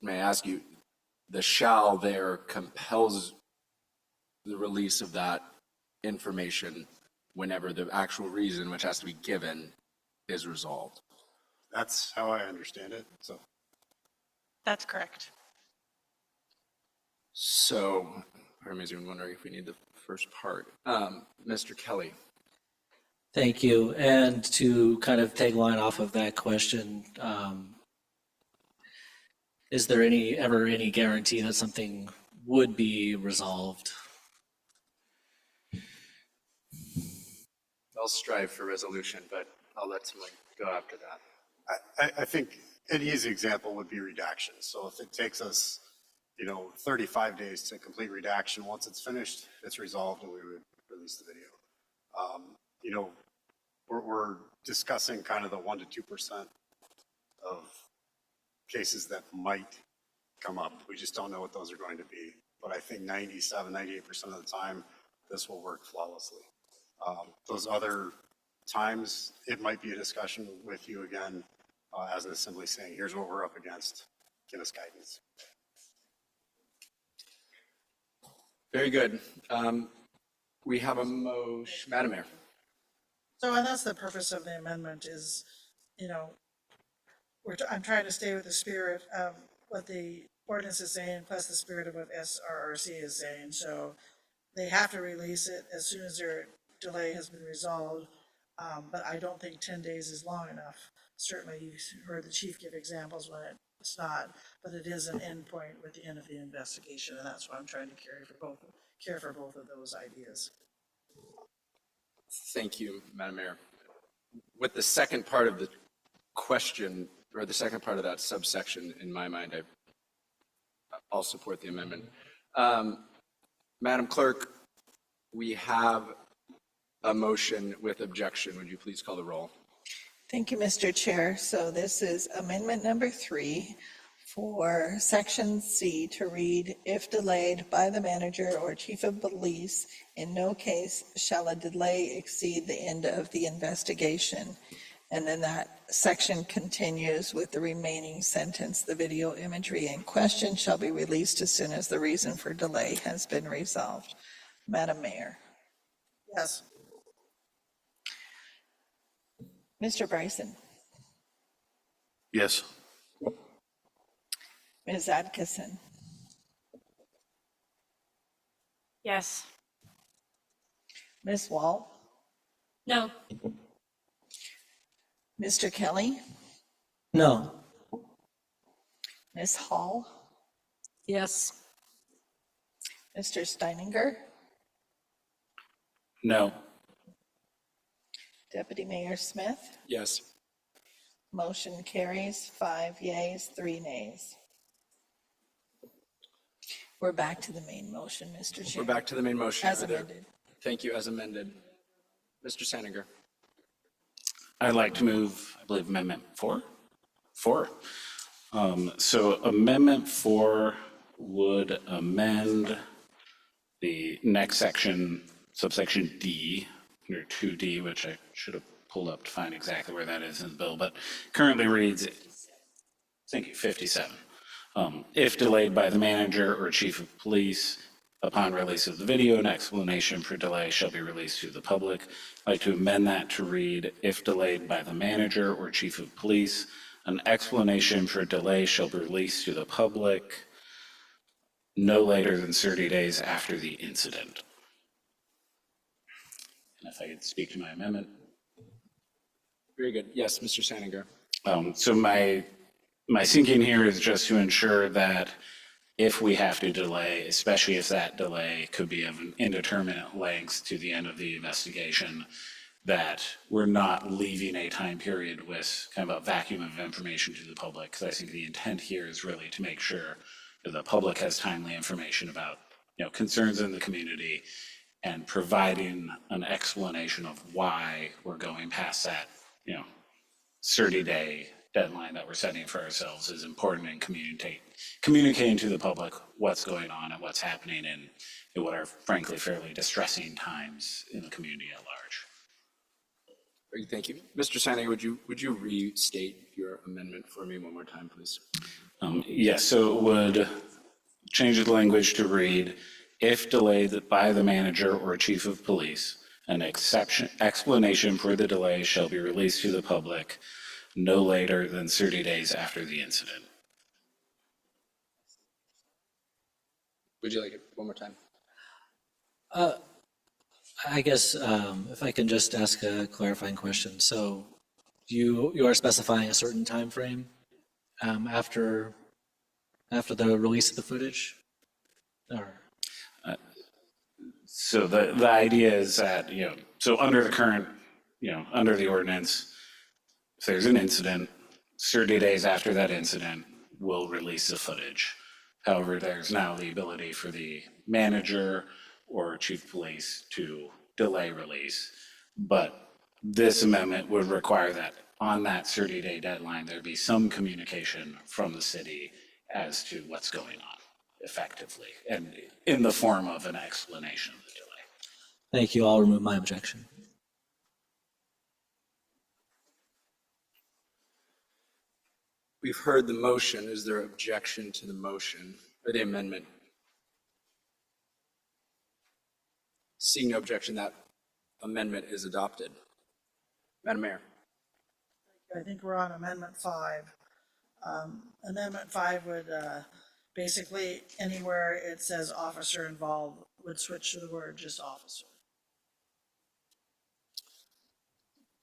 S3: may I ask you, the shall there compels the release of that information whenever the actual reason, which has to be given, is resolved.
S17: That's how I understand it. So
S12: That's correct.
S3: So, part of me is even wondering if we need the first part. Mr. Kelly.
S5: Thank you. And to kind of take line off of that question, is there ever any guarantee that something would be resolved?
S3: I'll strive for resolution, but I'll let someone go after that.
S17: I think an easy example would be redaction. So if it takes us, 35 days to complete redaction, once it's finished, it's resolved and we would release the video. We're discussing kind of the 1% to 2% of cases that might come up. We just don't know what those are going to be. But I think 97, 98% of the time, this will work flawlessly. Those other times, it might be a discussion with you again as an assembly saying, here's what we're up against. Give us guidance.
S3: Very good. We have a motion, Madam Mayor.
S7: So, and that's the purpose of the amendment is, I'm trying to stay with the spirit of what the ordinance is saying, plus the spirit of what SRRC is saying. So they have to release it as soon as their delay has been resolved. But I don't think 10 days is long enough. Certainly you heard the chief give examples when it's not, but it is an endpoint with the end of the investigation. And that's what I'm trying to care for both of those ideas.
S3: Thank you, Madam Mayor. With the second part of the question, or the second part of that subsection, in my mind, I'll support the amendment. Madam Clerk, we have a motion with objection. Would you please call the roll?
S1: Thank you, Mr. Chair. So this is amendment number 3 for section C to read, if delayed by the manager or chief of police, in no case shall a delay exceed the end of the investigation. And then that section continues with the remaining sentence, the video imagery in question shall be released as soon as the reason for delay has been resolved. Madam Mayor.
S7: Yes.
S1: Mr. Bryson.
S8: Yes.
S1: Ms. Adkisson.
S9: Yes.
S1: Ms. Wall.
S4: No.
S1: Mr. Kelly.
S5: No.
S1: Ms. Hall.
S10: Yes.
S1: Mr. Steininger.
S16: No.
S1: Deputy Mayor Smith.
S3: Yes.
S1: Motion carries 5 yeas, 3 nays. We're back to the main motion, Mr. Chair.
S3: We're back to the main motion.
S1: As
S3: Are there-
S1: amended.
S3: Thank you, as amended. Mr. Saniger.
S16: I'd like to move, I believe, Amendment 4. So Amendment 4 would amend the next section, subsection D, under 2D, which I should have pulled up to find exactly where that is in the bill, but currently reads, thank you, 57. If delayed by the manager or chief of police, upon release of the video, an explanation for delay shall be released to the public. I'd like to amend that to read, if delayed by the manager or chief of police, an explanation for delay shall be released to the public no later than 30 days after the incident. And if I could speak to my amendment.
S3: Very good. Yes, Mr. Saniger.
S16: So my thinking here is just to ensure that if we have to delay, especially if that delay could be of an indeterminate length to the end of the investigation, that we're not leaving a time period with kind of a vacuum of information to the public. Because I think the intent here is really to make sure that the public has timely information about, concerns in the community and providing an explanation of why we're going past that, 30-day deadline that we're setting for ourselves is important in communicating to the public what's going on and what's happening in what are frankly fairly distressing times in the community at large.
S3: Very good, thank you. Mr. Saniger, would you restate your amendment for me one more time, please?
S16: Yes, so it would change the language to read, if delayed by the manager or chief of police, an explanation for the delay shall be released to the public no later than 30 days after the incident.
S3: Would you like it one more time?
S5: I guess if I can just ask a clarifying question. So you are specifying a certain time frame after the release of the footage? Or?
S16: So the idea is that, so under the current, under the ordinance, if there's an incident, 30 days after that incident, we'll release the footage. However, there's now the ability for the manager or chief of police to delay release. But this amendment would require that on that 30-day deadline, there be some communication from the city as to what's going on effectively, and in the form of an explanation of the delay.
S5: Thank you. I'll remove my objection.
S3: We've heard the motion. Is there objection to the motion or the amendment? Seeing no objection, that amendment is adopted. Madam Mayor.
S7: I think we're on Amendment 5. Amendment 5 would basically, anywhere it says officer involved, would switch to the word just officer.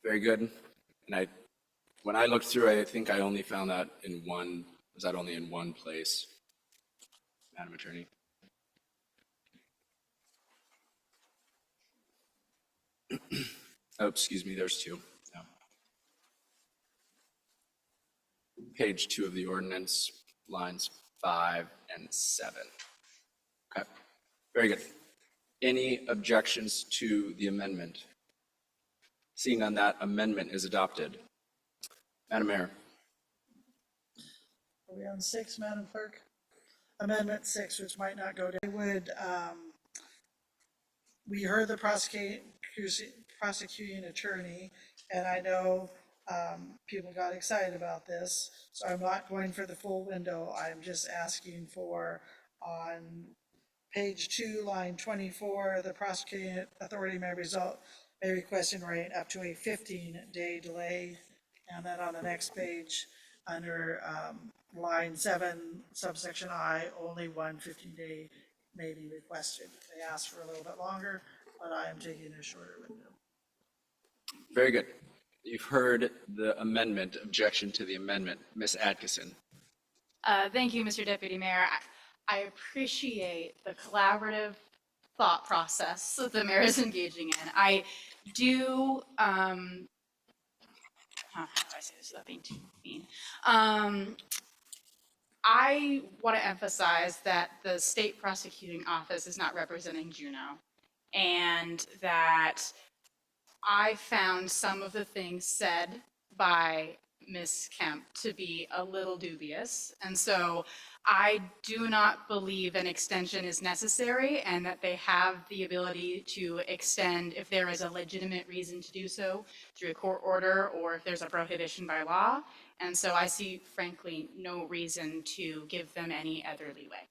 S3: Very good. And when I looked through, I think I only found that only in one place, Madam Attorney? Oh, excuse me, there's two. Yeah. Page 2 of the ordinance, lines 5 and 7. Okay, very good. Any objections to the amendment? Seeing none, that amendment is adopted. Madam Mayor.
S7: Are we on 6, Madam Clerk? Amendment 6, which might not go down. We heard the prosecuting attorney, and I know people got excited about this, so I'm not going for the full window. I'm just asking for, on page 2, line 24, the prosecuting authority may request and write up to a 15-day delay. And then on the next page, under line 7, subsection I, only one 15-day may be requested. They asked for a little bit longer, but I am taking a shorter window.
S3: Very good. You've heard the amendment. Objection to the amendment. Ms. Atkinson.
S9: Thank you, Mr. Deputy Mayor. I appreciate the collaborative thought process that the mayor is engaging in. I do how do I say this without being too mean? I want to emphasize that the state prosecuting office is not representing Juneau, and that I found some of the things said by Ms. Kemp to be a little dubious. And so I do not believe an extension is necessary and that they have the ability to extend if there is a legitimate reason to do so through a court order or if there's a prohibition by law. And so I see, frankly, no reason to give them any other leeway.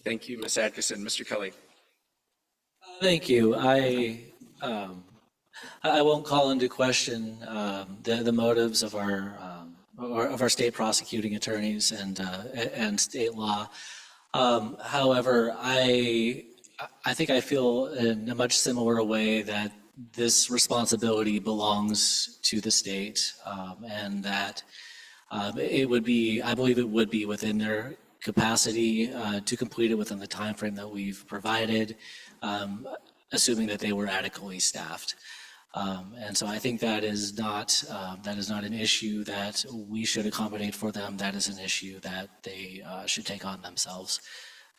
S3: Thank you, Ms. Atkinson. Mr. Kelly.
S5: Thank you. I won't call into question the motives of our state prosecuting attorneys and state law. However, I think I feel in a much similar way that this responsibility belongs to the state, and that I believe it would be within their capacity to complete it within the time frame that we've provided, assuming that they were adequately staffed. And so I think that is not an issue that we should accommodate for them. That is an issue that they should take on themselves.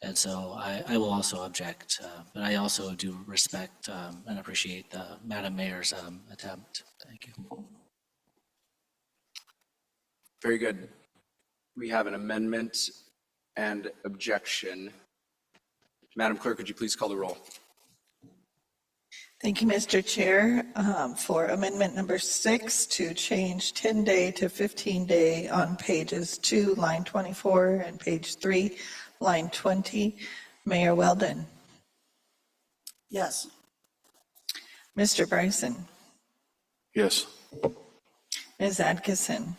S5: And so I will also object, but I also do respect and appreciate the Madam Mayor's attempt. Thank you.
S3: Very good. We have an amendment and objection. Madam Clerk, would you please call the roll?
S1: Thank you, Mr. Chair. For amendment number 6 to change 10-day to 15-day on pages 2, line 24, and page 3, line 20. Mayor Weldon.
S7: Yes.
S1: Mr. Bryson.
S8: Yes.
S1: Ms. Atkinson.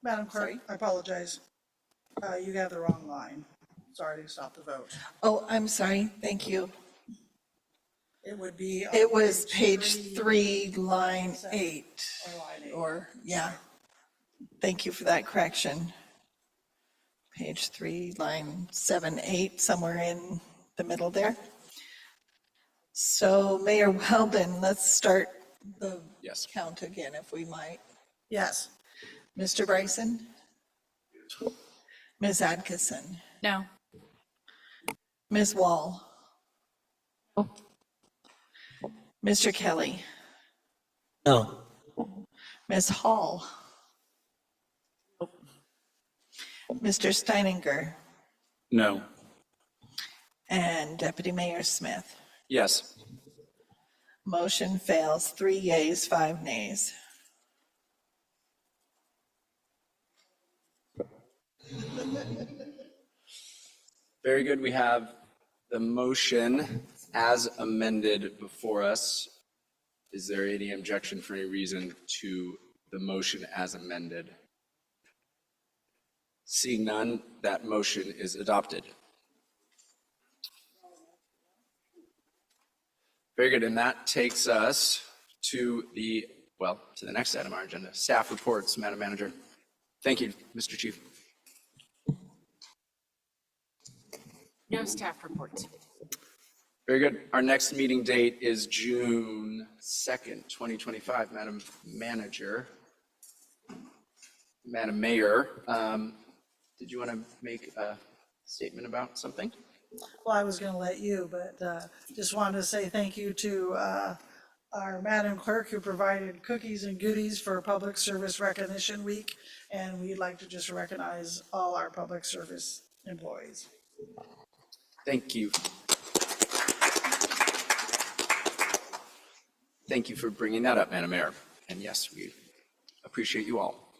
S7: Madam Clerk, I apologize. You have the wrong line. Sorry to stop the vote.
S1: Oh, I'm sorry. Thank you.
S7: It would be.
S1: It was page 3, line 8. Or, yeah. Thank you for that correction. Page 3, line 7, 8, somewhere in the middle there. So Mayor Weldon, let's start the count again, if we might.
S7: Yes.
S1: Mr. Bryson? Ms. Atkinson?
S9: No.
S1: Ms. Wall?
S9: No.
S1: Mr. Kelly?
S5: No.
S1: Ms. Hall? Mr. Steininger?
S16: No.
S1: And Deputy Mayor Smith?
S3: Yes.
S1: Motion fails, 3 yeas, 5 nays.
S3: Very good. We have the motion as amended before us. Is there any objection for any reason to the motion as amended? Seeing none, that motion is adopted. Very good. And that takes us to the next item on our agenda, staff reports, Madam Manager. Thank you, Mr. Chief.
S6: No staff reports.
S3: Very good. Our next meeting date is June 2nd, 2025. Madam Manager, Madam Mayor, did you want to make a statement about something?
S7: Well, I was going to let you, but just wanted to say thank you to our Madam Clerk who provided cookies and goodies for Public Service Recognition Week. And we'd like to just recognize all our public service employees.
S3: Thank you. Thank you for bringing that up, Madam Mayor. And yes, we appreciate you all.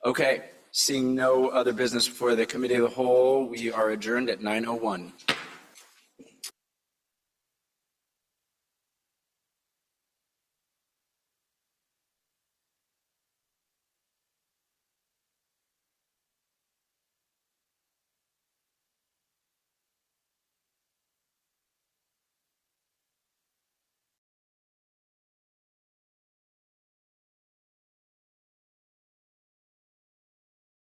S3: Okay, seeing no other business before the Committee of the Whole, we are adjourned at 9:01.